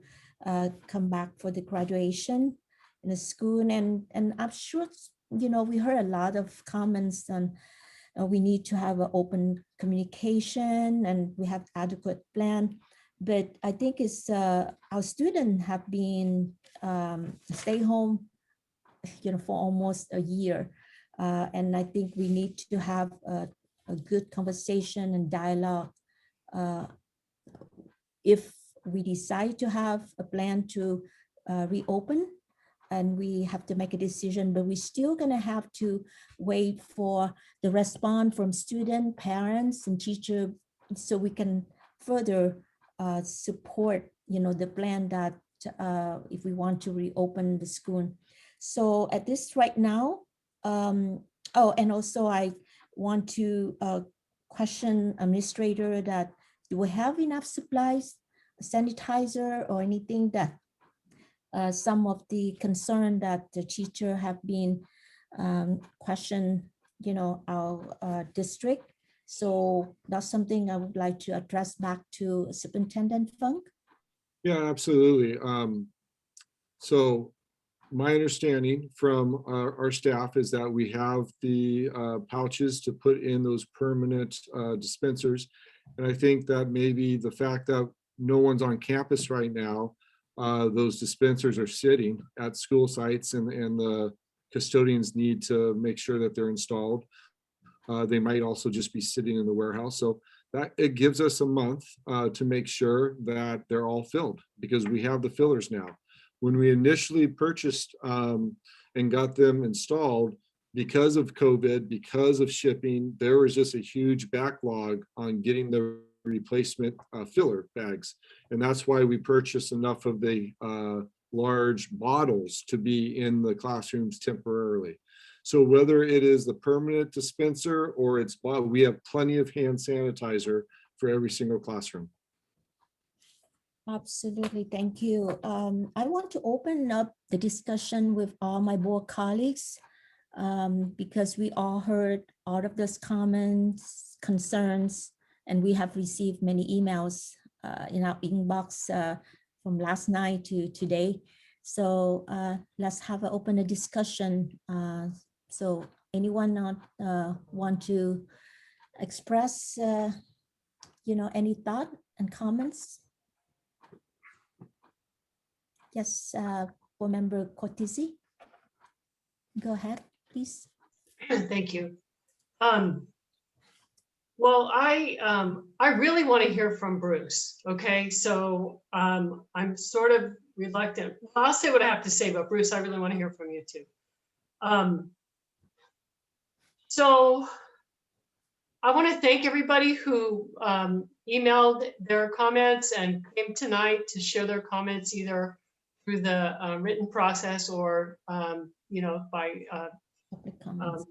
S1: come back for the graduation in the school. And I'm sure, we heard a lot of comments on we need to have an open communication and we have adequate plan. But I think it's our students have been stay home, for almost a year. And I think we need to have a good conversation and dialogue. If we decide to have a plan to reopen, and we have to make a decision, but we're still going to have to wait for the response from student, parents, and teacher, so we can further support, the plan that if we want to reopen the school. So at this right now, and also I want to question administrator that do we have enough supplies, sanitizer, or anything that some of the concern that the teacher have been questioned, our district. So that's something I would like to address back to Superintendent Funk.
S6: Yeah, absolutely. So my understanding from our staff is that we have the pouches to put in those permanent dispensers. And I think that maybe the fact that no one's on campus right now, those dispensers are sitting at school sites, and the custodians need to make sure that they're installed. They might also just be sitting in the warehouse. So that it gives us a month to make sure that they're all filled, because we have the fillers now. When we initially purchased and got them installed, because of COVID, because of shipping, there was just a huge backlog on getting the replacement filler bags. And that's why we purchased enough of the large bottles to be in the classrooms temporarily. So whether it is the permanent dispenser or it's bottle, we have plenty of hand sanitizer for every single classroom.
S1: Absolutely, thank you. I want to open up the discussion with all my board colleagues because we all heard all of those comments, concerns, and we have received many emails in our inbox from last night to today. So let's have an open discussion. So anyone not want to express, any thought and comments? Yes, Board Member Cortese. Go ahead, please.
S12: Thank you. Well, I really want to hear from Bruce. Okay, so I'm sort of reluctant. Well, I'll say what I have to say, but Bruce, I really want to hear from you too. So I want to thank everybody who emailed their comments and came tonight to share their comments either through the written process or by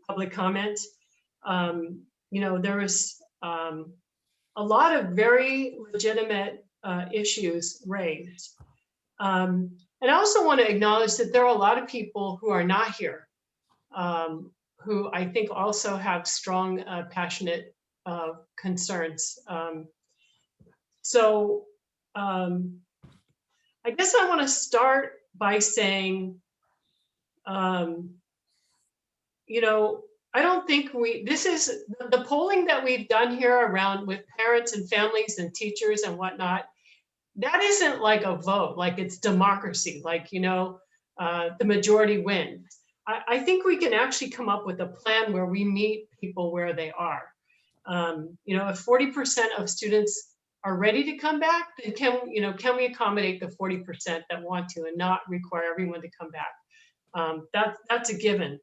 S12: public comment. There was a lot of very legitimate issues raised. And I also want to acknowledge that there are a lot of people who are not here, who I think also have strong, passionate concerns. So I guess I want to start by saying, you know, I don't think this is the polling that we've done here around with parents and families and teachers and whatnot. That isn't like a vote, like it's democracy, like, you know, the majority wins. I think we can actually come up with a plan where we meet people where they are. You know, if 40% of students are ready to come back, then can we accommodate the 40% that want to and not require everyone to come back? That's a given.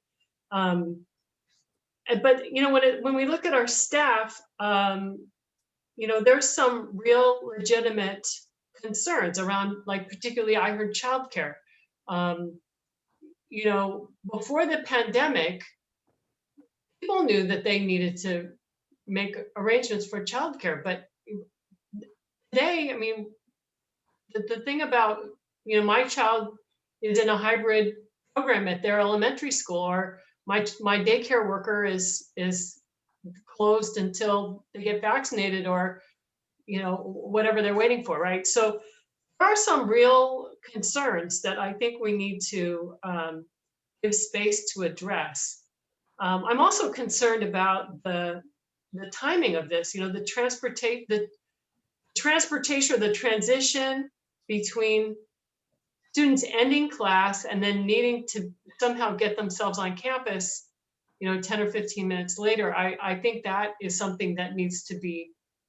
S12: But you know, when we look at our staff, you know, there's some real legitimate concerns around, like particularly I heard childcare. You know, before the pandemic, people knew that they needed to make arrangements for childcare, but today, I mean, the thing about, you know, my child is in a hybrid program at their elementary school, or my daycare worker is closed until they get vaccinated, or, you know, whatever they're waiting for, right? So there are some real concerns that I think we need to give space to address. I'm also concerned about the timing of this, you know, the transportation or the transition between students ending class and then needing to somehow get themselves on campus, you know, 10 or 15 minutes later. I think that is something that we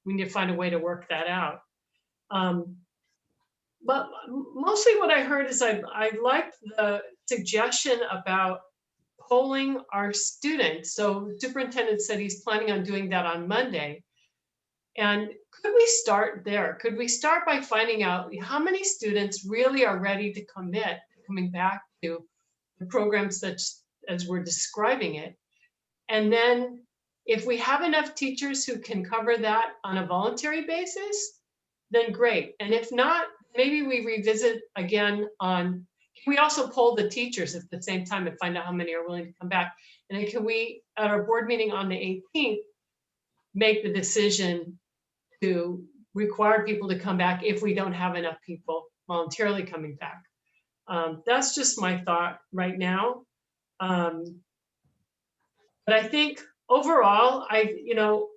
S12: need to find a way to work that out. But mostly what I heard is I liked the suggestion about polling our students. So the superintendent said he's planning on doing that on Monday. And could we start there? Could we start by finding out how many students really are ready to commit coming back to the programs that, as we're describing it? And then if we have enough teachers who can cover that on a voluntary basis, then great. And if not, maybe we revisit again on, can we also poll the teachers at the same time and find out how many are willing to come back? And then can we, at our board meeting on the 18th, make the decision to require people to come back if we don't have enough people voluntarily coming back? That's just my thought right now. But I think overall, you know,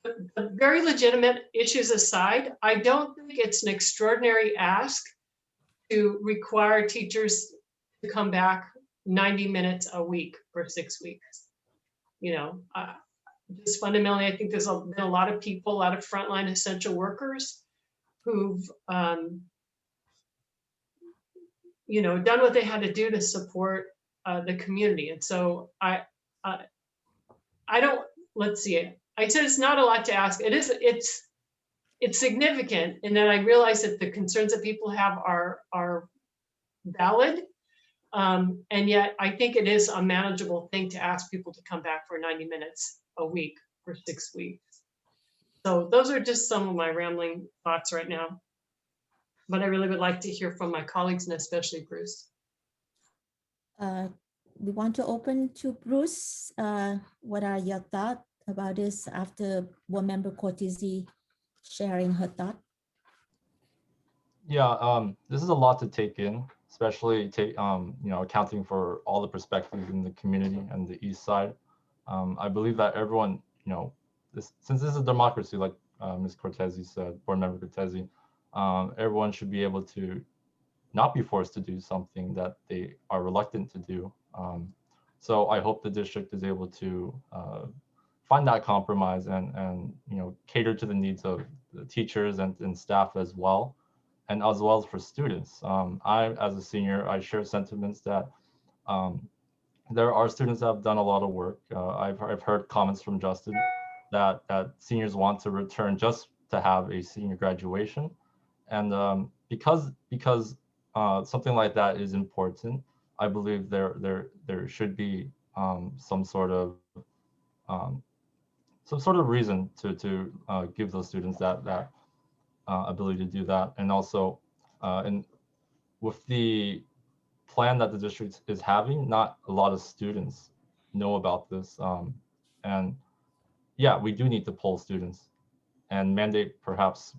S12: the very legitimate issues aside, I don't think it's an extraordinary ask to require teachers to come back 90 minutes a week for 6 weeks. You know, just fundamentally, I think there's been a lot of people, a lot of frontline essential workers who've, you know, done what they had to do to support the community. And so I don't, let's see, I said it's not a lot to ask. It's significant in that I realize that the concerns that people have are valid. And yet I think it is a manageable thing to ask people to come back for 90 minutes a week for 6 weeks. So those are just some of my rambling thoughts right now. But I really would like to hear from my colleagues and especially Bruce.
S1: We want to open to Bruce. What are your thoughts about this after board member Cortese sharing her thought?
S8: Yeah, this is a lot to take in, especially you know, accounting for all the perspectives in the community and the East Side. I believe that everyone, you know, since this is a democracy, like Ms. Cortese said, board member Cortese, everyone should be able to not be forced to do something that they are reluctant to do. So I hope the district is able to find that compromise and you know, cater to the needs of the teachers and staff as well, and as well as for students. I, as a senior, I share sentiments that there are students that have done a lot of work. I've heard comments from Justin that seniors want to return just to have a senior graduation, and because something like that is important, I believe there should be some sort of reason to give those students that ability to do that. And also, and with the plan that the district is having, not a lot of students know about this. And yeah, we do need to poll students. and mandate perhaps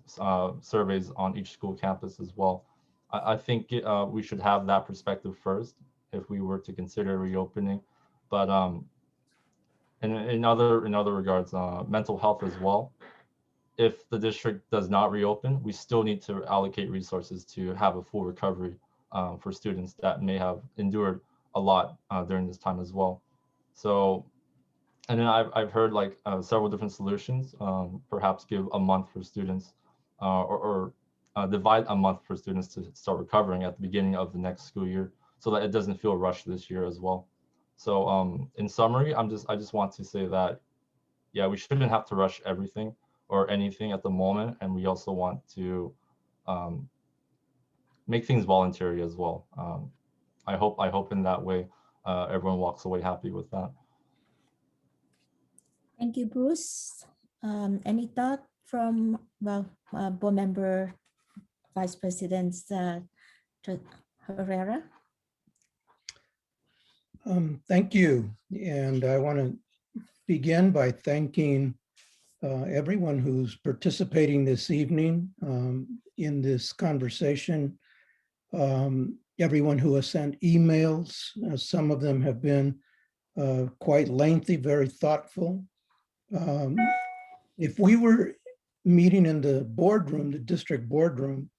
S8: surveys on each school campus as well. I think we should have that perspective first if we were to consider reopening. But in other regards, mental health as well. If the district does not reopen, we still need to allocate resources to have a full recovery for students that may have endured a lot during this time as well. So, and then I've heard like several different solutions. Perhaps give a month for students, or divide a month for students to start recovering at the beginning of the next school year, so that it doesn't feel rushed this year as well. So in summary, I just want to say that, yeah, we shouldn't have to rush everything or anything at the moment, and we also want to make things voluntary as well. I hope in that way everyone walks away happy with that.
S1: Thank you, Bruce. Any thought from, well, board member, Vice President Herrera?
S13: Thank you. And I want to begin by thanking everyone who's participating this evening in this conversation. Everyone who has sent emails, some of them have been quite lengthy, very thoughtful. If we were meeting in the boardroom, the district boardroom,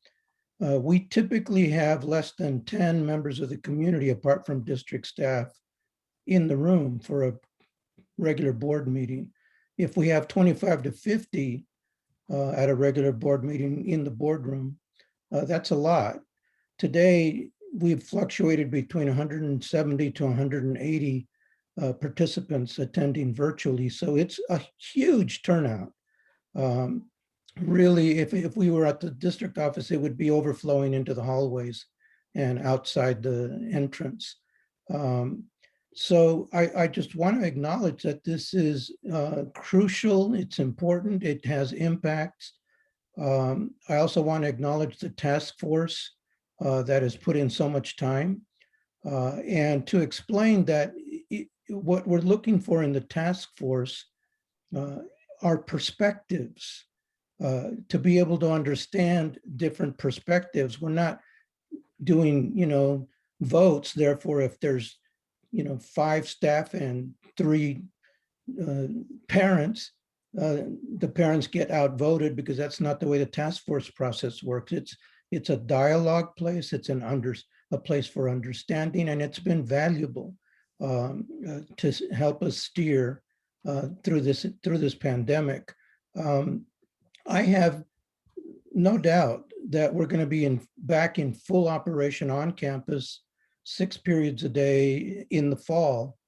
S13: we typically have less than 10 members of the community, apart from district staff, in the room for a regular board meeting. If we have 25 to 50 at a regular board meeting in the boardroom, that's a lot. Today, we've fluctuated between 170 to 180 participants attending virtually. So it's a huge turnout. Really, if we were at the district office, it would be overflowing into the hallways and outside the entrance. So I just want to acknowledge that this is crucial. It's important. It has impacts. I also want to acknowledge the task force that has put in so much time, and to explain that what we're looking for in the task force are perspectives, to be able to understand different perspectives. We're not doing, votes. Therefore, if there's, 5 staff and 3 parents, the parents get outvoted, because that's not the way the task force process works. It's a dialogue place. It's a place for understanding, and it's been valuable to help us steer through this pandemic. I have no doubt that we're going to be back in full operation on campus, 6 periods a day in the fall.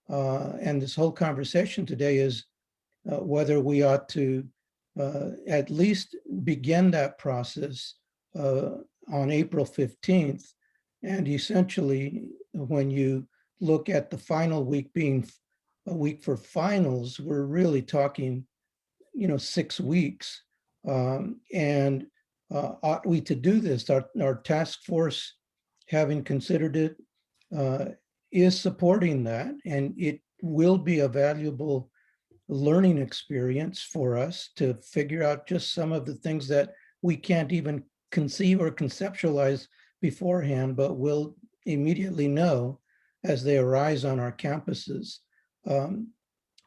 S13: And this whole conversation today is whether we ought to at least begin that process on April 15th. And essentially, when you look at the final week being a week for finals, we're really talking, 6 weeks. And ought we to do this? Our task force, having considered it, is supporting that, and it will be a valuable learning experience for us to figure out just some of the things that we can't even conceive or conceptualize beforehand, but will immediately know as they arise on our campuses.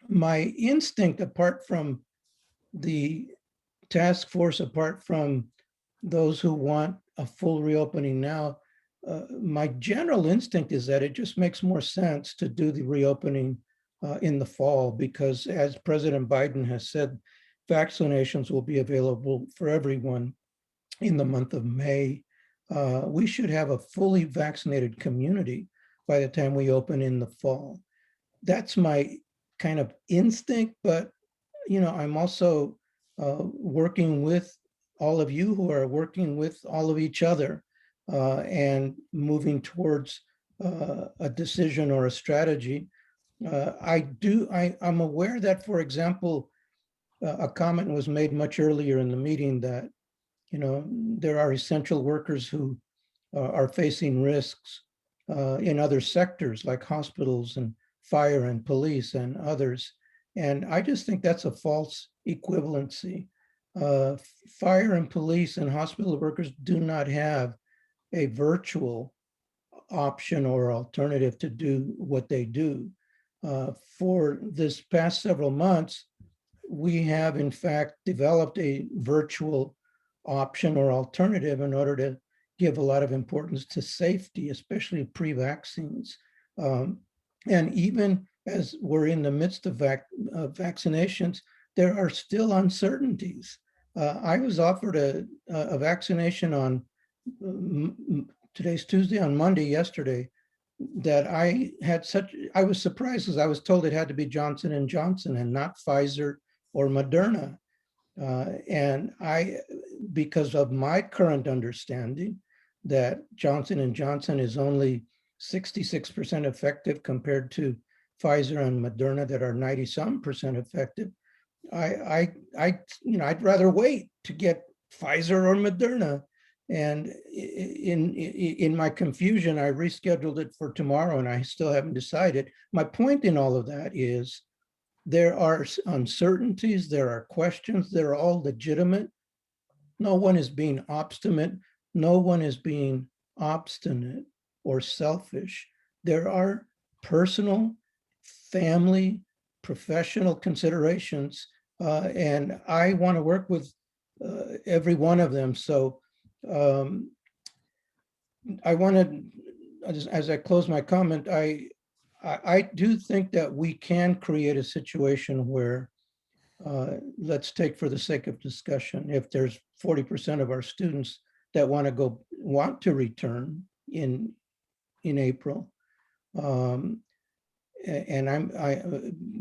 S13: My instinct, apart from the task force, apart from those who want a full reopening now, my general instinct is that it just makes more sense to do the reopening in the fall, because as President Biden has said, vaccinations will be available for everyone in the month of May. We should have a fully vaccinated community by the time we open in the fall. That's my kind of instinct, but I'm also working with all of you who are working with all of each other and moving towards a decision or a strategy. I'm aware that, for example, a comment was made much earlier in the meeting that, there are essential workers who are facing risks in other sectors like hospitals and fire and police and others. And I just think that's a false equivalency. Fire and police and hospital workers do not have a virtual option or alternative to do what they do. For this past several months, we have in fact developed a virtual option or alternative in order to give a lot of importance to safety, especially pre-vaccines. And even as we're in the midst of vaccinations, there are still uncertainties. I was offered a vaccination on, today's Tuesday, on Monday, yesterday, that I was surprised because I was told it had to be Johnson & Johnson and not Pfizer or Moderna. And because of my current understanding that Johnson & Johnson is only 66% effective compared to Pfizer and Moderna that are 90-some% effective, I'd rather wait to get Pfizer or Moderna. And in my confusion, I rescheduled it for tomorrow and I still haven't decided. My point in all of that is there are uncertainties, there are questions, they're all legitimate. No one is being obstinate. No one is being obstinate or selfish. There are personal, family, professional considerations, and I want to work with every one of them. So I want to, as I close my comment, I do think that we can create a situation where, let's take for the sake of discussion, if there's 40% of our students that want to return in April, and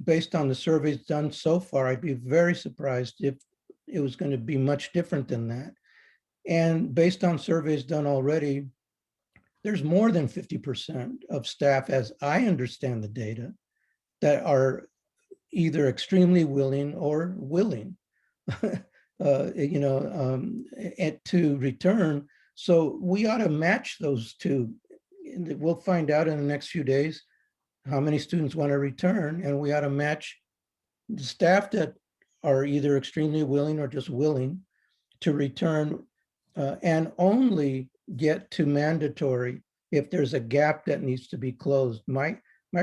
S13: based on the surveys done so far, I'd be very surprised if it was going to be much different than that. And based on surveys done already, there's more than 50% of staff, as I understand the data, that are either extremely willing or willing, to return. So we ought to match those two. We'll find out in the next few days how many students want to return, and we ought to match the staff that are either extremely willing or just willing to return, and only get to mandatory if there's a gap that needs to be closed. My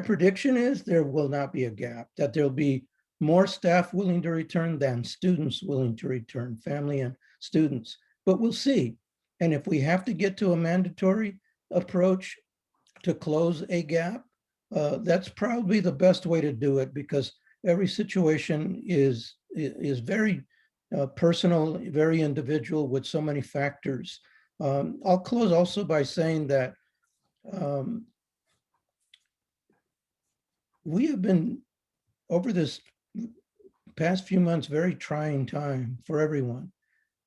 S13: prediction is there will not be a gap, that there'll be more staff willing to return than students willing to return, family and students, but we'll see. And if we have to get to a mandatory approach to close a gap, that's probably the best way to do it, because every situation is very personal, very individual, with so many factors. I'll close also by saying that we have been, over this past few months, very trying time for everyone.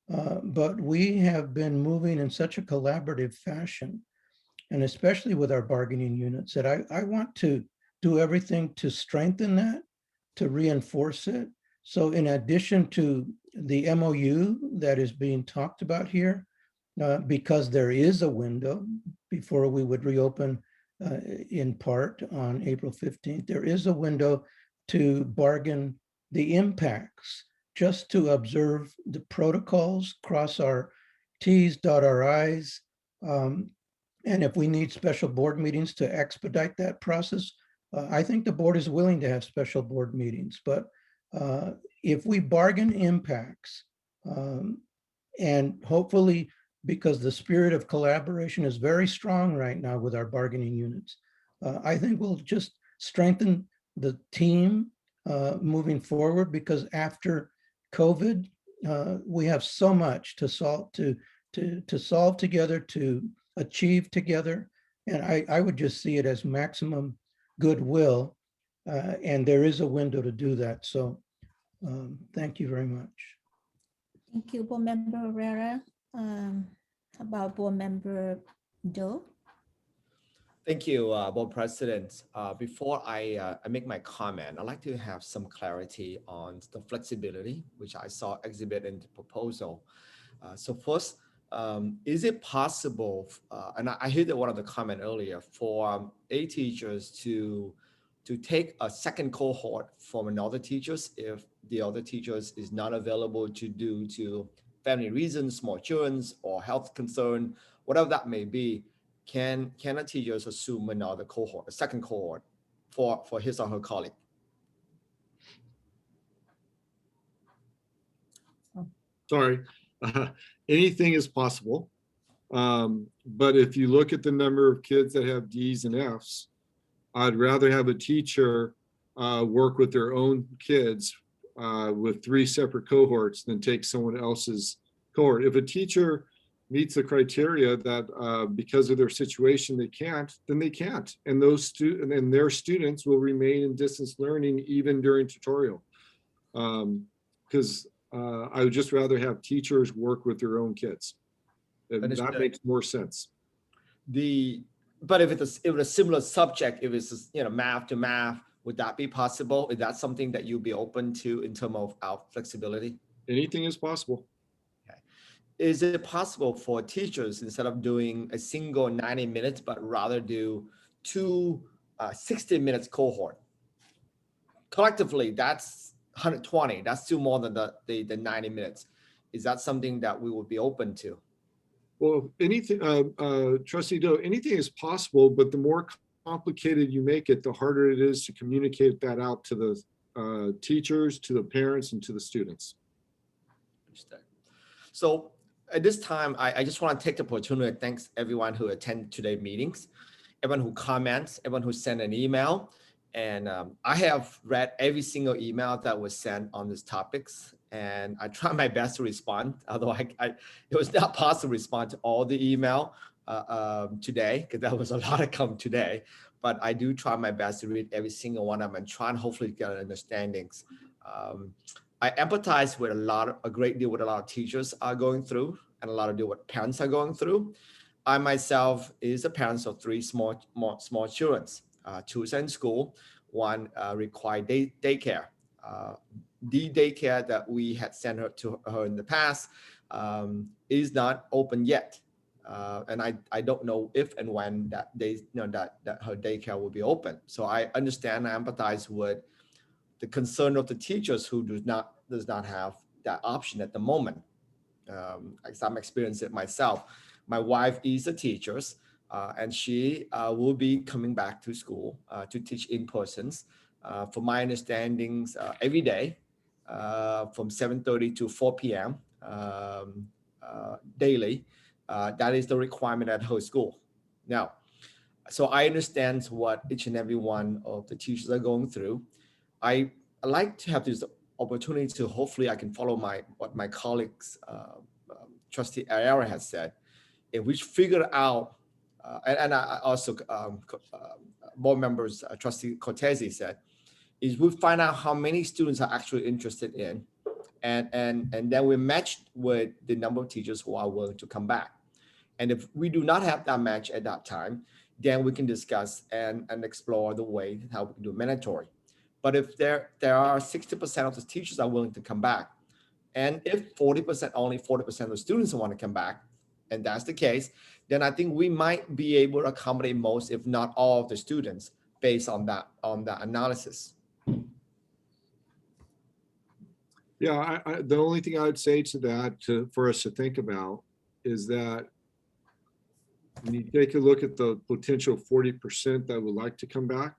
S13: But we have been moving in such a collaborative fashion, and especially with our bargaining units, that I want to do everything to strengthen that, to reinforce it. So in addition to the MOU that is being talked about here, because there is a window before we would reopen in part on April 15th, there is a window to bargain the impacts, just to observe the protocols, cross our T's, dot our I's. And if we need special board meetings to expedite that process, I think the board is willing to have special board meetings. But if we bargain impacts, and hopefully, because the spirit of collaboration is very strong right now with our bargaining units, I think we'll just strengthen the team moving forward, because after COVID, we have so much to solve together, to achieve together. And I would just see it as maximum goodwill. And there is a window to do that. So thank you very much.
S1: Thank you, Board Member Herrera. About Board Member Doe.
S14: Thank you, Board President. Before I make my comment, I'd like to have some clarity on the flexibility, which I saw exhibit in the proposal. So first, is it possible, and I heard that one of the comment earlier, for teachers to take a second cohort from another teachers if the other teachers is not available due to family reasons, small children, or health concern, whatever that may be, can a teacher assume another cohort, a second cohort for his or her colleague?
S6: Sorry, anything is possible. But if you look at the number of kids that have D's and F's, I'd rather have a teacher work with their own kids with 3 separate cohorts than take someone else's cohort. If a teacher meets the criteria that because of their situation they can't, then they can't, and their students will remain in distance learning even during tutorial. Because I would just rather have teachers work with their own kids. That makes more sense.
S14: But if it's a similar subject, if it's math to math, would that be possible? Is that something that you'd be open to in terms of our flexibility?
S6: Anything is possible.
S14: Okay. Is it possible for teachers, instead of doing a single 90 minutes, but rather do 2 60 minutes cohort? Collectively, that's 120. That's still more than the 90 minutes. Is that something that we would be open to?
S6: Well, anything, Trustee Doe, anything is possible, but the more complicated you make it, the harder it is to communicate that out to the teachers, to the parents, and to the students.
S14: So at this time, I just want to take the opportunity to thank everyone who attended today's meetings, everyone who comments, everyone who sent an email. And I have read every single email that was sent on these topics, and I try my best to respond, although it was not possible to respond to all the email today, because that was a lot of come today. But I do try my best to read every single one of them and try and hopefully get understandings. I empathize with a great deal with a lot of teachers are going through, and a lot of deal what parents are going through. I myself is a parent of 3 small children. 2 are in school, 1 required daycare. The daycare that we had sent her to her in the past is not open yet. And I don't know if and when that her daycare will be open. So I understand, I empathize with the concern of the teachers who does not have that option at the moment. Because I'm experiencing it myself. My wife is a teacher, and she will be coming back to school to teach in persons. From my understandings, every day from 7:30 to 4 p.m. Daily. That is the requirement at her school. Now, so I understand what each and every one of the teachers are going through. I like to have this opportunity to hopefully I can follow what my colleagues, Trustee Ayala has said, if we figure out, and I also board members, Trustee Cortese said, is we find out how many students are actually interested in, and then we match with the number of teachers who are willing to come back. And if we do not have that match at that time, then we can discuss and explore the way how we can do mandatory. But if there are 60% of the teachers are willing to come back, and if only 40% of the students want to come back, and that's the case, then I think we might be able to accommodate most, if not all, of the students based on that analysis.
S6: Yeah, the only thing I would say to that, for us to think about, is that when you take a look at the potential 40% that would like to come back,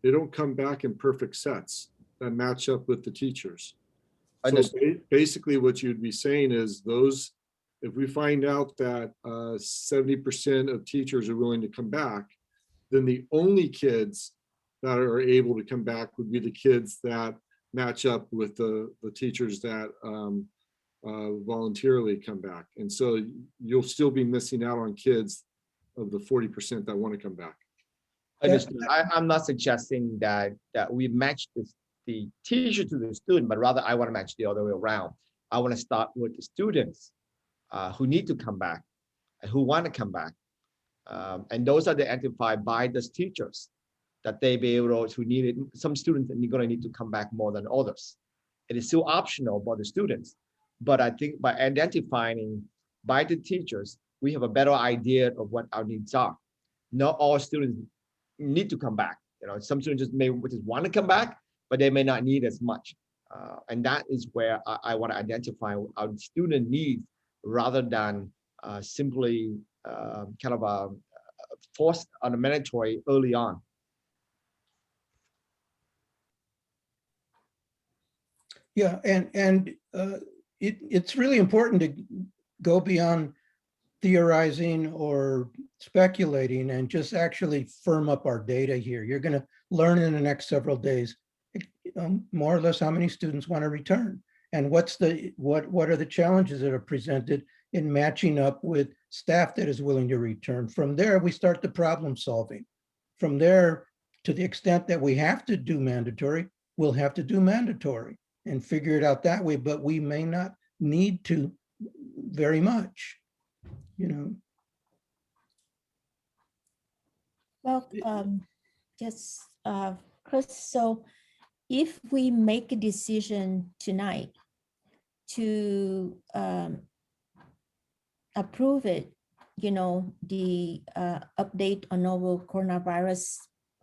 S6: they don't come back in perfect sets that match up with the teachers. So basically what you'd be saying is if we find out that 70% of teachers are willing to come back, then the only kids that are able to come back would be the kids that match up with the teachers that voluntarily come back. And so you'll still be missing out on kids of the 40% that want to come back.
S14: I'm not suggesting that we match the teacher to the student, but rather I want to match the other way around. I want to start with the students who need to come back and who want to come back. And those are identified by the teachers that they be able to need it. Some students are going to need to come back more than others. It is still optional for the students, but I think by identifying by the teachers, we have a better idea of what our needs are. Not all students need to come back. Some students just want to come back, but they may not need as much. And that is where I want to identify our student needs rather than simply kind of a forced on a mandatory early on.
S13: Yeah, and it's really important to go beyond theorizing or speculating and just actually firm up our data here. You're going to learn in the next several days, more or less how many students want to return and what are the challenges that are presented in matching up with staff that is willing to return. From there, we start the problem solving. From there, to the extent that we have to do mandatory, we'll have to do mandatory and figure it out that way, but we may not need to very much, you know.
S1: Well, yes, Chris, so if we make a decision tonight to approve it, you know, the update on novel coronavirus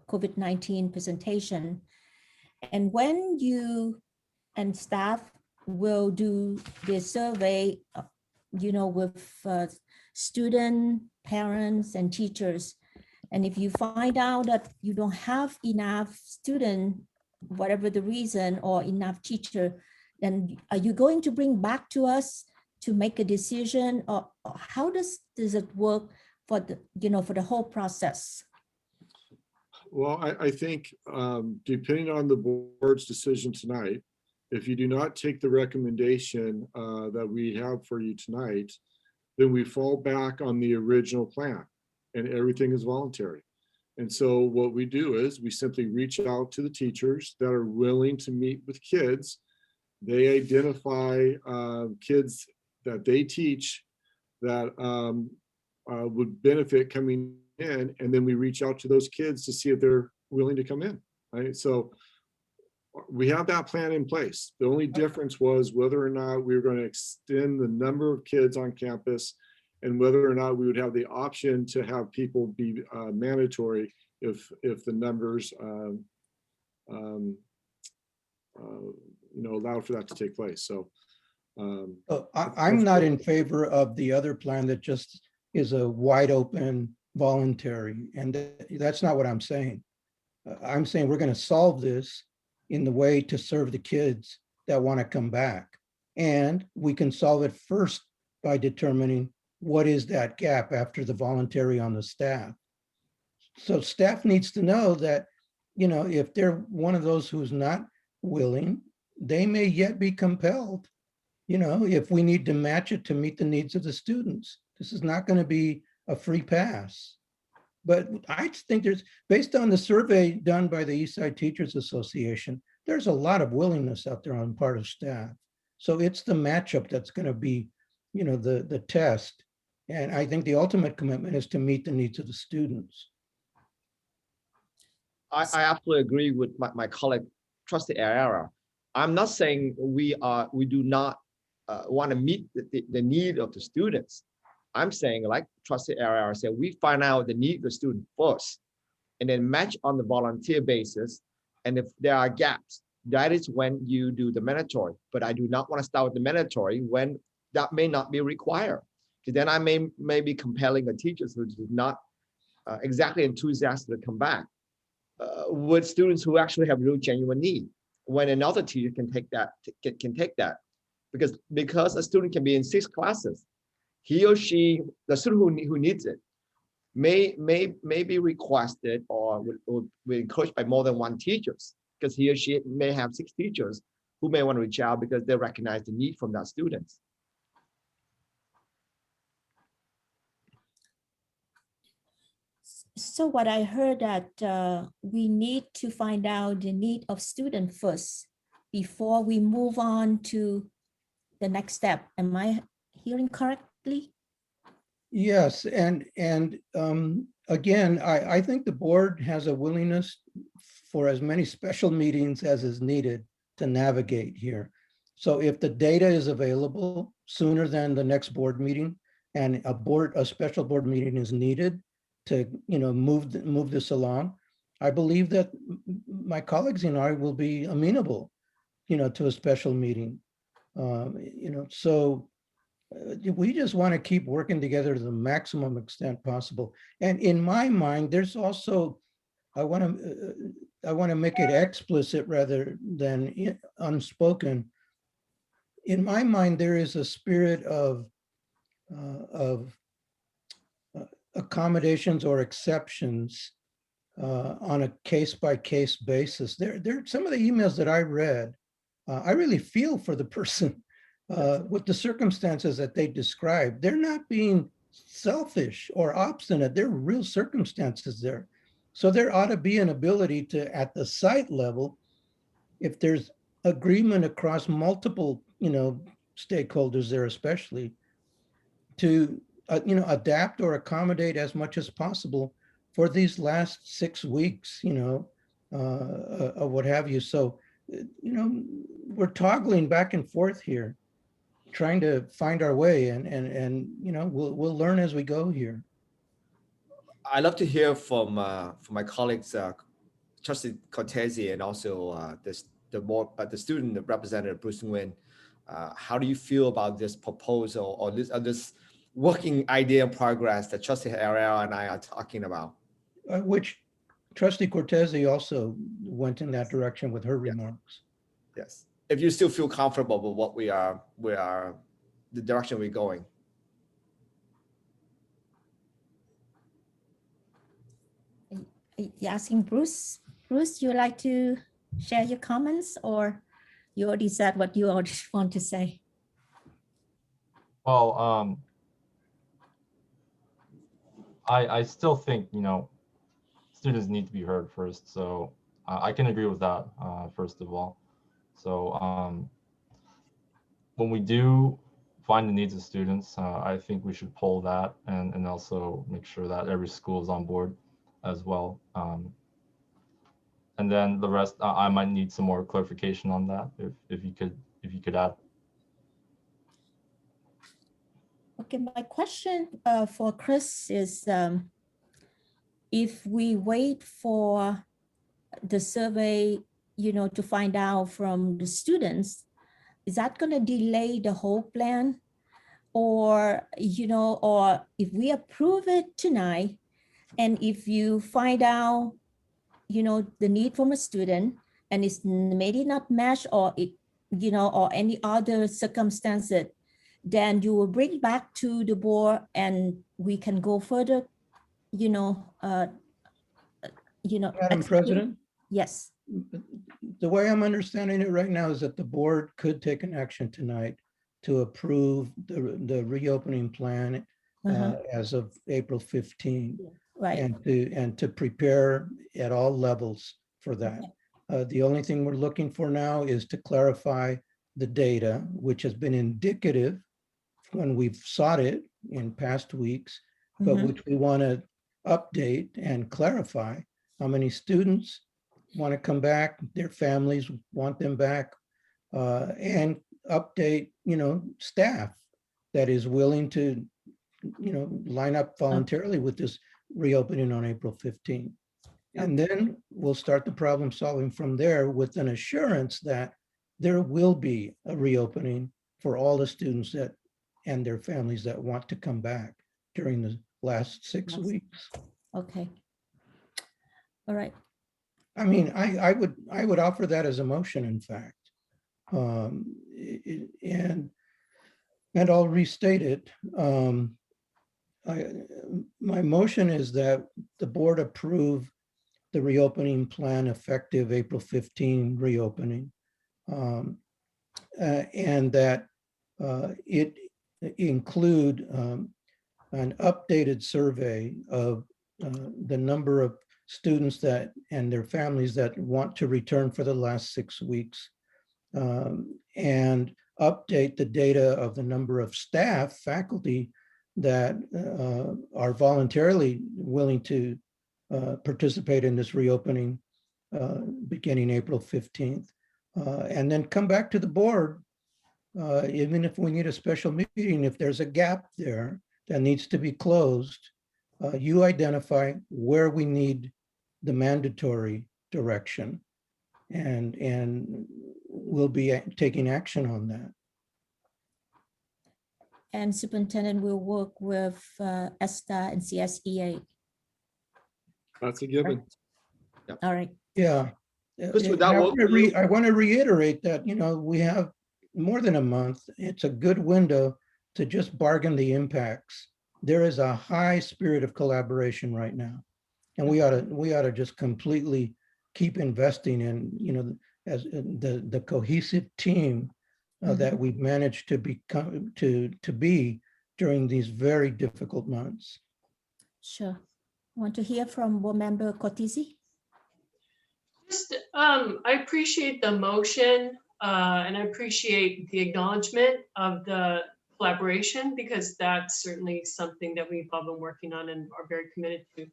S1: COVID-19 presentation, and when you and staff will do the survey, you know, with student, parents, and teachers, and if you find out that you don't have enough student, whatever the reason, or enough teacher, then are you going to bring back to us to make a decision, or how does it work for the, you know, for the whole process?
S6: Well, I think depending on the board's decision tonight, if you do not take the recommendation that we have for you tonight, then we fall back on the original plan and everything is voluntary. And so what we do is we simply reach out to the teachers that are willing to meet with kids. They identify kids that they teach that would benefit coming in, and then we reach out to those kids to see if they're willing to come in, right? So we have that plan in place. The only difference was whether or not we were going to extend the number of kids on campus and whether or not we would have the option to have people be mandatory if the numbers you know, allowed for that to take place. So
S13: I'm not in favor of the other plan that just is a wide open voluntary, and that's not what I'm saying. I'm saying we're going to solve this in the way to serve the kids that want to come back. And we can solve it first by determining what is that gap after the voluntary on the staff. So staff needs to know that, you know, if they're one of those who's not willing, they may yet be compelled, you know, if we need to match it to meet the needs of the students. This is not going to be a free pass. But I think there's, based on the survey done by the Eastside Teachers Association, there's a lot of willingness out there on the part of staff. So it's the matchup that's going to be, you know, the test. And I think the ultimate commitment is to meet the needs of the students.
S14: I absolutely agree with my colleague, Trustee Herrera. I'm not saying we do not want to meet the need of the students. I'm saying, like Trustee Herrera said, we find out the need of the student first, and then match on the volunteer basis. And if there are gaps, that is when you do the mandatory. But I do not want to start with the mandatory when that may not be required, because then I may be compelling a teacher who is not exactly enthusiastic to come back with students who actually have real genuine need, when another teacher can take that, because a student can be in 6 classes. He or she, the student who needs it, may be requested or will be encouraged by more than one teachers, because he or she may have 6 teachers who may want to reach out because they recognize the need from that students.
S1: So what I heard that we need to find out the need of student first before we move on to the next step. Am I hearing correctly?
S13: Yes, and again, I think the board has a willingness for as many special meetings as is needed to navigate here. So if the data is available sooner than the next board meeting, and a special board meeting is needed to, you know, move this along, I believe that my colleagues and I will be amenable, to a special meeting. So we just want to keep working together to the maximum extent possible. And in my mind, there's also, I want to make it explicit rather than unspoken. In my mind, there is a spirit of accommodations or exceptions on a case-by-case basis. There, some of the emails that I read, I really feel for the person with the circumstances that they described. They're not being selfish or obstinate. There are real circumstances there. So there ought to be an ability to, at the site level, if there's agreement across multiple, stakeholders there especially, to, adapt or accommodate as much as possible for these last 6 weeks, or what have you. So, we're toggling back and forth here, trying to find our way, and we'll learn as we go here.
S14: I'd love to hear from my colleagues, Trustee Cortese, and also the student representative, Bruce Nguyen. How do you feel about this proposal or this working idea in progress that Trustee Ariel and I are talking about?
S13: Which Trustee Cortese also went in that direction with her remarks.
S14: Yes. If you still feel comfortable with what we are, the direction we're going.
S1: You're asking Bruce? Bruce, you would like to share your comments, or you already said what you already want to say?
S8: Well, I still think, students need to be heard first. So I can agree with that, first of all. So when we do find the needs of students, I think we should poll that and also make sure that every school is on board as well. And then the rest, I might need some more clarification on that if you could add.
S1: Okay, my question for Chris is, if we wait for the survey, to find out from the students, is that going to delay the whole plan? Or, or if we approve it tonight, and if you find out, the need from a student, and it's maybe not match, or it, or any other circumstances, then you will bring back to the board and we can go further,
S13: Madam President?
S1: Yes.
S13: The way I'm understanding it right now is that the board could take an action tonight to approve the reopening plan as of April 15.
S1: Right.
S13: And to prepare at all levels for that. The only thing we're looking for now is to clarify the data, which has been indicative when we've sought it in past weeks, but which we want to update and clarify. How many students want to come back, their families want them back, and update, staff that is willing to, line up voluntarily with this reopening on April 15th. And then we'll start the problem solving from there with an assurance that there will be a reopening for all the students and their families that want to come back during the last 6 weeks.
S1: Okay. All right.
S13: I mean, I would offer that as a motion, in fact. And I'll restate it. My motion is that the board approve the reopening plan effective April 15 reopening, and that it include an updated survey of the number of students and their families that want to return for the last 6 weeks, and update the data of the number of staff, faculty that are voluntarily willing to participate in this reopening beginning April 15th, and then come back to the board, even if we need a special meeting, if there's a gap there that needs to be closed, you identify where we need the mandatory direction. And we'll be taking action on that.
S1: And superintendent will work with ESTA and CSEA.
S6: That's a given.
S1: All right.
S13: Yeah.
S14: Chris, would that
S13: And
S14: work for you?
S13: I want to reiterate that, you know, we have more than a month. It's a good window to just bargain the impacts. There is a high spirit of collaboration right now. And we ought to just completely keep investing in, you know, as the cohesive team that we've managed to become, to be during these very difficult months.
S1: Sure. Want to hear from board member Cortese?
S12: Just, I appreciate the motion and I appreciate the acknowledgement of the collaboration, because that's certainly something that we've all been working on and are very committed to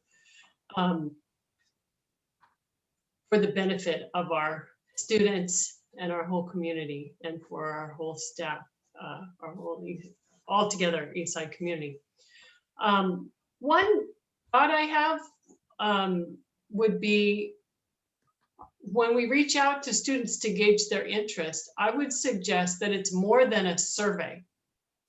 S12: for the benefit of our students and our whole community and for our whole staff, our whole altogether Eastside community. One thought I have would be, when we reach out to students to gauge their interest, I would suggest that it's more than a survey,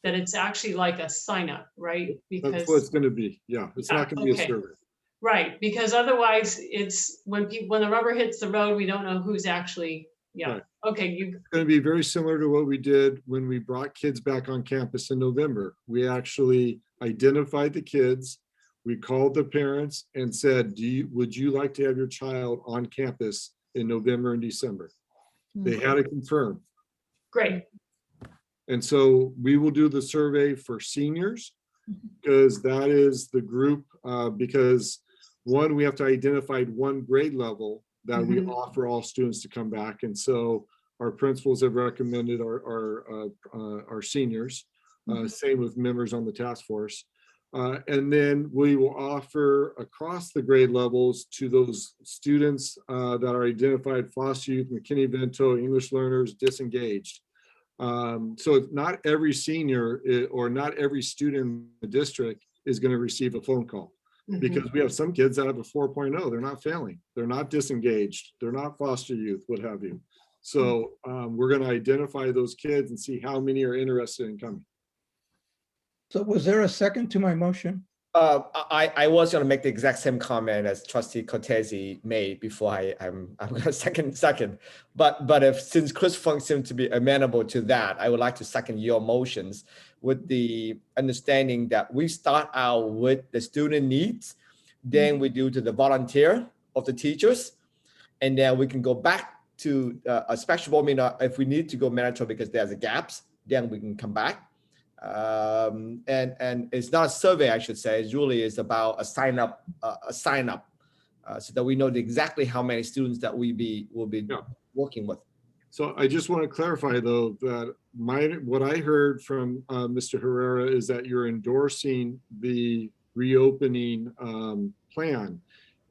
S12: that it's actually like a sign up, right? Because
S6: that's what it's going to be. Yeah, it's not going to be a survey.
S12: Right, because otherwise it's when the rubber hits the road, we don't know who's actually,
S6: Right.
S12: Okay,
S6: It's going to be very similar to what we did when we brought kids back on campus in November. We actually identified the kids. We called the parents and said, would you like to have your child on campus in November and December? They had to confirm.
S12: Great.
S6: And so we will do the survey for seniors, because that is the group, because one, we have to identify one grade level that we offer all students to come back. And so our principals have recommended our seniors, same with members on the task force. And then we will offer across the grade levels to those students that are identified foster youth, McKinney-Vento, English learners, disengaged. So not every senior or not every student in the district is going to receive a phone call, because we have some kids that have a 4.0. They're not failing. They're not disengaged. They're not foster youth, what have you. So we're going to identify those kids and see how many are interested in coming.
S13: So was there a second to my motion?
S14: I was going to make the exact same comment as Trustee Cortese made before I'm going to second. But if since Chris Funk seemed to be amenable to that, I would like to second your motions with the understanding that we start out with the student needs, then we do to the volunteer of the teachers, and then we can go back to a special board meeting if we need to go mandatory because there's a gaps, then we can come back. And it's not a survey, I should say. It really is about a sign up, so that we know exactly how many students that will be working with.
S6: So I just want to clarify, though, that what I heard from Mr. Herrera is that you're endorsing the reopening plan,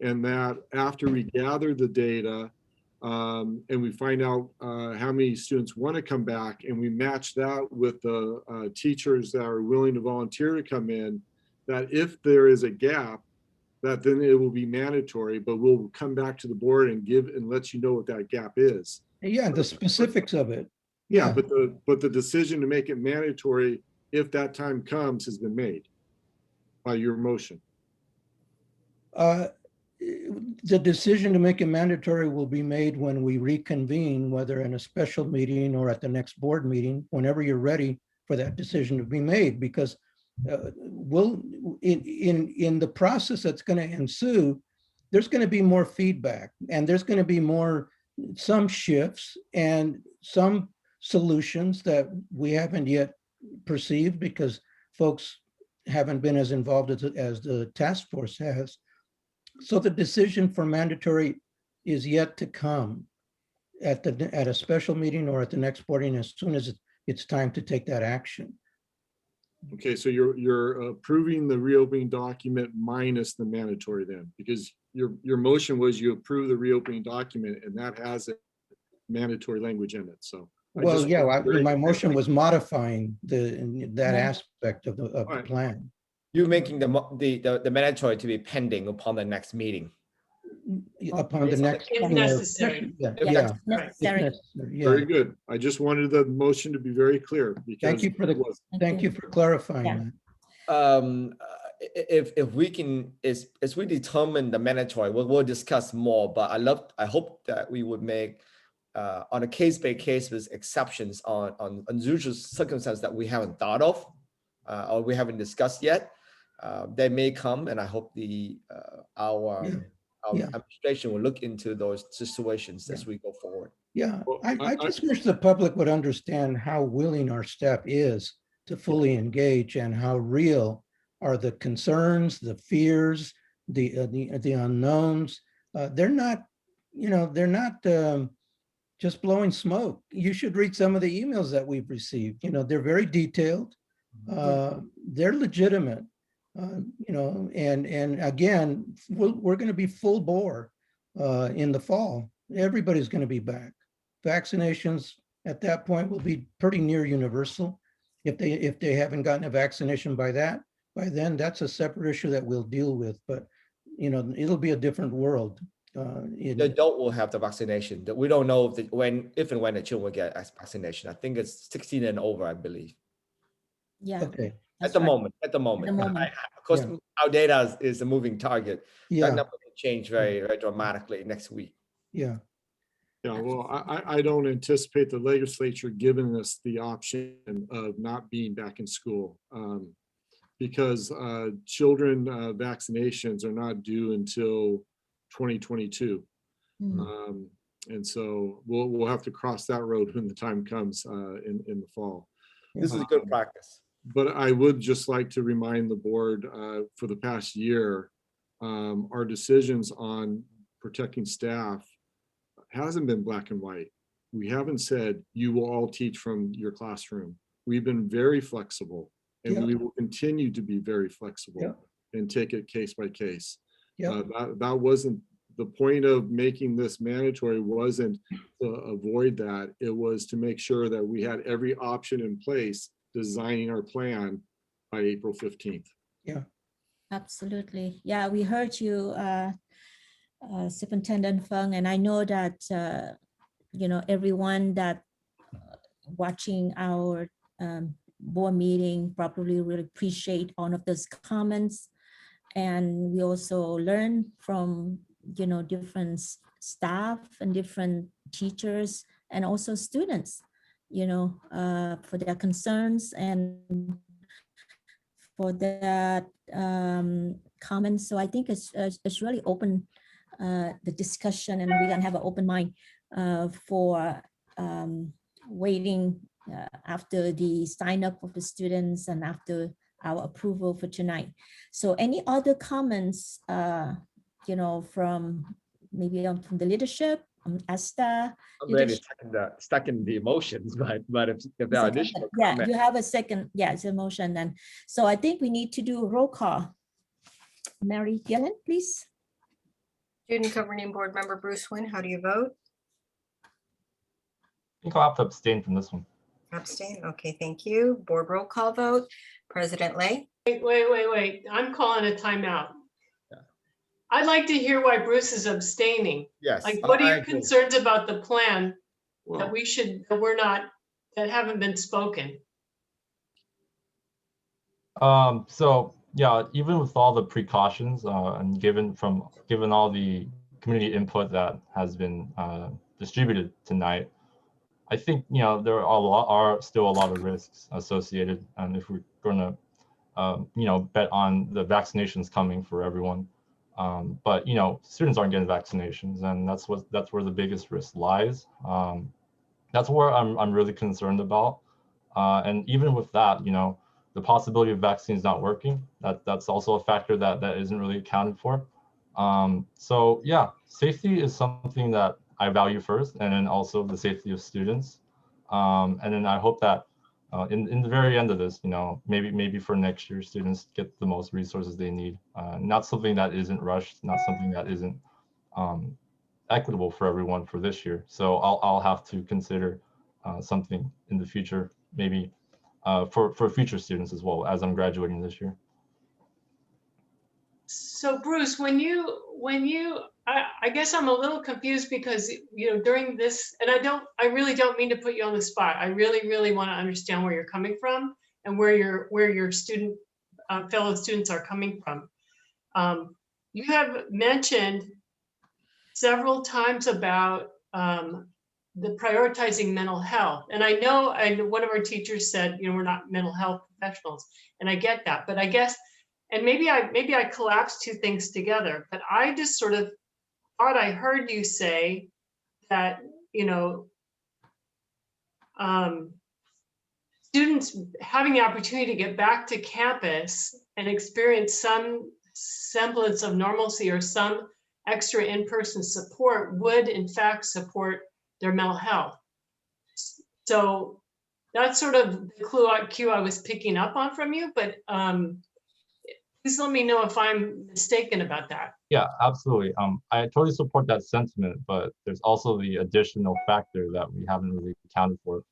S6: and that after we gather the data and we find out how many students want to come back, and we match that with the teachers that are willing to volunteer to come in, that if there is a gap, that then it will be mandatory, but we'll come back to the board and let you know what that gap is.
S13: Yeah, the specifics of it.
S6: Yeah, but the decision to make it mandatory, if that time comes, has been made by your motion.
S13: The decision to make it mandatory will be made when we reconvene, whether in a special meeting or at the next board meeting, whenever you're ready for that decision to be made, because we'll in the process that's going to ensue, there's going to be more feedback, and there's going to be some shifts and some solutions that we haven't yet perceived because folks haven't been as involved as the task force has. So the decision for mandatory is yet to come at a special meeting or at the next board meeting, as soon as it's time to take that action.
S6: Okay, so you're approving the reopening document minus the mandatory then, because your motion was you approve the reopening document and that has a mandatory language in it. So
S13: well, yeah, my motion was modifying that aspect of the plan.
S14: You're making the mandatory to be pending upon the next meeting.
S13: upon the next.
S12: If necessary.
S13: Yeah,
S1: Yeah,
S13: yeah.
S1: if
S13: if
S1: necessary.
S13: necessary, yeah.
S6: Very good. I just wanted the motion to be very clear because
S13: Thank you for
S6: it was.
S13: thank you for clarifying that.
S14: If we can, as we determine the mandatory, we'll discuss more, but I hope that we would make on a case by case with exceptions on unusual circumstances that we haven't thought of or we haven't discussed yet. They may come, and I hope our administration will look into those situations as we go forward.
S13: Yeah, I just wish the public would understand how willing our staff is to fully engage and how real are the concerns, the fears, the unknowns. They're not, they're not just blowing smoke. You should read some of the emails that we've received. They're very detailed. They're legitimate. And again, we're going to be full bore in the fall. Everybody's going to be back. Vaccinations at that point will be pretty near universal. If they haven't gotten a vaccination by then, that's a separate issue that we'll deal with. But it'll be a different world.
S14: The adult will have the vaccination. That we don't know if and when the children will get vaccination. I think it's 16 and over, I believe.
S1: Yeah.
S13: Okay.
S14: At the moment. Of course, our data is a moving target.
S13: Yeah.
S14: That number can change very, very dramatically next week.
S13: Yeah.
S6: Yeah, well, I don't anticipate the legislature giving us the option of not being back in school because children vaccinations are not due until 2022. And so we'll have to cross that road when the time comes in the fall.
S14: This is good practice.
S6: But I would just like to remind the board for the past year, our decisions on protecting staff hasn't been black and white. We haven't said you will all teach from your classroom. We've been very flexible and we will continue to be very flexible and take it case by case. That wasn't the point of making this mandatory, wasn't to avoid that. It was to make sure that we had every option in place designing our plan by April 15th.
S13: Yeah,
S1: absolutely. Yeah, we heard you, Superintendent Fung, and I know that everyone that watching our board meeting probably really appreciate all of those comments, and we also learn from different staff and different teachers and also students, for their concerns and for that comments. So I think it's really open the discussion, and we're gonna have an open mind for waiting after the sign up of the students and after our approval for tonight. So any other comments, from maybe from the leadership, Asta?
S14: I'm really stuck in the emotions, but if there are additional comments.
S1: You have a second, it's a motion then. So I think we need to do a roll call. Mary Gillen, please.
S15: Student Governing Board Member Bruce Wynn, how do you vote?
S8: I think I'll have to abstain from this one.
S15: Abstain, okay, thank you. Board roll call vote. President Lay.
S12: Wait. I'm calling a timeout. I'd like to hear why Bruce is abstaining.
S14: Yes.
S12: Like, what are your concerns about the plan that haven't been spoken?
S8: So yeah, even with all the precautions and given all the community input that has been distributed tonight, I think there are still a lot of risks associated, and if we're going to bet on the vaccinations coming for everyone. But students aren't getting vaccinations, and that's where the biggest risk lies. That's where I'm really concerned about. And even with that, the possibility of vaccines not working, that's also a factor that isn't really accounted for. So yeah, safety is something that I value first, and then also the safety of students. And then I hope that in the very end of this, maybe for next year, students get the most resources they need. Not something that isn't rushed, not something that isn't equitable for everyone for this year. So I'll have to consider something in the future, maybe for future students as well as I'm graduating this year.
S12: So Bruce, I guess I'm a little confused because, during this, and I really don't mean to put you on the spot. I really want to understand where you're coming from and where your fellow students are coming from. You have mentioned several times about the prioritizing mental health. And I know, one of our teachers said, we're not mental health professionals, and I get that, but I guess, and maybe I collapsed two things together, but I just sort of thought I heard you say that, students having the opportunity to get back to campus and experience some semblance of normalcy or some extra in-person support would in fact support their mental health. So that's sort of the cue I was picking up on from you, but please let me know if I'm mistaken about that.
S8: Yeah, absolutely. I totally support that sentiment, but there's also the additional factor that we haven't really accounted for.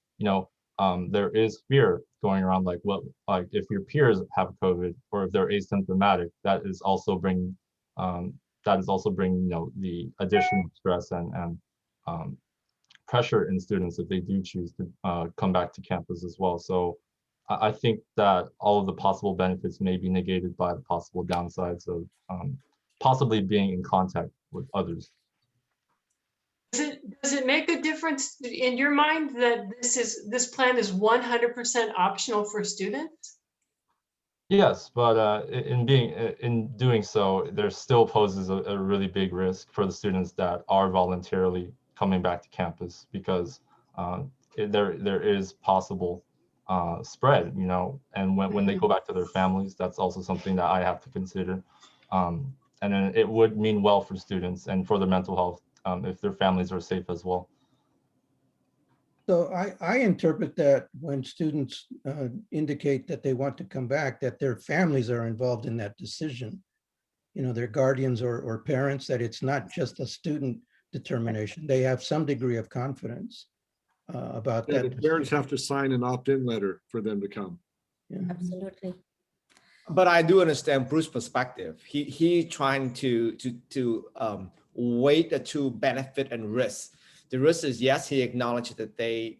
S8: There is fear going around, like if your peers have COVID or if they're asymptomatic, that is also bringing the additional stress and pressure in students if they do choose to come back to campus as well. So I think that all of the possible benefits may be negated by the possible downsides of possibly being in contact with others.
S12: Does it make a difference in your mind that this plan is 100% optional for students?
S8: Yes, but in doing so, there still poses a really big risk for the students that are voluntarily coming back to campus, because there is possible spread, and when they go back to their families, that's also something that I have to consider. And then it would mean well for students and for their mental health if their families are safe as well.
S13: So I interpret that when students indicate that they want to come back, that their families are involved in that decision. Their guardians or parents, that it's not just a student determination. They have some degree of confidence about that.
S6: The parents have to sign an opt-in letter for them to come.
S13: Yeah.
S1: Absolutely.
S14: But I do understand Bruce's perspective. He trying to weigh the two benefit and risk. The risk is, yes, he acknowledged that the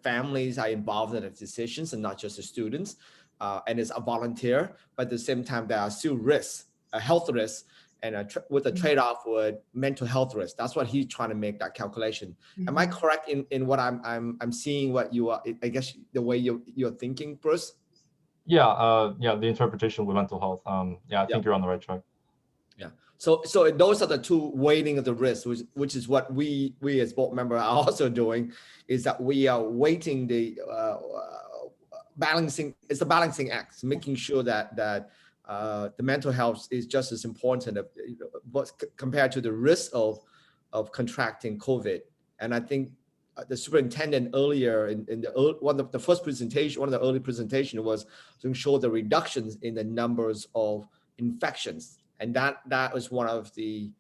S14: families are involved in the decisions and not just the students, and it's a volunteer. But at the same time, there are still risks, a health risk, and with a trade-off with mental health risk. That's what he's trying to make that calculation. Am I correct in what I'm seeing? What you are, I guess, the way you're thinking, Bruce?
S8: Yeah, the interpretation with mental health. I think you're on the right track.
S14: Yeah. So those are the two weighting of the risk, which is what we as board members are also doing, is that we are weighting the balancing. It's a balancing act, making sure that the mental health is just as important, but compared to the risk of contracting COVID. And I think the superintendent earlier in one of the early presentation was to show the reductions in the numbers of infections. And that was one of the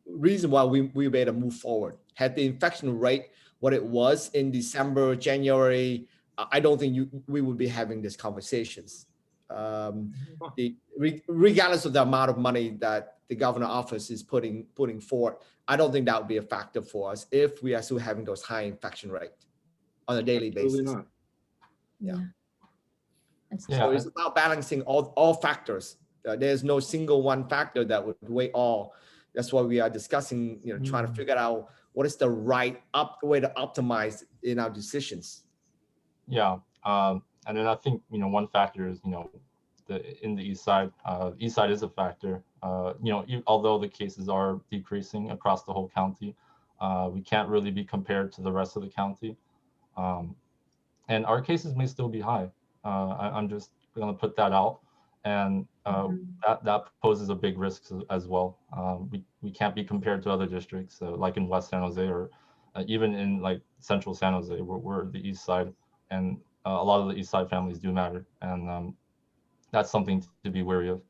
S14: reason why we were able to move forward. Had the infection rate what it was in December, January, I don't think we would be having these conversations. Regardless of the amount of money that the governor office is putting forward, I don't think that would be a factor for us if we are still having those high infection rate on a daily basis.
S6: Not.
S14: Yeah.
S1: Yeah.
S14: So it's about balancing all factors. There's no single one factor that would weigh all. That's why we are discussing, trying to figure out what is the right way to optimize in our decisions.
S8: Yeah, and then I think one factor is in the east side. East side is a factor. Although the cases are decreasing across the whole county, we can't really be compared to the rest of the county, and our cases may still be high. I'm just going to put that out, and that poses a big risk as well. We can't be compared to other districts like in West San Jose or even in like Central San Jose. We're the east side, and a lot of the east side families do matter, and that's something to be wary of.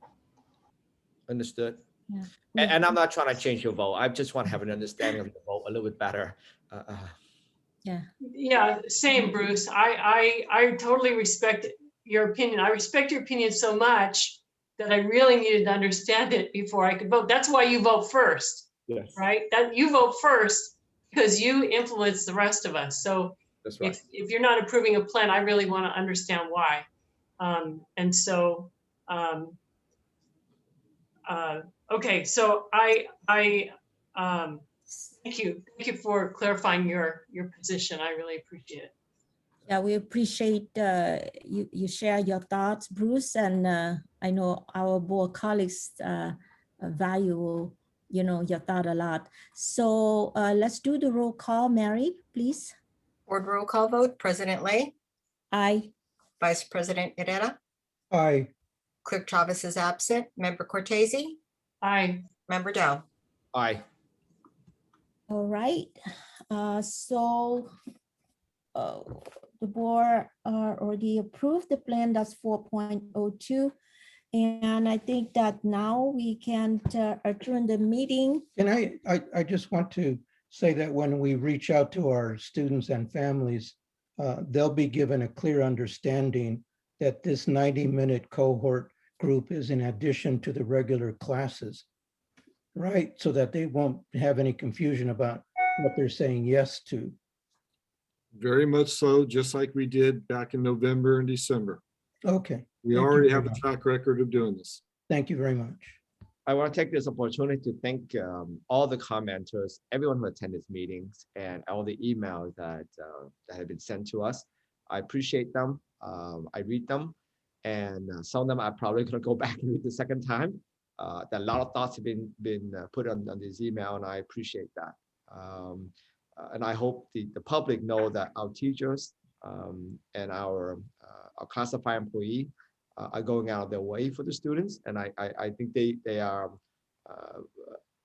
S14: Understood.
S1: Yeah.
S14: And I'm not trying to change your vote. I just want to have an understanding of your vote a little bit better.
S12: Yeah, same, Bruce. I totally respect your opinion. I respect your opinion so much that I really needed to understand it before I could vote. That's why you vote first,
S14: Yes,
S12: right? That you vote first because you influence the rest of us. So
S14: that's right.
S12: if you're not approving a plan, I really want to understand why. And so, okay, so thank you for clarifying your position. I really appreciate it.
S1: Yeah, we appreciate you share your thoughts, Bruce, and I know our board colleagues value, your thought a lot. So let's do the roll call. Mary, please.
S15: Board roll call vote, President Lay,
S1: Aye.
S15: Vice President Herrera,
S13: Aye.
S15: Clerk Chavez is absent, Member Cortese,
S12: Aye.
S15: Member Dow.
S14: Aye.
S1: All right. So the board already approved the plan. That's 4.02. And I think that now we can adjourn the meeting.
S13: And I just want to say that when we reach out to our students and families, they'll be given a clear understanding that this 90-minute cohort group is in addition to the regular classes, right? So that they won't have any confusion about what they're saying yes to.
S6: Very much so, just like we did back in November and December.
S13: Okay.
S6: We
S13: Thank you
S6: already
S13: very
S6: have a
S13: much.
S6: track record of doing this.
S13: Thank you very much.
S14: I want to take this opportunity to thank all the commenters, everyone who attended meetings, and all the emails that have been sent to us. I appreciate them. I read them, and some of them I'm probably going to go back and read the second time. A lot of thoughts have been put on this email, and I appreciate that. And I hope the public know that our teachers and our classified employee are going out of their way for the students, and I think they are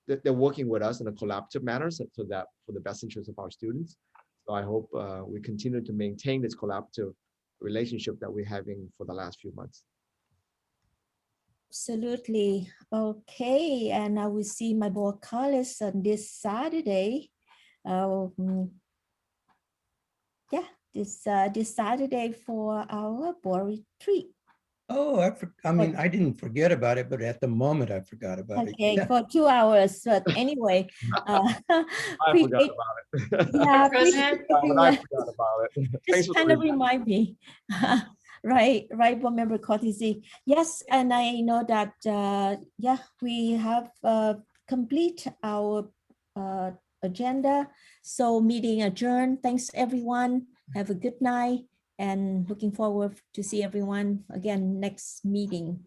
S14: they're working with us in a collaborative manner so that for the best interest of our students. So I hope we continue to maintain this collaborative relationship that we're having for the last few months.
S1: Absolutely. Okay, and I will see my board colleagues on this Saturday. Yeah, this Saturday for our board retreat.
S13: Oh, I mean, I didn't forget about it, but at the moment I forgot about it.
S1: Okay, for 2 hours. But anyway,
S14: I forgot about it.
S1: Yeah,
S12: President,
S14: I forgot about it. Thanks
S1: just
S14: for
S1: kind
S14: the
S1: of remind me. Right, board member Cortese. Yes, and I know that yeah, we have complete our agenda. So meeting adjourned. Thanks everyone. Have a good night and looking forward to see everyone again next meeting.